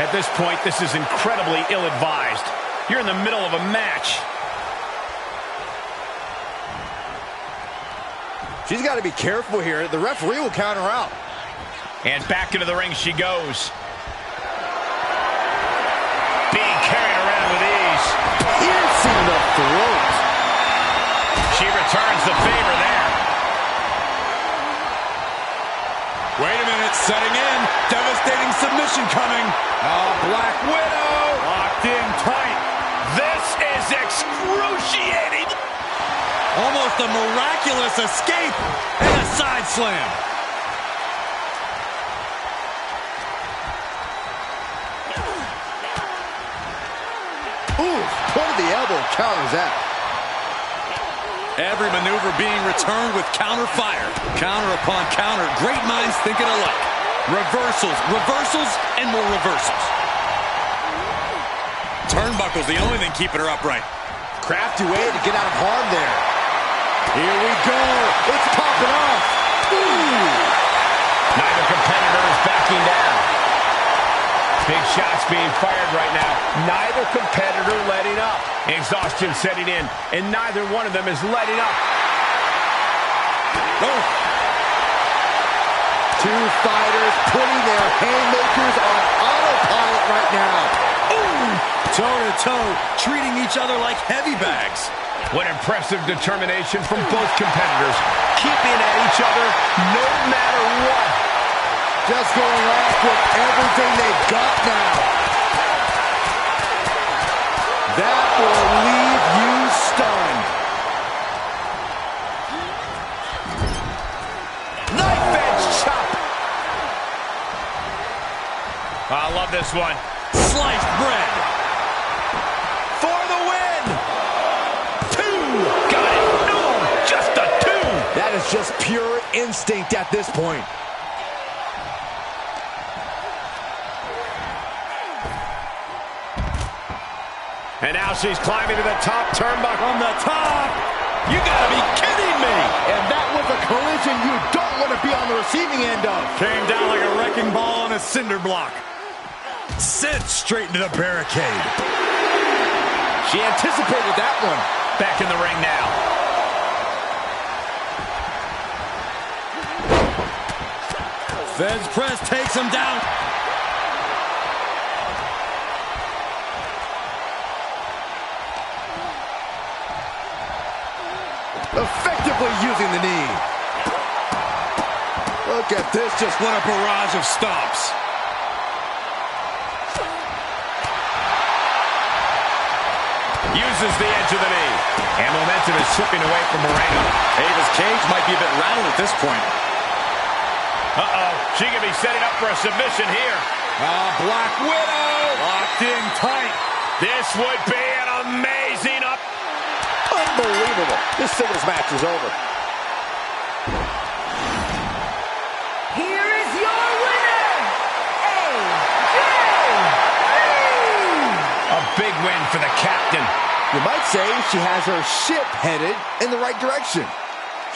[SPEAKER 13] At this point, this is incredibly ill-advised. You're in the middle of a match.
[SPEAKER 15] She's got to be careful here. The referee will count her out.
[SPEAKER 13] And back into the ring she goes. Being carried around with ease.
[SPEAKER 15] Piercing the throat.
[SPEAKER 13] She returns the favor there.
[SPEAKER 16] Wait a minute, setting in. Devastating submission coming.
[SPEAKER 13] Black Widow. Locked in tight. This is excruciating.
[SPEAKER 16] Almost a miraculous escape and a side slam.
[SPEAKER 15] Ooh, point of the elbow counters that.
[SPEAKER 16] Every maneuver being returned with counter fire. Counter upon counter. Great minds thinking alike. Reversals, reversals, and more reversals. Turnbuckle's the only thing keeping her upright.
[SPEAKER 15] Crafty way to get out of harm there. Here we go. It's popping off. Ooh.
[SPEAKER 13] Neither competitor is backing down. Big shots being fired right now. Neither competitor letting up. Exhaustion setting in, and neither one of them is letting up.
[SPEAKER 16] Oh.
[SPEAKER 15] Two fighters putting their haymakers on autopilot right now.
[SPEAKER 16] Ooh. Toe-to-toe, treating each other like heavy bags.
[SPEAKER 13] What impressive determination from both competitors. Keeping at each other no matter what.
[SPEAKER 15] Just going off with everything they've got now. That will leave you stunned.
[SPEAKER 13] Knife edge chop. I love this one.
[SPEAKER 16] Sliced bread.
[SPEAKER 13] For the win.
[SPEAKER 15] just pure instinct at this point.
[SPEAKER 13] And now she's climbing to the top turnbuckle. From the top! You gotta be kidding me!
[SPEAKER 15] And that was a collision you don't want to be on the receiving end of.
[SPEAKER 16] Came down like a wrecking ball on a cinder block. Sent straight into the barricade.
[SPEAKER 13] She anticipated that one. Back in the ring now.
[SPEAKER 16] Fez press takes him down.
[SPEAKER 15] Effectively using the knee. Look at this, just
[SPEAKER 16] what a barrage of stomps.
[SPEAKER 13] Uses the edge of the knee. And momentum is slipping away from Moreno.
[SPEAKER 16] Ava's cage might be a bit rattled at this point.
[SPEAKER 13] Uh-oh. She could be setting up for a submission here.
[SPEAKER 16] Black Widow. Locked in tight.
[SPEAKER 13] This would be an amazing up.
[SPEAKER 15] Unbelievable. This singles match is over.
[SPEAKER 14] Here is your winner, AJ Lee!
[SPEAKER 13] A big win for the captain.
[SPEAKER 15] You might say she has her ship headed in the right direction.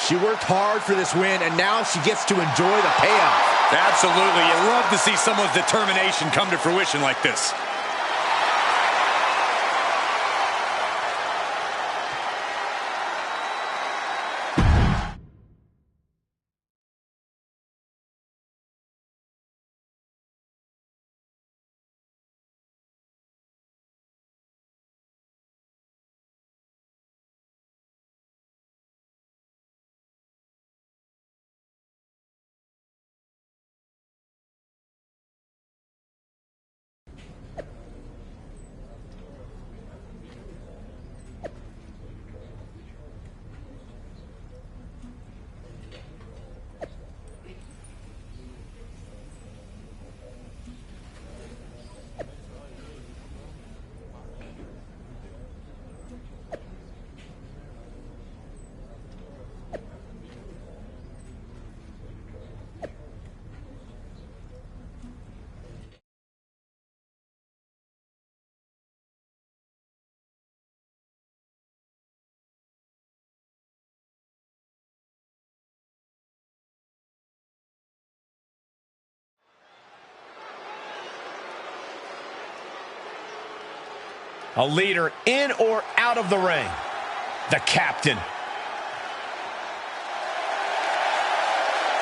[SPEAKER 15] She worked hard for this win, and now she gets to enjoy the payoff.
[SPEAKER 16] Absolutely. You love to see someone's determination come to fruition like this.
[SPEAKER 13] A leader in or out of the ring. The captain.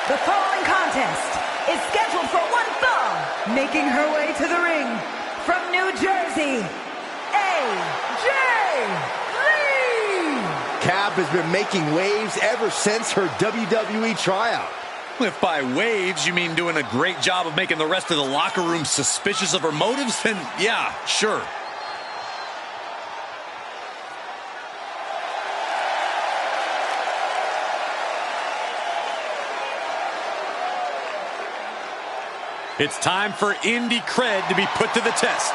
[SPEAKER 14] The following contest is scheduled for one fall. Making her way to the ring from New Jersey, AJ Lee!
[SPEAKER 15] Cap has been making waves ever since her WWE tryout.
[SPEAKER 16] If by waves you mean doing a great job of making the rest of the locker room suspicious of her motives, then yeah, sure. It's time for indie cred to be put to the test.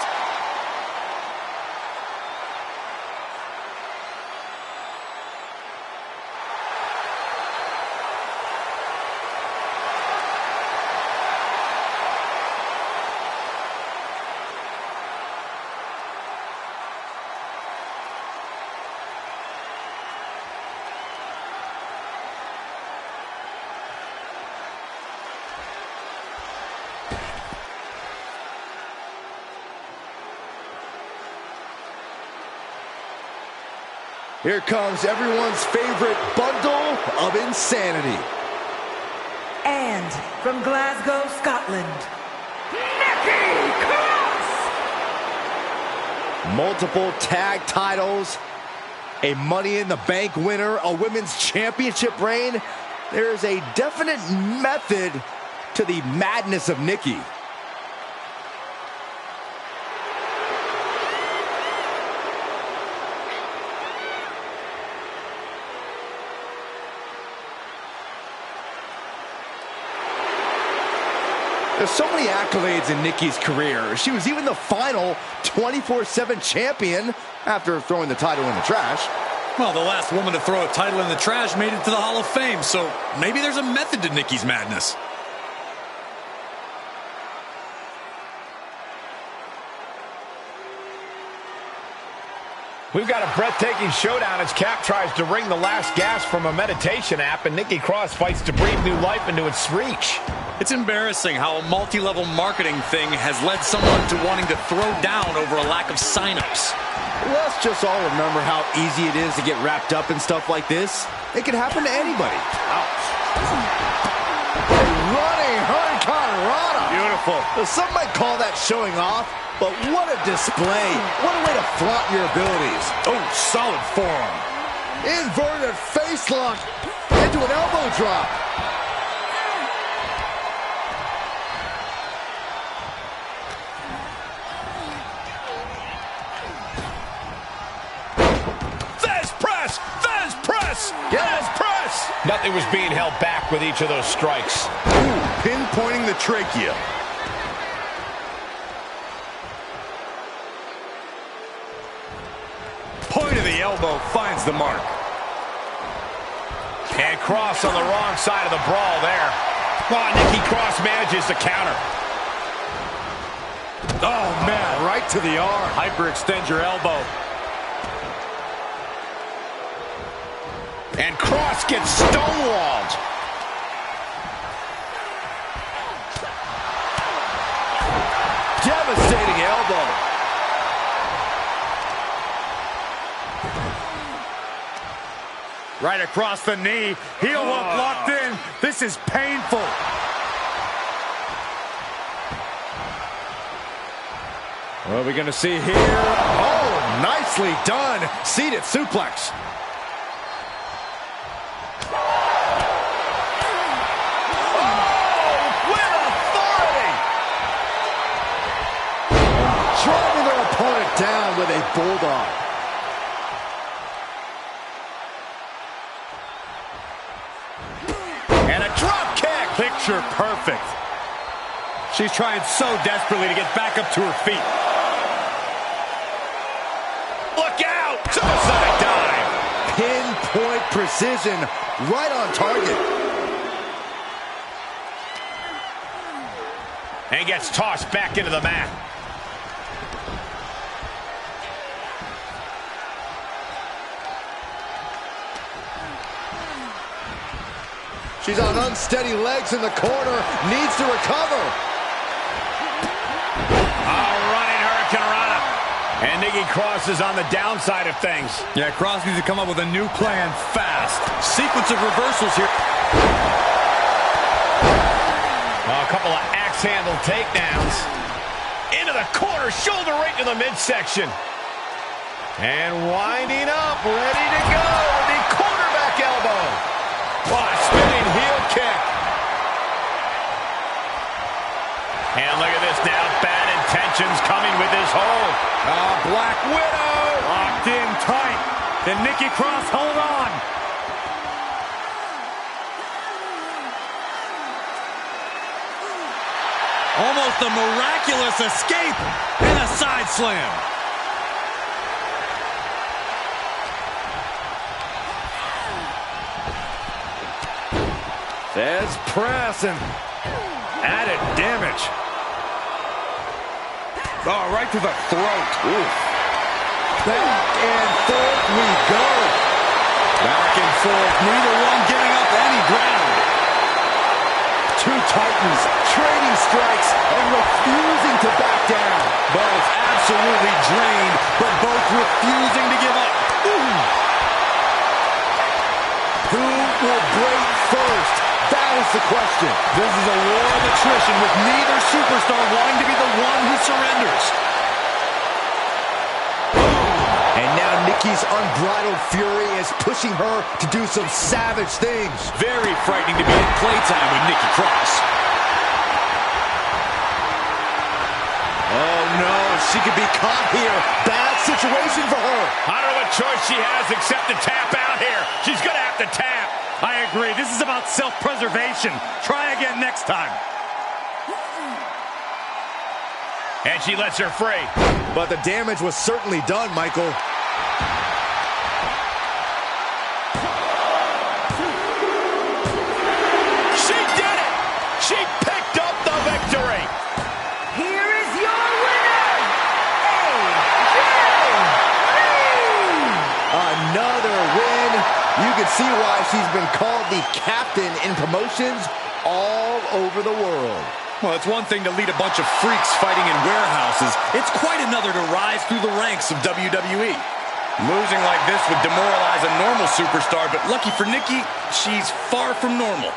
[SPEAKER 15] Here comes everyone's favorite bundle of insanity.
[SPEAKER 14] And from Glasgow, Scotland, Nikki Cross!
[SPEAKER 15] Multiple tag titles, a Money in the Bank winner, a women's championship reign. There is a definite method to the madness of Nikki. There's so many accolades in Nikki's career. She was even the final 24/7 champion after throwing the title in the trash.
[SPEAKER 16] Well, the last woman to throw a title in the trash made it to the Hall of Fame, so maybe there's a method to Nikki's madness.
[SPEAKER 13] We've got a breathtaking showdown as Cap tries to wring the last gasp from a meditation app, and Nikki Cross fights to breathe new life into its reach.
[SPEAKER 16] It's embarrassing how a multi-level marketing thing has led someone to wanting to throw down over a lack of signups.
[SPEAKER 15] Let's just all remember how easy it is to get wrapped up in stuff like this. It can happen to anybody. Ouch. A running Hurricane Rana. Beautiful. Some might call that showing off, but what a display. What a way to flaunt your abilities.
[SPEAKER 13] Oh, solid forearm.
[SPEAKER 15] Inverted face lock into an elbow drop.
[SPEAKER 13] Yes, press! Nothing was being held back with each of those strikes.
[SPEAKER 15] Ooh, pinpointing the trachea.
[SPEAKER 13] Point of the elbow finds the mark. And Cross on the wrong side of the brawl there. Oh, Nikki Cross manages to counter.
[SPEAKER 16] Oh, man.
[SPEAKER 15] Right to the arm.
[SPEAKER 16] Hyperextend your elbow.
[SPEAKER 13] And Cross gets stonewalled.
[SPEAKER 15] Devastating elbow.
[SPEAKER 16] Right across the knee. Heel hook locked in. This is painful.
[SPEAKER 15] What are we going to see here? Oh, nicely done. Seated suplex. Down with a bulldog.
[SPEAKER 16] And a drop kick. Picture perfect. She's trying so desperately to get back up to her feet.
[SPEAKER 13] Look out! Suicide dive.
[SPEAKER 15] Pinpoint precision. Right on target.
[SPEAKER 13] And gets tossed back into the mat.
[SPEAKER 15] She's on unsteady legs in the corner. Needs to recover.
[SPEAKER 13] Running Hurricane Rana. And Nikki Cross is on the downside of things.
[SPEAKER 16] Yeah, Cross needs to come up with a new plan fast. Sequence of reversals here.
[SPEAKER 13] A couple of axe-handle takedowns. Into the corner, shoulder right to the midsection. And winding up, ready to go with the quarterback elbow. Spinning heel kick. And look at this now. Bad intentions coming with this hold.
[SPEAKER 16] Black Widow. Locked in tight. Then Nikki Cross hold on. Almost a miraculous escape and a side slam.
[SPEAKER 15] There's press and added damage.
[SPEAKER 16] Oh, right to the throat.
[SPEAKER 15] Ooh. Back and forth we go.
[SPEAKER 16] Back and forth, neither one giving up any ground.
[SPEAKER 15] Two titans trading strikes and refusing to back down.
[SPEAKER 16] Both absolutely drained, but both refusing to give up. Ooh.
[SPEAKER 15] Who will break first? That is the question.
[SPEAKER 16] This is a war of attrition with neither superstar wanting to be the one who surrenders.
[SPEAKER 15] And now Nikki's unbridled fury is pushing her to do some savage things.
[SPEAKER 16] Very frightening to be in playtime with Nikki Cross.
[SPEAKER 15] Oh no, she could be caught here. Bad situation for her.
[SPEAKER 13] I don't know what choice she has except to tap out here. She's going to have to tap.
[SPEAKER 16] I agree. This is about self-preservation. Try again next time.
[SPEAKER 13] And she lets her free.
[SPEAKER 15] But the damage was certainly done, Michael. can see why she's been called the captain in promotions all over the world.
[SPEAKER 16] Well, it's one thing to lead a bunch of freaks fighting in warehouses. It's quite another to rise through the ranks of WWE. Losing like this would demoralize a normal superstar, but lucky for Nikki, she's far from normal.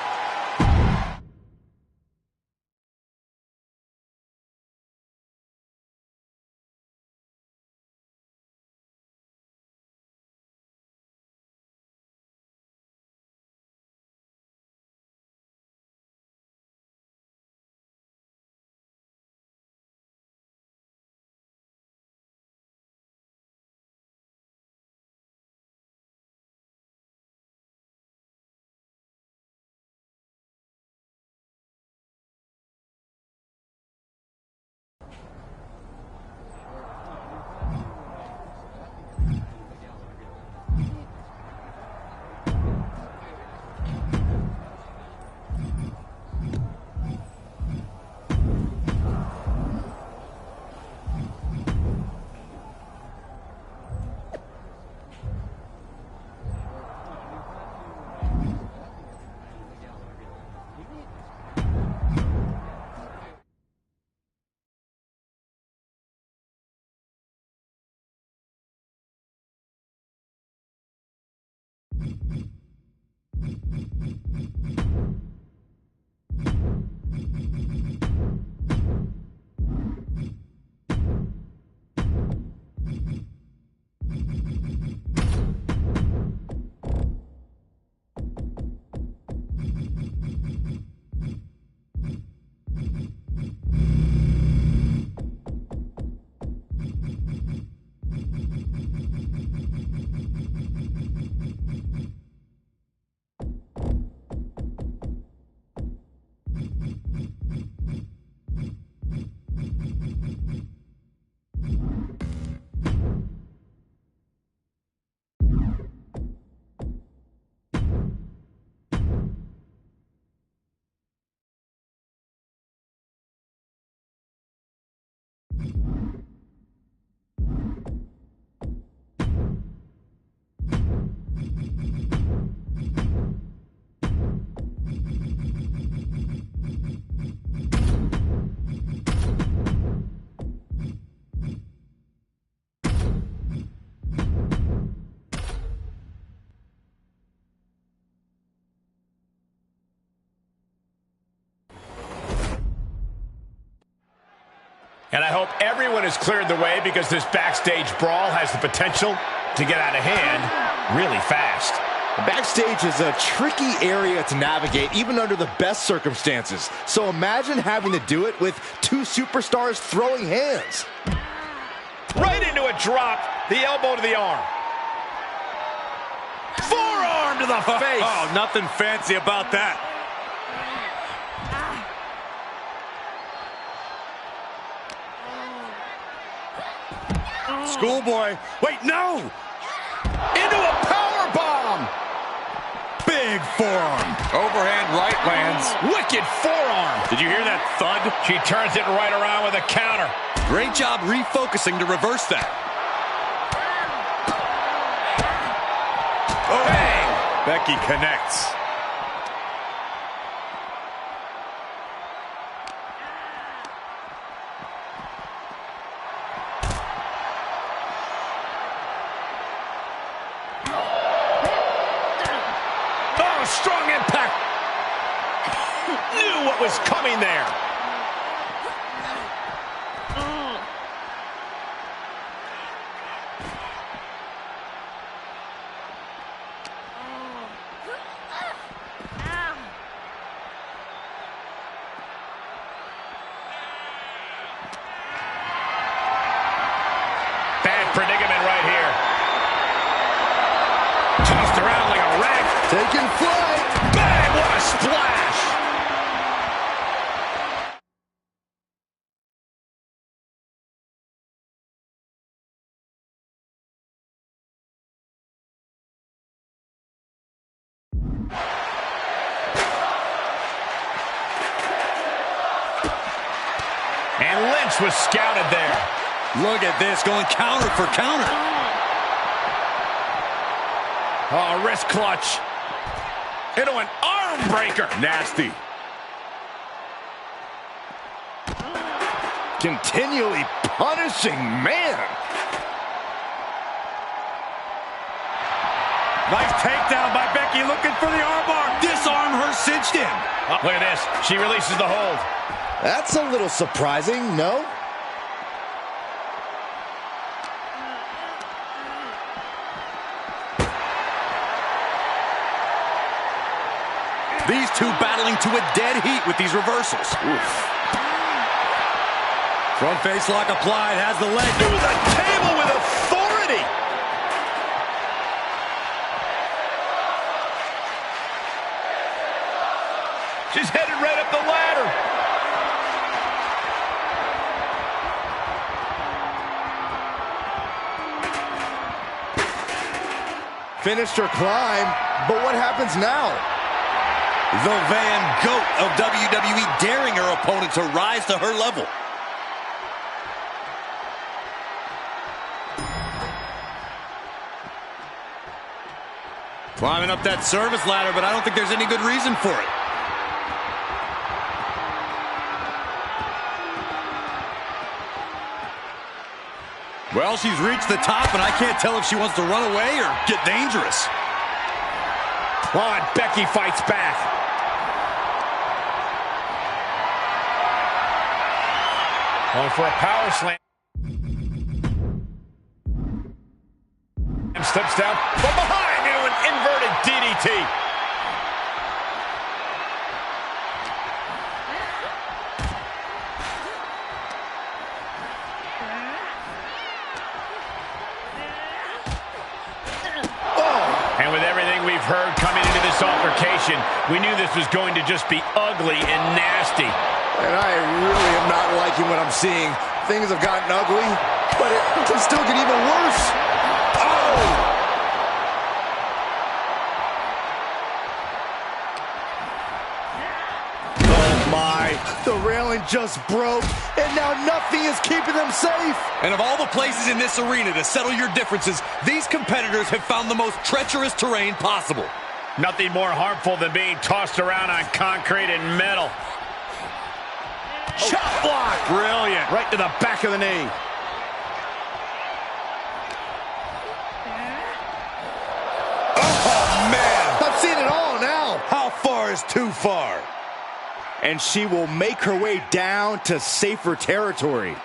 [SPEAKER 16] And I hope everyone has cleared the way, because this backstage brawl has the potential to get out of hand really fast.
[SPEAKER 15] The backstage is a tricky area to navigate, even under the best circumstances. So imagine having to do it with two superstars throwing hands.
[SPEAKER 13] Right into a drop, the elbow to the arm. Forearm to the face.
[SPEAKER 16] Oh, nothing fancy about that. Schoolboy. Wait, no!
[SPEAKER 13] Into a power bomb.
[SPEAKER 16] Big forearm.
[SPEAKER 13] Overhand right lands. Wicked forearm. Did you hear that thud? She turns it right around with a counter.
[SPEAKER 16] Great job refocusing to reverse that. Oh, bang! Becky connects.
[SPEAKER 13] Strong impact. Knew what was coming there. Bad predicament right here. Tossed around like a rag.
[SPEAKER 15] Taking flight.
[SPEAKER 13] Bang, what a splash. And Lynch was scouted there.
[SPEAKER 16] Look at this, going counter for counter.
[SPEAKER 13] Oh, wrist clutch. Into an arm breaker. Nasty.
[SPEAKER 15] Continually punishing, man.
[SPEAKER 16] Nice takedown by Becky, looking for the armbar. Disarm her cinched in.
[SPEAKER 13] Oh, look at this. She releases the hold.
[SPEAKER 15] That's a little surprising, no?
[SPEAKER 16] These two battling to a dead heat with these reversals. Oof. Front face lock applied, has the leg through the table with authority.
[SPEAKER 13] She's headed right up the ladder.
[SPEAKER 15] Finished her climb, but what happens now?
[SPEAKER 16] The Van Goat of WWE daring her opponent to rise to her level. Climbing up that service ladder, but I don't think there's any good reason for it. Well, she's reached the top, and I can't tell if she wants to run away or get dangerous.
[SPEAKER 13] Oh, and Becky fights back. Going for a power slam. And steps down from behind into an inverted DDT. And with everything we've heard coming into this altercation, we knew this was going to just be ugly and nasty.
[SPEAKER 15] And I really am not liking what I'm seeing. Things have gotten ugly, but it can still get even worse. Oh! Oh my, the railing just broke, and now nothing is keeping them safe.
[SPEAKER 16] And of all the places in this arena to settle your differences, these competitors have found the most treacherous terrain possible.
[SPEAKER 13] Nothing more harmful than being tossed around on concrete and metal. Chop block!
[SPEAKER 16] Brilliant. Right to the back of the knee.
[SPEAKER 15] Oh, man. I've seen it all now.
[SPEAKER 16] How far is too far?
[SPEAKER 15] And she will make her way down to safer territory.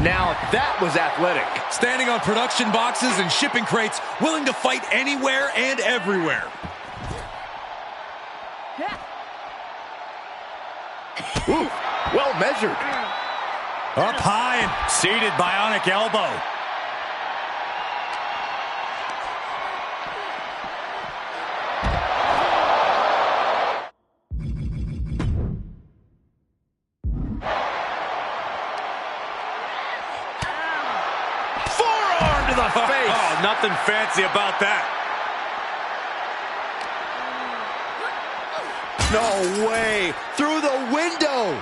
[SPEAKER 15] Now that was athletic.
[SPEAKER 16] Standing on production boxes and shipping crates, willing to fight anywhere and everywhere.
[SPEAKER 15] Ooh, well measured.
[SPEAKER 16] Up high and seated bionic elbow.
[SPEAKER 13] Forearm to the face.
[SPEAKER 16] Oh, nothing fancy about that.
[SPEAKER 15] No way! Through the window!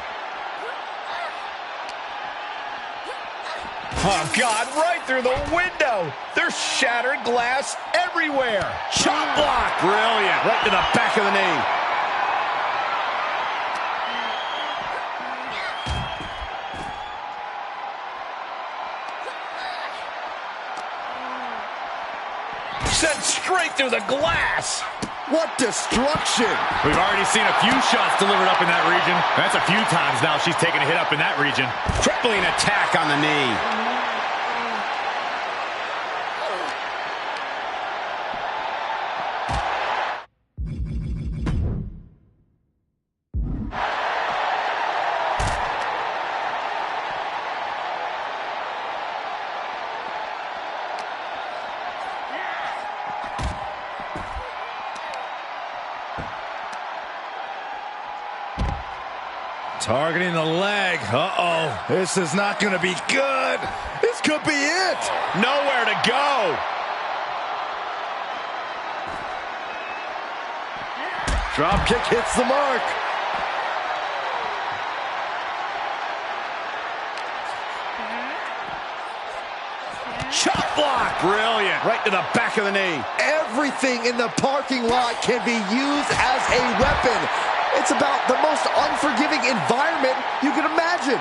[SPEAKER 13] Oh, God, right through the window. There's shattered glass everywhere.
[SPEAKER 16] Chop block. Brilliant. Right to the back of the knee.
[SPEAKER 13] Sent straight through the glass.
[SPEAKER 15] What destruction!
[SPEAKER 16] We've already seen a few shots delivered up in that region. That's a few times now she's taken a hit up in that region. Crippling attack on the knee. Targeting the leg. Uh-oh.
[SPEAKER 15] This is not going to be good. This could be it.
[SPEAKER 13] Nowhere to go.
[SPEAKER 15] Drop kick hits the mark.
[SPEAKER 13] Chop block. Brilliant. Right to the back of the knee.
[SPEAKER 15] Everything in the parking lot can be used as a weapon. It's about the most unforgiving environment you can imagine.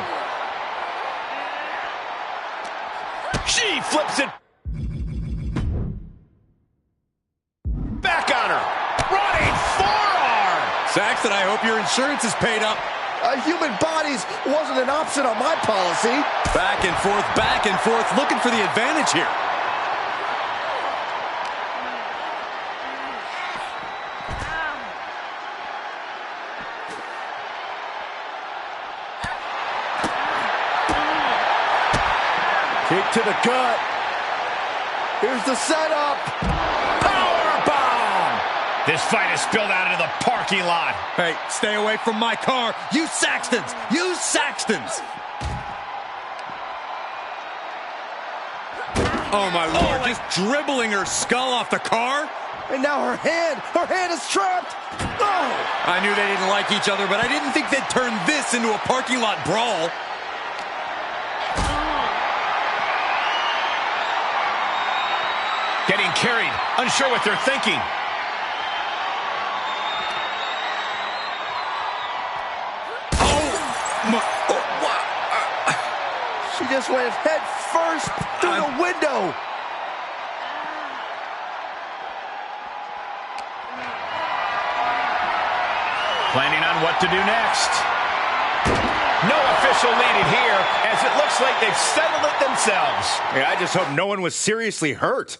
[SPEAKER 13] She flips it. Back on her. Running forearm.
[SPEAKER 16] Saxton, I hope your insurance is paid up.
[SPEAKER 15] Human bodies wasn't an option on my policy.
[SPEAKER 16] Back and forth, looking for the advantage here.
[SPEAKER 15] Kick to the gut. Here's the setup.
[SPEAKER 13] Powerbomb. This fight is spilled out into the parking lot.
[SPEAKER 16] Hey, stay away from my car. You Saxtons. Use Saxtons. Oh, my Lord. Just dribbling her skull off the car.
[SPEAKER 15] And now her hand is trapped. Oh!
[SPEAKER 16] I knew they didn't like each other, but I didn't think they'd turn this into a parking lot brawl.
[SPEAKER 13] Getting carried, unsure what they're thinking.
[SPEAKER 15] She just went head first through the window.
[SPEAKER 13] Planning on what to do next. No official leading here, as it looks like they've settled it themselves.
[SPEAKER 16] Yeah, I just hope no one was seriously hurt.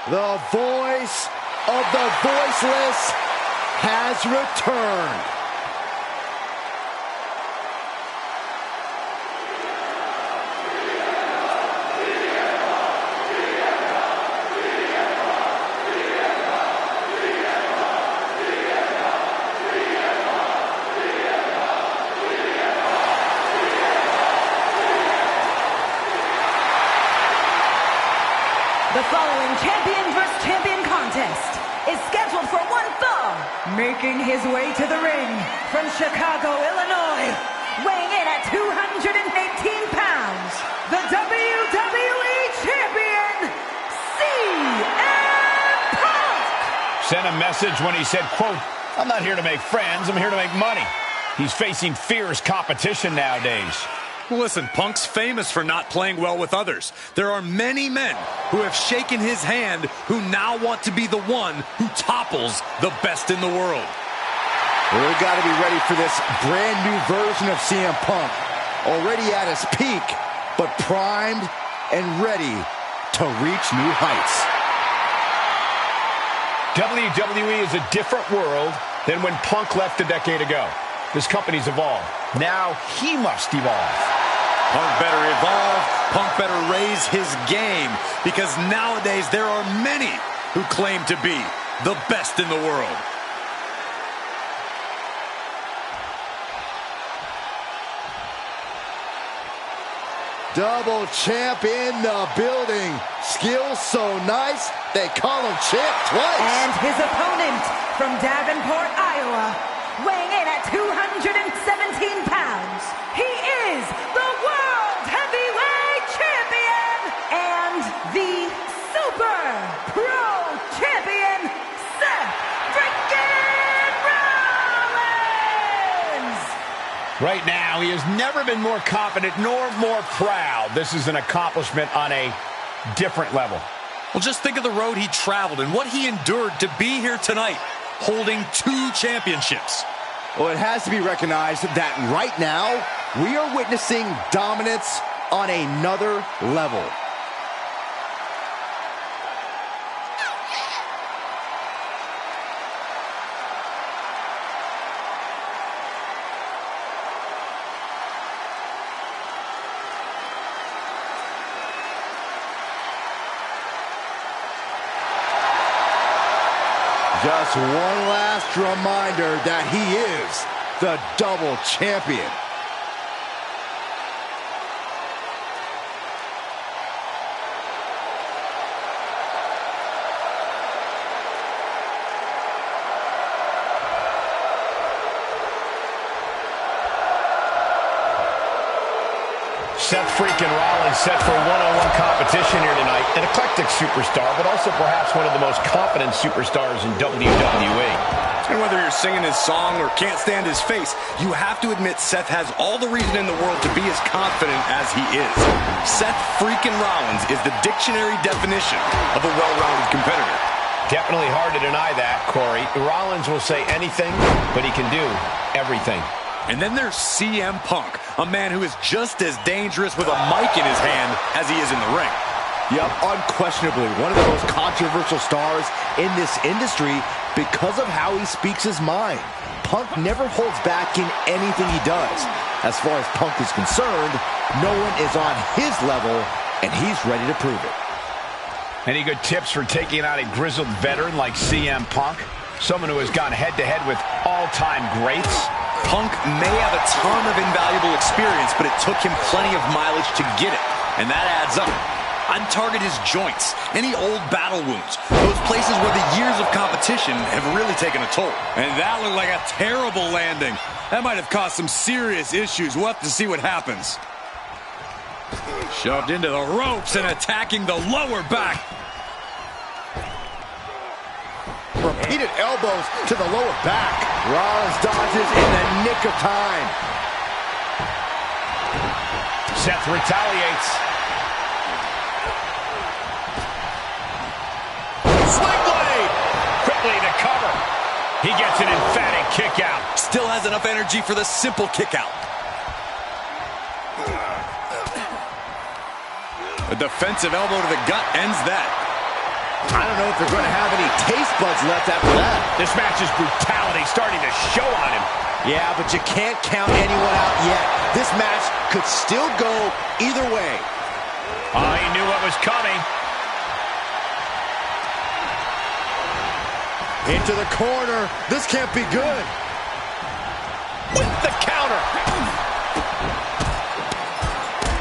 [SPEAKER 15] The voice of the voiceless has returned.
[SPEAKER 14] The following champion versus champion contest is scheduled for one fall. Making his way to the ring from Chicago, Illinois, weighing in at 218 pounds, the WWE Champion, CM Punk!
[SPEAKER 13] Sent a message when he said, quote, "I'm not here to make friends, I'm here to make money." He's facing fierce competition nowadays.
[SPEAKER 16] Listen, Punk's famous for not playing well with others. There are many men who have shaken his hand who now want to be the one who topples the best in the world.
[SPEAKER 15] Well, we've got to be ready for this brand new version of CM Punk. Already at his peak, but primed and ready to reach new heights.
[SPEAKER 13] WWE is a different world than when Punk left a decade ago. This company's evolved. Now he must evolve.
[SPEAKER 16] Punk better evolve. Punk better raise his game, because nowadays there are many who claim to be the best in the world.
[SPEAKER 15] Double champ in the building. Skills so nice, they call him champ twice.
[SPEAKER 14] And his opponent from Davenport, Iowa, weighing in at 217 pounds, he is the World Heavyweight Champion and the Super Pro Champion, Seth freaking Rollins!
[SPEAKER 13] Right now, he has never been more confident nor more proud. This is an accomplishment on a different level.
[SPEAKER 16] Well, just think of the road he traveled and what he endured to be here tonight, holding 2 championships.
[SPEAKER 15] Well, it has to be recognized that right now, we are witnessing dominance on another level. Just one last reminder that he is the double champion.
[SPEAKER 13] Seth freaking Rollins set for one-on-one competition here tonight. An eclectic superstar, but also perhaps one of the most confident superstars in WWE.
[SPEAKER 16] And whether you're singing his song or can't stand his face, you have to admit Seth has all the reason in the world to be as confident as he is. Seth freaking Rollins is the dictionary definition of a well-rounded competitor.
[SPEAKER 13] Definitely hard to deny that, Corey. Rollins will say anything, but he can do everything.
[SPEAKER 16] And then there's CM Punk, a man who is just as dangerous with a mic in his hand as he is in the ring.
[SPEAKER 15] Yep, unquestionably one of the most controversial stars in this industry because of how he speaks his mind. Punk never holds back in anything he does. As far as Punk is concerned, no one is on his level, and he's ready to prove it.
[SPEAKER 13] Any good tips for taking out a grizzled veteran like CM Punk? Someone who has gone head-to-head with all-time greats?
[SPEAKER 16] Punk may have a ton of invaluable experience, but it took him plenty of mileage to get it, and that adds up. I'd target his joints, any old battle wounds, those places where the years of competition have really taken a toll. And that looked like a terrible landing. That might have caused some serious issues. We'll have to see what happens. Shoved into the ropes and attacking the lower back.
[SPEAKER 15] Repeated elbows to the lower back. Rollins dodges in the nick of time.
[SPEAKER 13] Seth retaliates. Swing blade! Quickly to cover. He gets an emphatic kick out.
[SPEAKER 16] Still has enough energy for the simple kick out. A defensive elbow to the gut ends that.
[SPEAKER 15] I don't know if they're going to have any taste buds left after that.
[SPEAKER 13] This match's brutality starting to show on him.
[SPEAKER 15] Yeah, but you can't count anyone out yet. This match could still go either way.
[SPEAKER 13] Oh, he knew what was coming.
[SPEAKER 15] Into the corner. This can't be good.
[SPEAKER 13] With the counter.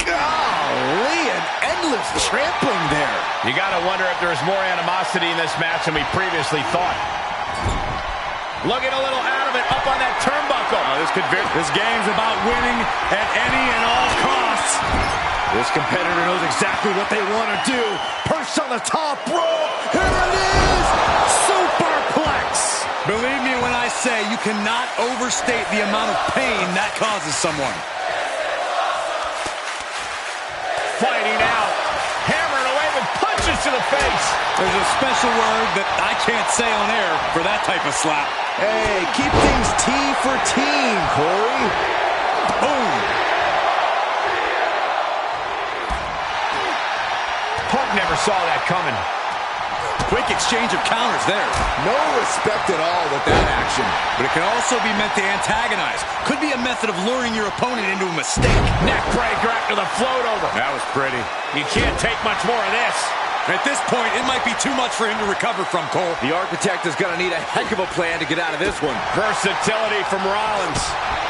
[SPEAKER 15] Golly, an endless trampling there.
[SPEAKER 13] You got to wonder if there's more animosity in this match than we previously thought. Looking a little out of it, up on that turnbuckle.
[SPEAKER 16] This game's about winning at any and all costs.
[SPEAKER 15] This competitor knows exactly what they want to do. Perched on the top rope. Here it is. Superplex.
[SPEAKER 16] Believe me when I say you cannot overstate the amount of pain that causes someone.
[SPEAKER 13] Fighting out. Hammering away with punches to the face.
[SPEAKER 16] There's a special word that I can't say on air for that type of slap.
[SPEAKER 15] Hey, keep things T for team, Corey.
[SPEAKER 16] Boom.
[SPEAKER 13] Punk never saw that coming.
[SPEAKER 16] Quick exchange of counters there.
[SPEAKER 15] No respect at all with that action.
[SPEAKER 16] But it can also be meant to antagonize. Could be a method of luring your opponent into a mistake.
[SPEAKER 13] Neck breaker after the float over.
[SPEAKER 16] That was pretty.
[SPEAKER 13] You can't take much more of this.
[SPEAKER 16] At this point, it might be too much for him to recover from, Cole.
[SPEAKER 15] The Architect is going to need a heck of a plan to get out of this one.
[SPEAKER 13] Versatility from Rollins.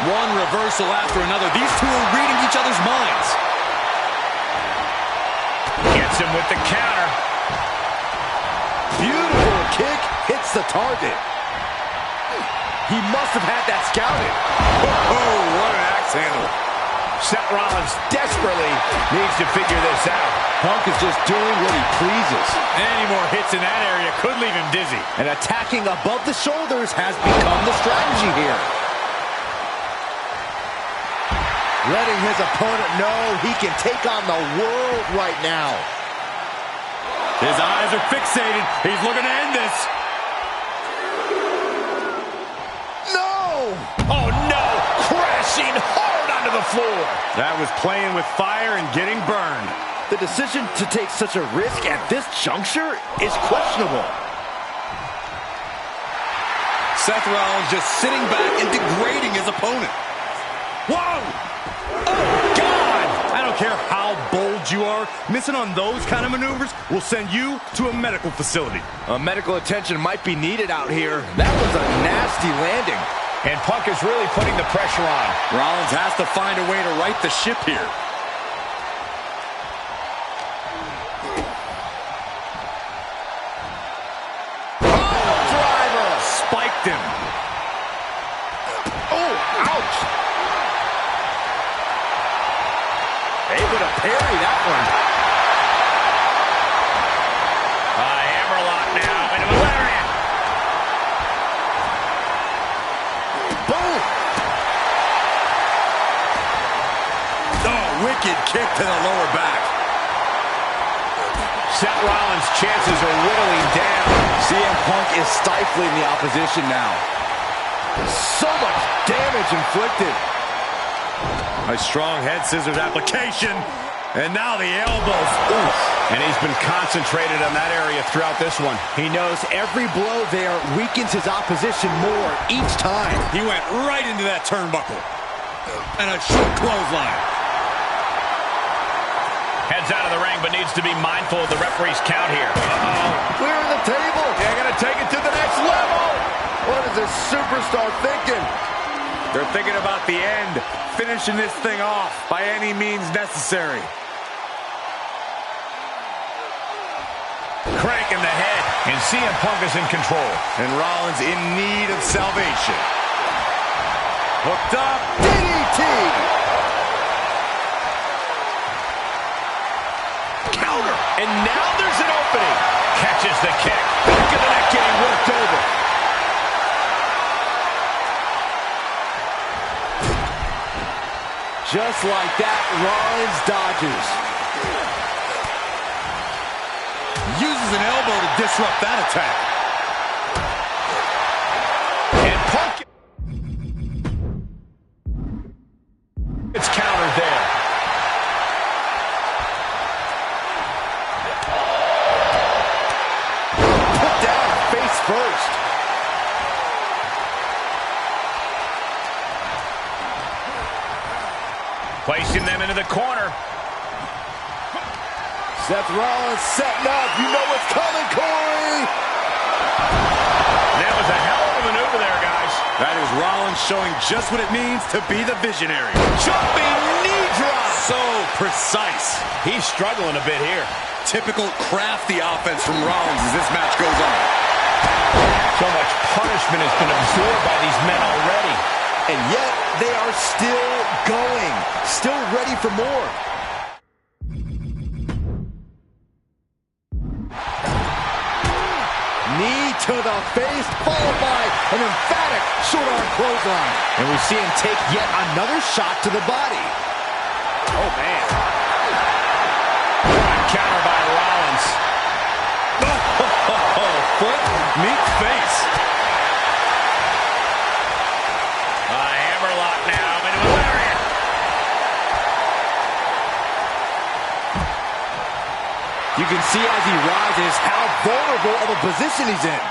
[SPEAKER 16] One reversal after another. These two are reading each other's minds.
[SPEAKER 13] him with the counter.
[SPEAKER 15] Beautiful kick hits the target. He must have had that scouted.
[SPEAKER 13] Oh, what an axe handle. Seth Rollins desperately needs to figure this out.
[SPEAKER 15] Punk is just doing what he pleases.
[SPEAKER 13] Any more hits in that area could leave him dizzy.
[SPEAKER 15] And attacking above the shoulders has become the strategy here. Letting his opponent know he can take on the world right now.
[SPEAKER 13] His eyes are fixated. He's looking to end this.
[SPEAKER 15] No!
[SPEAKER 13] Oh, no! Crashing hard onto the floor. That was playing with fire and getting burned.
[SPEAKER 15] The decision to take such a risk at this juncture is questionable.
[SPEAKER 16] Seth Rollins just sitting back and degrading his opponent.
[SPEAKER 13] Whoa! Oh, God! I don't care how bold you are, missing on those kind of maneuvers will send you to a medical facility.
[SPEAKER 15] Medical attention might be needed out here. That was a nasty landing.
[SPEAKER 13] And Punk is really putting the pressure on.
[SPEAKER 16] Rollins has to find a way to right the ship here.
[SPEAKER 15] Oh, driver!
[SPEAKER 13] Spiked him.
[SPEAKER 15] Oh, ouch! Able to parry that one.
[SPEAKER 13] Hammerlock now into a lariat.
[SPEAKER 15] Boom!
[SPEAKER 16] Oh, wicked kick to the lower back.
[SPEAKER 13] Seth Rollins' chances are whittling down.
[SPEAKER 15] CM Punk is stifling the opposition now. So much damage inflicted.
[SPEAKER 13] A strong head scissors application. And now the elbows. Oof. And he's been concentrated on that area throughout this one.
[SPEAKER 15] He knows every blow there weakens his opposition more each time.
[SPEAKER 16] He went right into that turnbuckle. And a short clothesline.
[SPEAKER 13] Heads out of the ring, but needs to be mindful of the referee's count here.
[SPEAKER 15] Clearing the table.
[SPEAKER 13] They're going to take it to the next level.
[SPEAKER 15] What is this superstar thinking?
[SPEAKER 13] They're thinking about the end, finishing this thing off by any means necessary. Crank in the head, and CM Punk is in control. And Rollins in need of salvation. Hooked up.
[SPEAKER 15] DDT!
[SPEAKER 13] Counter! And now there's an opening. Catches the kick. Back of the neck getting worked over.
[SPEAKER 15] Just like that, Rollins dodges.
[SPEAKER 16] Uses an elbow to disrupt that attack.
[SPEAKER 13] And Punk. It's countered there.
[SPEAKER 15] Put down face first.
[SPEAKER 13] Placing them into the corner.
[SPEAKER 15] Seth Rollins setting up. You know what's coming, Corey.
[SPEAKER 13] That was a hell of a maneuver there, guys.
[SPEAKER 16] That is Rollins showing just what it means to be the visionary.
[SPEAKER 13] Jumping knee drop.
[SPEAKER 16] So precise.
[SPEAKER 13] He's struggling a bit here.
[SPEAKER 16] Typical crafty offense from Rollins as this match goes on.
[SPEAKER 13] So much punishment has been absorbed by these men already.
[SPEAKER 15] And yet, they are still going. Still ready for more. Knee to the face, followed by an emphatic short arm clothesline. And we see him take yet another shot to the body.
[SPEAKER 13] Oh, man. Counter by Rollins.
[SPEAKER 16] Foot meets face.
[SPEAKER 13] Hammerlock now into a lariat.
[SPEAKER 15] You can see as he rises how vulnerable of a position he's in.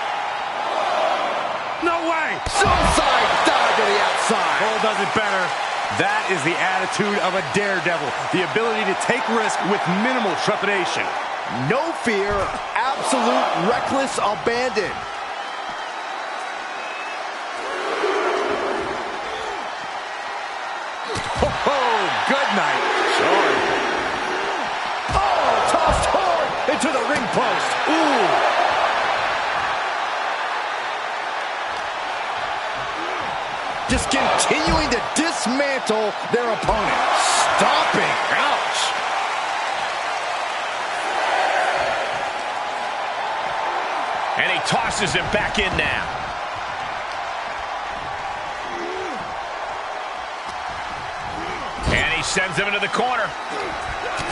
[SPEAKER 13] No way.
[SPEAKER 15] Suicide dive to the outside.
[SPEAKER 13] Cole does it better. That is the attitude of a daredevil. The ability to take risk with minimal trepidation.
[SPEAKER 15] No fear, absolute reckless abandon.
[SPEAKER 13] Oh, good night.
[SPEAKER 15] Sorry. Oh, tossed hard to the ring post. Ooh. Just continuing to dismantle their opponent. Stomping. Ouch.
[SPEAKER 13] And he tosses him back in now. And he sends him into the corner.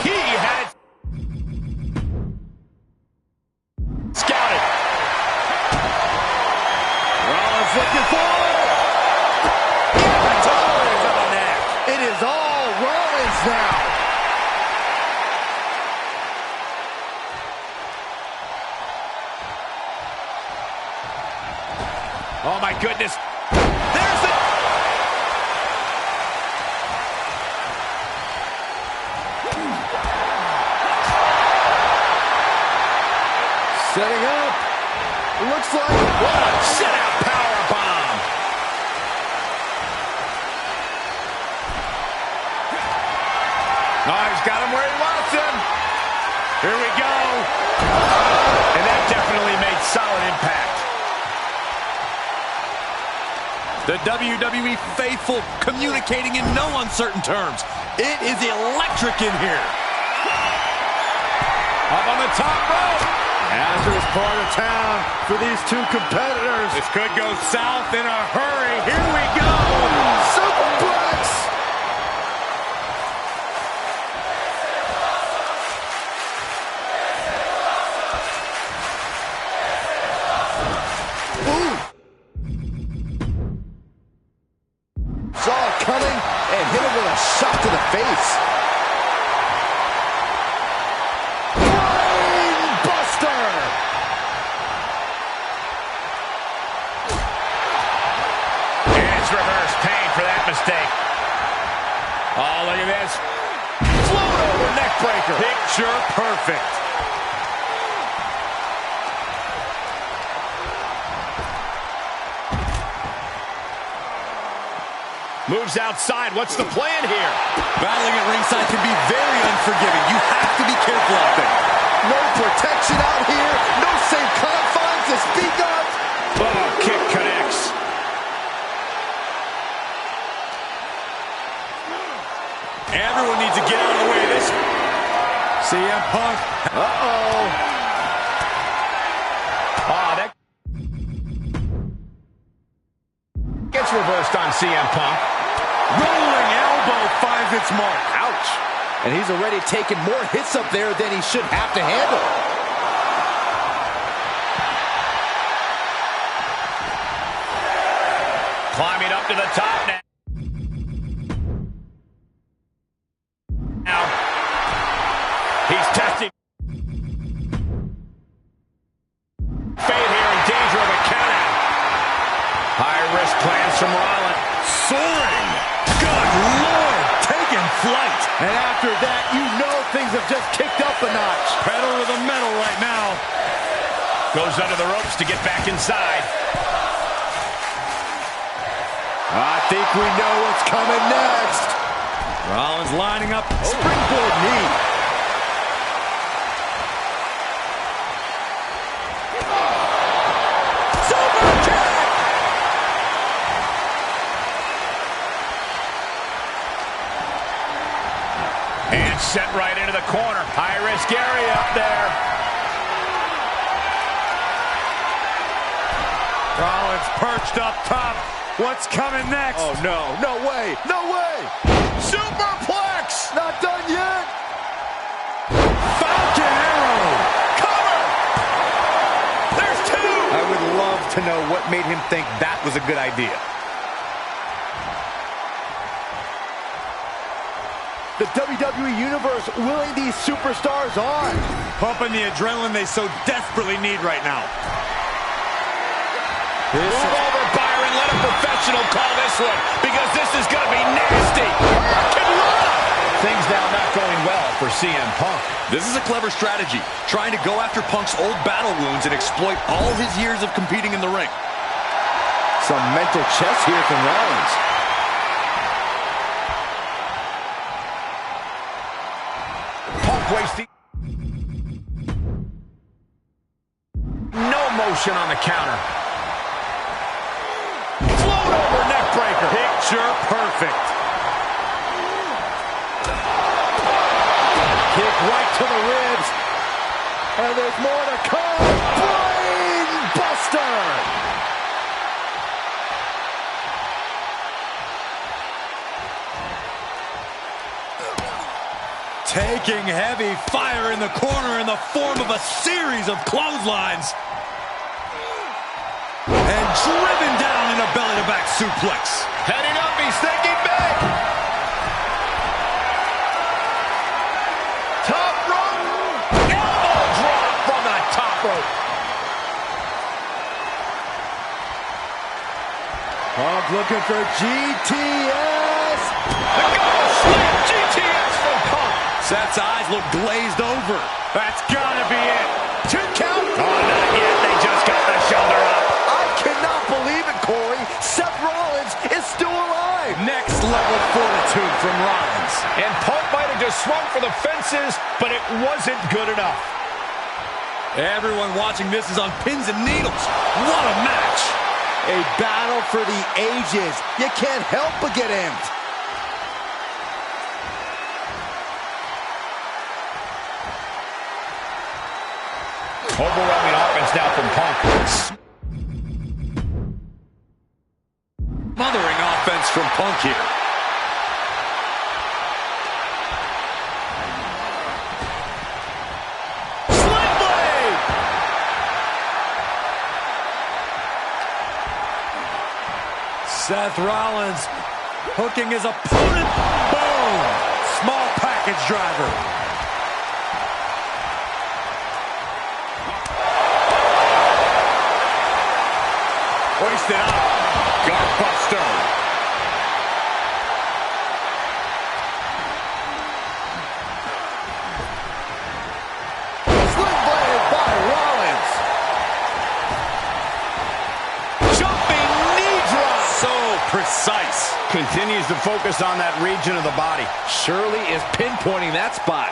[SPEAKER 13] He had it scouted.
[SPEAKER 15] Rollins looking forward. To the neck. It is all Rollins now.
[SPEAKER 13] Oh, my goodness. There's the...
[SPEAKER 15] Setting up. Looks like what a sit-out powerbomb.
[SPEAKER 13] Oh, he's got him where he wants him. Here we go. And that definitely made solid impact.
[SPEAKER 16] The WWE faithful communicating in no uncertain terms. It is electric in here.
[SPEAKER 13] Up on the top rope.
[SPEAKER 15] Hazardous part of town for these two competitors.
[SPEAKER 13] This could go south in a hurry. Here we go.
[SPEAKER 15] Superplex. Saw it coming and hit him with a shot to the face. Brain buster!
[SPEAKER 13] And it's reverse pain for that mistake. Oh, look at this. Float over neck breaker. Picture perfect. Moves outside. What's the plan here?
[SPEAKER 16] Battling at ringside can be very unforgiving. You have to be careful out there.
[SPEAKER 15] No protection out here. No safe confines to speak of.
[SPEAKER 13] Oh, kick connects.
[SPEAKER 16] Everyone needs to get out of the way of this. CM Punk.
[SPEAKER 15] Uh-oh.
[SPEAKER 13] Oh, that gets reversed on CM Punk.
[SPEAKER 16] Rolling elbow finds its mark.
[SPEAKER 15] Ouch. And he's already taken more hits up there than he should have to handle.
[SPEAKER 13] Climbing up to the top now. Now, he's testing. Fade here in danger of a countout. High-risk plans from Rollins.
[SPEAKER 16] Soaring. Good Lord. Taking flight.
[SPEAKER 15] And after that, you know things have just kicked up a notch.
[SPEAKER 16] Pedal to the metal right now.
[SPEAKER 13] Goes under the ropes to get back inside.
[SPEAKER 15] I think we know what's coming next.
[SPEAKER 16] Rollins lining up. Springboard knee.
[SPEAKER 15] Super kick!
[SPEAKER 13] And sent right into the corner. High-risk area up there.
[SPEAKER 16] Rollins perched up top. What's coming next?
[SPEAKER 15] Oh, no. No way. No way.
[SPEAKER 13] Superplex!
[SPEAKER 15] Not done yet.
[SPEAKER 16] Falcon Arrow.
[SPEAKER 13] Cover! There's two!
[SPEAKER 15] I would love to know what made him think that was a good idea. The WWE Universe willing these superstars on.
[SPEAKER 16] Pumping the adrenaline they so desperately need right now.
[SPEAKER 13] Move over, Byron. Let a professional call this one, because this is going to be nasty. Things now not going well for CM Punk.
[SPEAKER 16] This is a clever strategy, trying to go after Punk's old battle wounds and exploit all his years of competing in the ring.
[SPEAKER 15] Some mental chess here from Rollins.
[SPEAKER 13] Punk wasting. motion on the counter. Float over neck breaker. Picture perfect. Kick right to the ribs. And there's more to come. Brain buster. Taking heavy fire in the corner in the form of a series of clotheslines. And driven down in a belly-to-back suplex. Heading up, he's thinking big. Top rope. Elbow drop from the top rope. Punk looking for GTS. The ghost slam GTS from Punk. Seth's eyes look glazed over. That's gotta be it. 2 count. Oh, not yet. They just got the shoulder up. I cannot believe it, Corey. Seth Rollins is still alive. Next level fortitude from Rollins. And Punk might have just swung for the fences, but it wasn't good enough. Everyone watching this is on pins and needles. What a match. A battle for the ages. You can't help but get amped. Overwhelming offense now from Punk. Smothering offense from Punk here. Sling blade! Seth Rollins hooking his opponent. Boom! Small package driver. Hoisted up. Gutbuster. Sling blade by Rollins. Jumping knee drop. So precise. Continues to focus on that region of the body. Shirley is pinpointing that spot.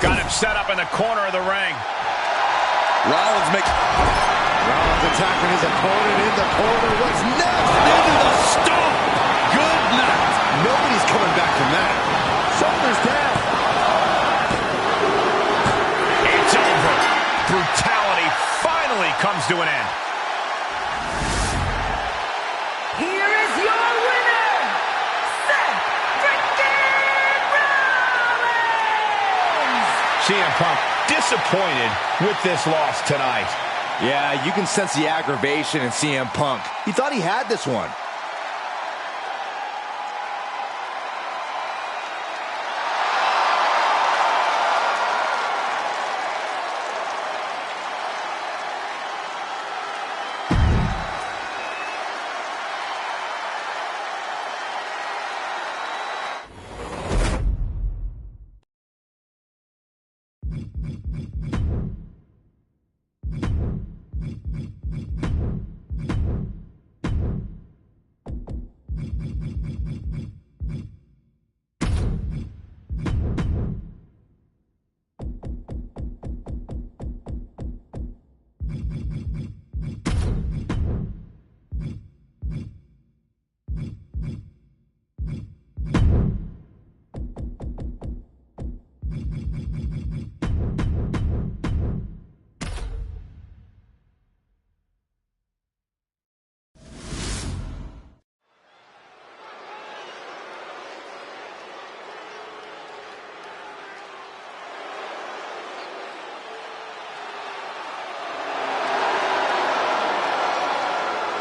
[SPEAKER 13] Got him set up in the corner of the ring. Rollins attacking his opponent in the corner. What's next? Into the stomp. Good night. Nobody's coming back from that. Shoulders down. It's over. Brutality finally comes to an end.
[SPEAKER 14] Here is your winner, Seth freaking Rollins!
[SPEAKER 13] CM Punk disappointed with this loss tonight.
[SPEAKER 15] Yeah, you can sense the aggravation in CM Punk. He thought he had this one.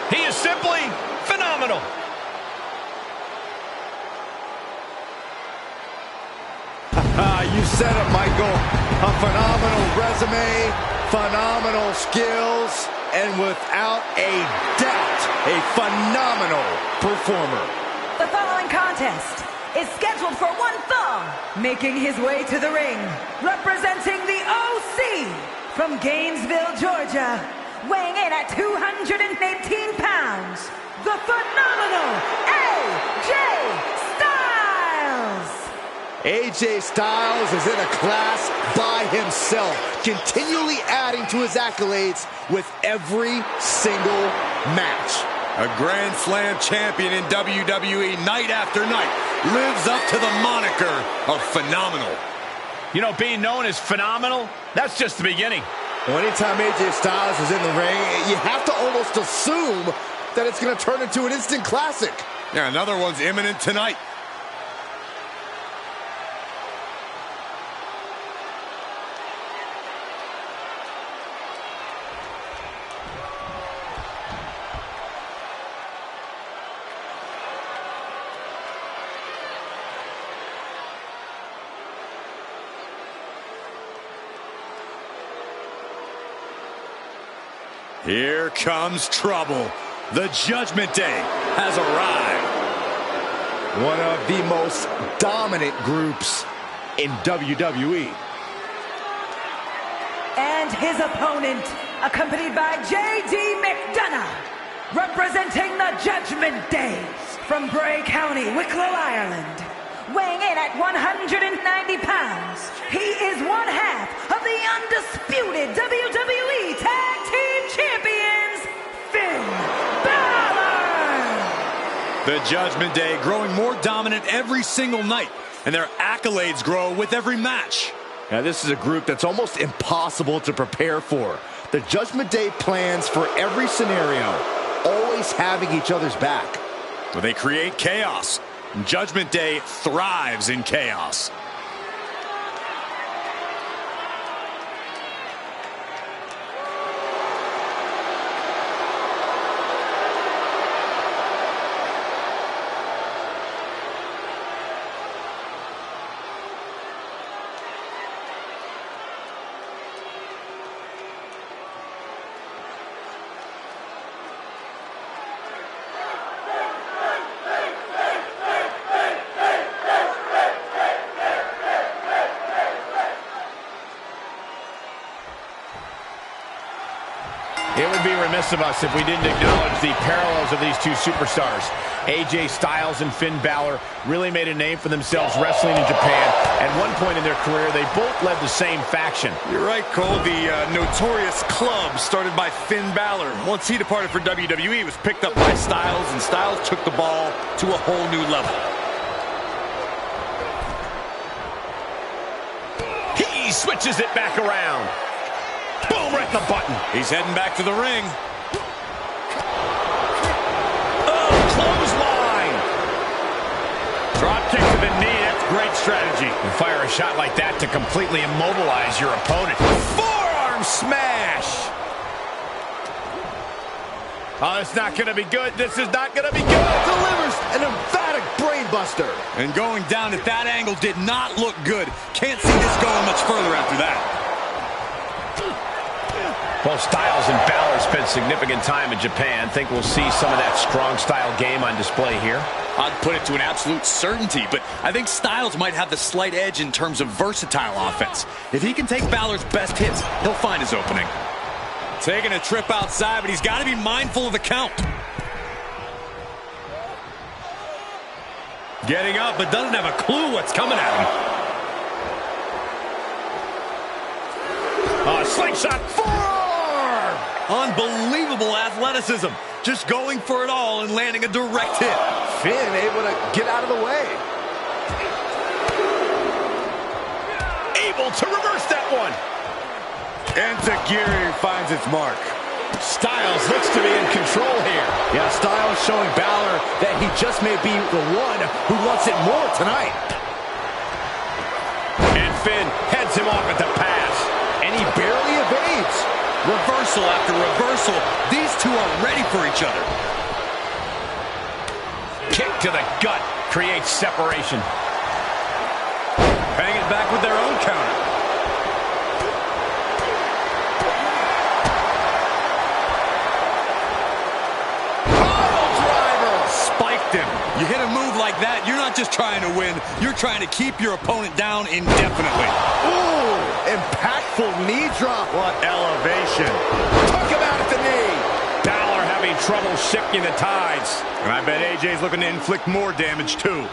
[SPEAKER 13] He is simply phenomenal.
[SPEAKER 15] You said it, Michael. A phenomenal resume, phenomenal skills, and without a doubt, a phenomenal performer.
[SPEAKER 14] The following contest is scheduled for one fall. Making his way to the ring, representing the OC from Gainesville, Georgia, weighing in at 218 pounds, the phenomenal AJ Styles.
[SPEAKER 15] AJ Styles is in a class by himself, continually adding to his accolades with every single match.
[SPEAKER 16] A Grand Slam champion in WWE night after night lives up to the moniker of phenomenal.
[SPEAKER 13] You know, being known as phenomenal, that's just the beginning.
[SPEAKER 15] Well, anytime AJ Styles is in the ring, you have to almost assume that it's going to turn into an instant classic.
[SPEAKER 16] Yeah, another one's imminent tonight. Here comes trouble. The Judgment Day has arrived.
[SPEAKER 15] One of the most dominant groups in WWE.
[SPEAKER 14] And his opponent, accompanied by J.D. McDonough, representing the Judgment Day from Bray County, Wicklow, Ireland. Weighing in at 190 pounds, he is one half of the undisputed WWE Tag Team Champions, Finn Balor!
[SPEAKER 16] The Judgment Day growing more dominant every single night, and their accolades grow with every match.
[SPEAKER 15] Now, this is a group that's almost impossible to prepare for. The Judgment Day plans for every scenario, always having each other's back.
[SPEAKER 16] Well, they create chaos. Judgment Day thrives in chaos.
[SPEAKER 13] It would be remiss of us if we didn't acknowledge the parallels of these two superstars. AJ Styles and Finn Balor really made a name for themselves wrestling in Japan. At one point in their career, they both led the same faction.
[SPEAKER 16] You're right, Cole. The notorious club started by Finn Balor. Once he departed for WWE, it was picked up by Styles, and Styles took the ball to a whole new level.
[SPEAKER 13] He switches it back around. Boom, right in the button.
[SPEAKER 16] He's heading back to the ring.
[SPEAKER 13] Oh, clothesline. Drop kick to the knee. That's great strategy. You fire a shot like that to completely immobilize your opponent. Forearm smash. Oh, it's not going to be good. This is not going to be good.
[SPEAKER 15] Delivers an emphatic brainbuster.
[SPEAKER 16] And going down at that angle did not look good. Can't see this going much further after that.
[SPEAKER 13] Both Styles and Balor spent significant time in Japan. Think we'll see some of that strong style game on display here?
[SPEAKER 16] I'd put it to an absolute certainty, but I think Styles might have the slight edge in terms of versatile offense. If he can take Balor's best hits, he'll find his opening. Taking a trip outside, but he's got to be mindful of the count. Getting up, but doesn't have a clue what's coming at him.
[SPEAKER 13] Slingshot forearm!
[SPEAKER 16] Unbelievable athleticism. Just going for it all and landing a direct hit.
[SPEAKER 15] Finn able to get out of the way.
[SPEAKER 13] Able to reverse that one.
[SPEAKER 15] Enziguri finds its mark.
[SPEAKER 13] Styles looks to be in control here.
[SPEAKER 15] Yeah, Styles showing Balor that he just may be the one who wants it more tonight.
[SPEAKER 13] And Finn heads him off at the pass.
[SPEAKER 15] And he barely evades.
[SPEAKER 16] Reversal after reversal. These two are ready for each other.
[SPEAKER 13] Kick to the gut creates separation.
[SPEAKER 16] Hang it back with their own counter.
[SPEAKER 15] Pile driver.
[SPEAKER 16] Spiked him. You hit a move like that, you're not just trying to win, you're trying to keep your opponent down indefinitely.
[SPEAKER 15] Ooh, impactful knee drop.
[SPEAKER 13] What elevation.
[SPEAKER 15] Talk about it, the knee.
[SPEAKER 13] Balor having trouble shifting the tides.
[SPEAKER 16] And I bet AJ's looking to inflict more damage too.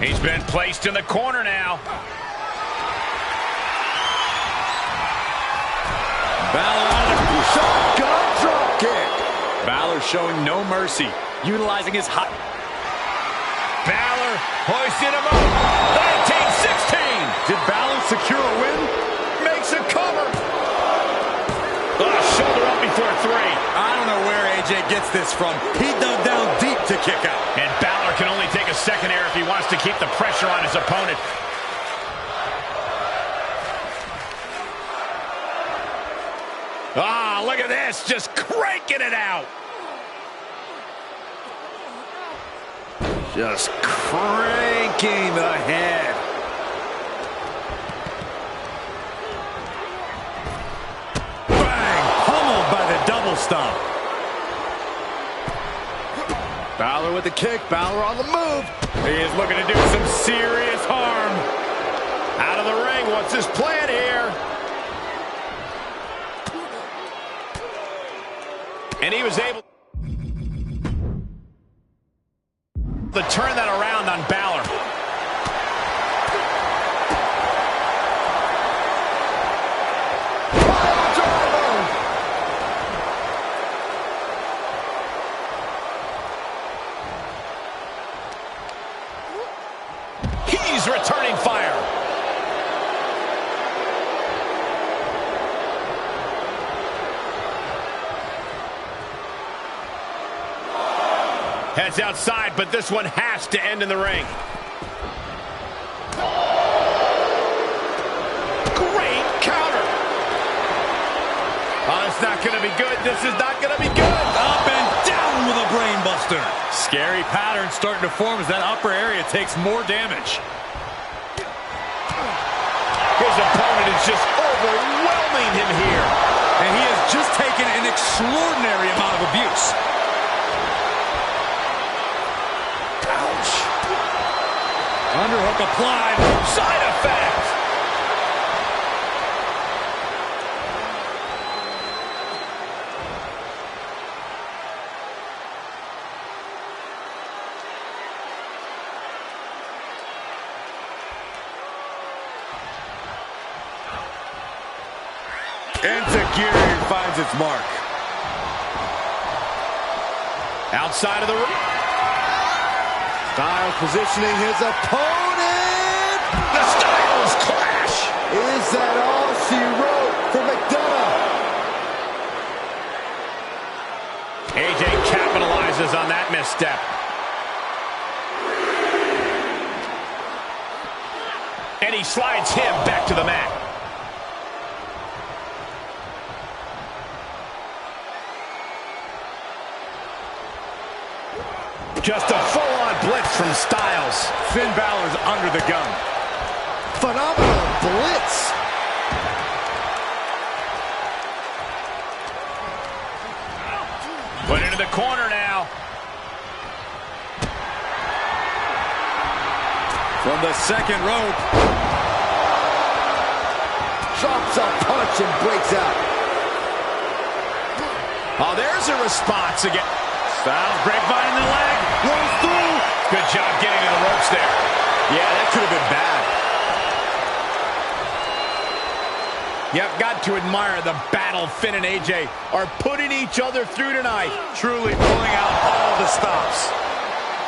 [SPEAKER 13] He's been placed in the corner now.
[SPEAKER 16] Balor out of the shotgun drop kick. Balor showing no mercy, utilizing his hot.
[SPEAKER 13] Balor hoisted him up. 19-16.
[SPEAKER 16] Did Balor secure a win?
[SPEAKER 13] Makes a cover. Shoulder up before 3.
[SPEAKER 16] I don't know where AJ gets this from. He dug down deep to kick out.
[SPEAKER 13] And Balor can only take a secondary if he wants to keep the pressure on his opponent. Look at this, just cranking it out.
[SPEAKER 16] Just cranking the head. Bang! Pummeled by the double stomp. Balor with the kick. Balor on the move.
[SPEAKER 13] He is looking to do some serious harm. Out of the ring, what's his plan here? And he was able to turn that around on Balor. He's returning fire. Heads outside, but this one has to end in the ring. Great counter. Oh, it's not going to be good. This is not going to be good.
[SPEAKER 16] Up and down with a brain buster. Scary pattern starting to form as that upper area takes more damage.
[SPEAKER 13] His opponent is just overwhelming him here.
[SPEAKER 16] And he has just taken an extraordinary amount of abuse. Underhook applied.
[SPEAKER 13] Side effect.
[SPEAKER 16] Enzuigiri finds its mark.
[SPEAKER 13] Outside of the ring.
[SPEAKER 15] Styles positioning his opponent.
[SPEAKER 13] The Styles clash.
[SPEAKER 15] Is that all she wrote for McDonough?
[SPEAKER 13] AJ capitalizes on that misstep. And he slides him back to the mat. Just a full-on blitz from Styles.
[SPEAKER 16] Finn Balor's under the gun.
[SPEAKER 15] Phenomenal blitz.
[SPEAKER 13] Put into the corner now.
[SPEAKER 16] From the second rope.
[SPEAKER 15] Drops a punch and breaks out.
[SPEAKER 13] Oh, there's a response again. Styles grapevine in the leg. Rolls through. Good job getting to the ropes there.
[SPEAKER 16] Yeah, that could have been bad.
[SPEAKER 13] You've got to admire the battle Finn and AJ are putting each other through tonight.
[SPEAKER 16] Truly pulling out all the stops.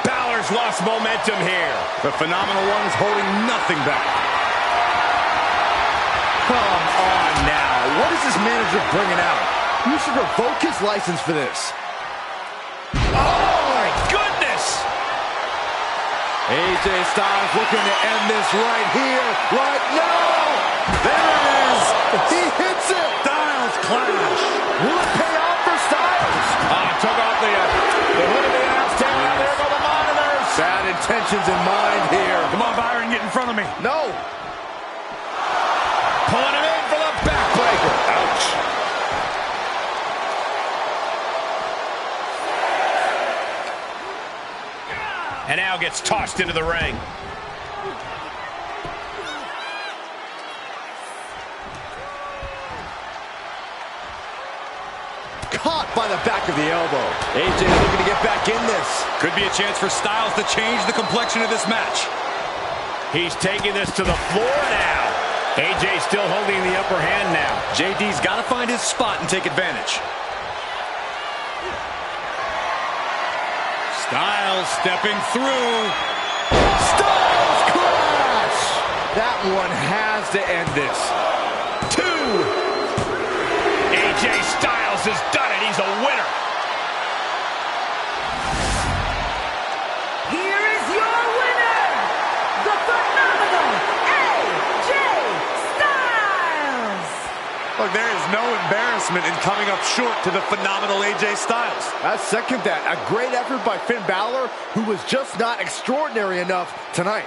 [SPEAKER 13] Balor's lost momentum here.
[SPEAKER 16] The Phenomenal One is holding nothing back.
[SPEAKER 15] Come on now. What is this manager bringing out? You should revoke his license for this.
[SPEAKER 13] Oh, my goodness!
[SPEAKER 15] AJ Styles looking to end this right here, right now. There it is. He hits it.
[SPEAKER 16] Styles clash.
[SPEAKER 15] Will it pay off for Styles?
[SPEAKER 13] Took off the hood of the axe. Down there go the monitors.
[SPEAKER 15] Bad intentions in mind here.
[SPEAKER 16] Come on, Byron, get in front of me.
[SPEAKER 15] No.
[SPEAKER 13] Pulling him in for the backbreaker. Ouch. And now gets tossed into the ring.
[SPEAKER 15] Caught by the back of the elbow. AJ looking to get back in this.
[SPEAKER 16] Could be a chance for Styles to change the complexion of this match.
[SPEAKER 13] He's taking this to the floor now. AJ still holding the upper hand now.
[SPEAKER 16] JD's got to find his spot and take advantage.
[SPEAKER 13] Styles stepping through.
[SPEAKER 15] Styles crash! That one has to end this.
[SPEAKER 13] 2. AJ Styles has done it. He's a winner.
[SPEAKER 14] Here is your winner, the phenomenal AJ Styles!
[SPEAKER 15] Look, there is no embarrassment in coming up short to the phenomenal AJ Styles. I second that. A great effort by Finn Balor, who was just not extraordinary enough tonight.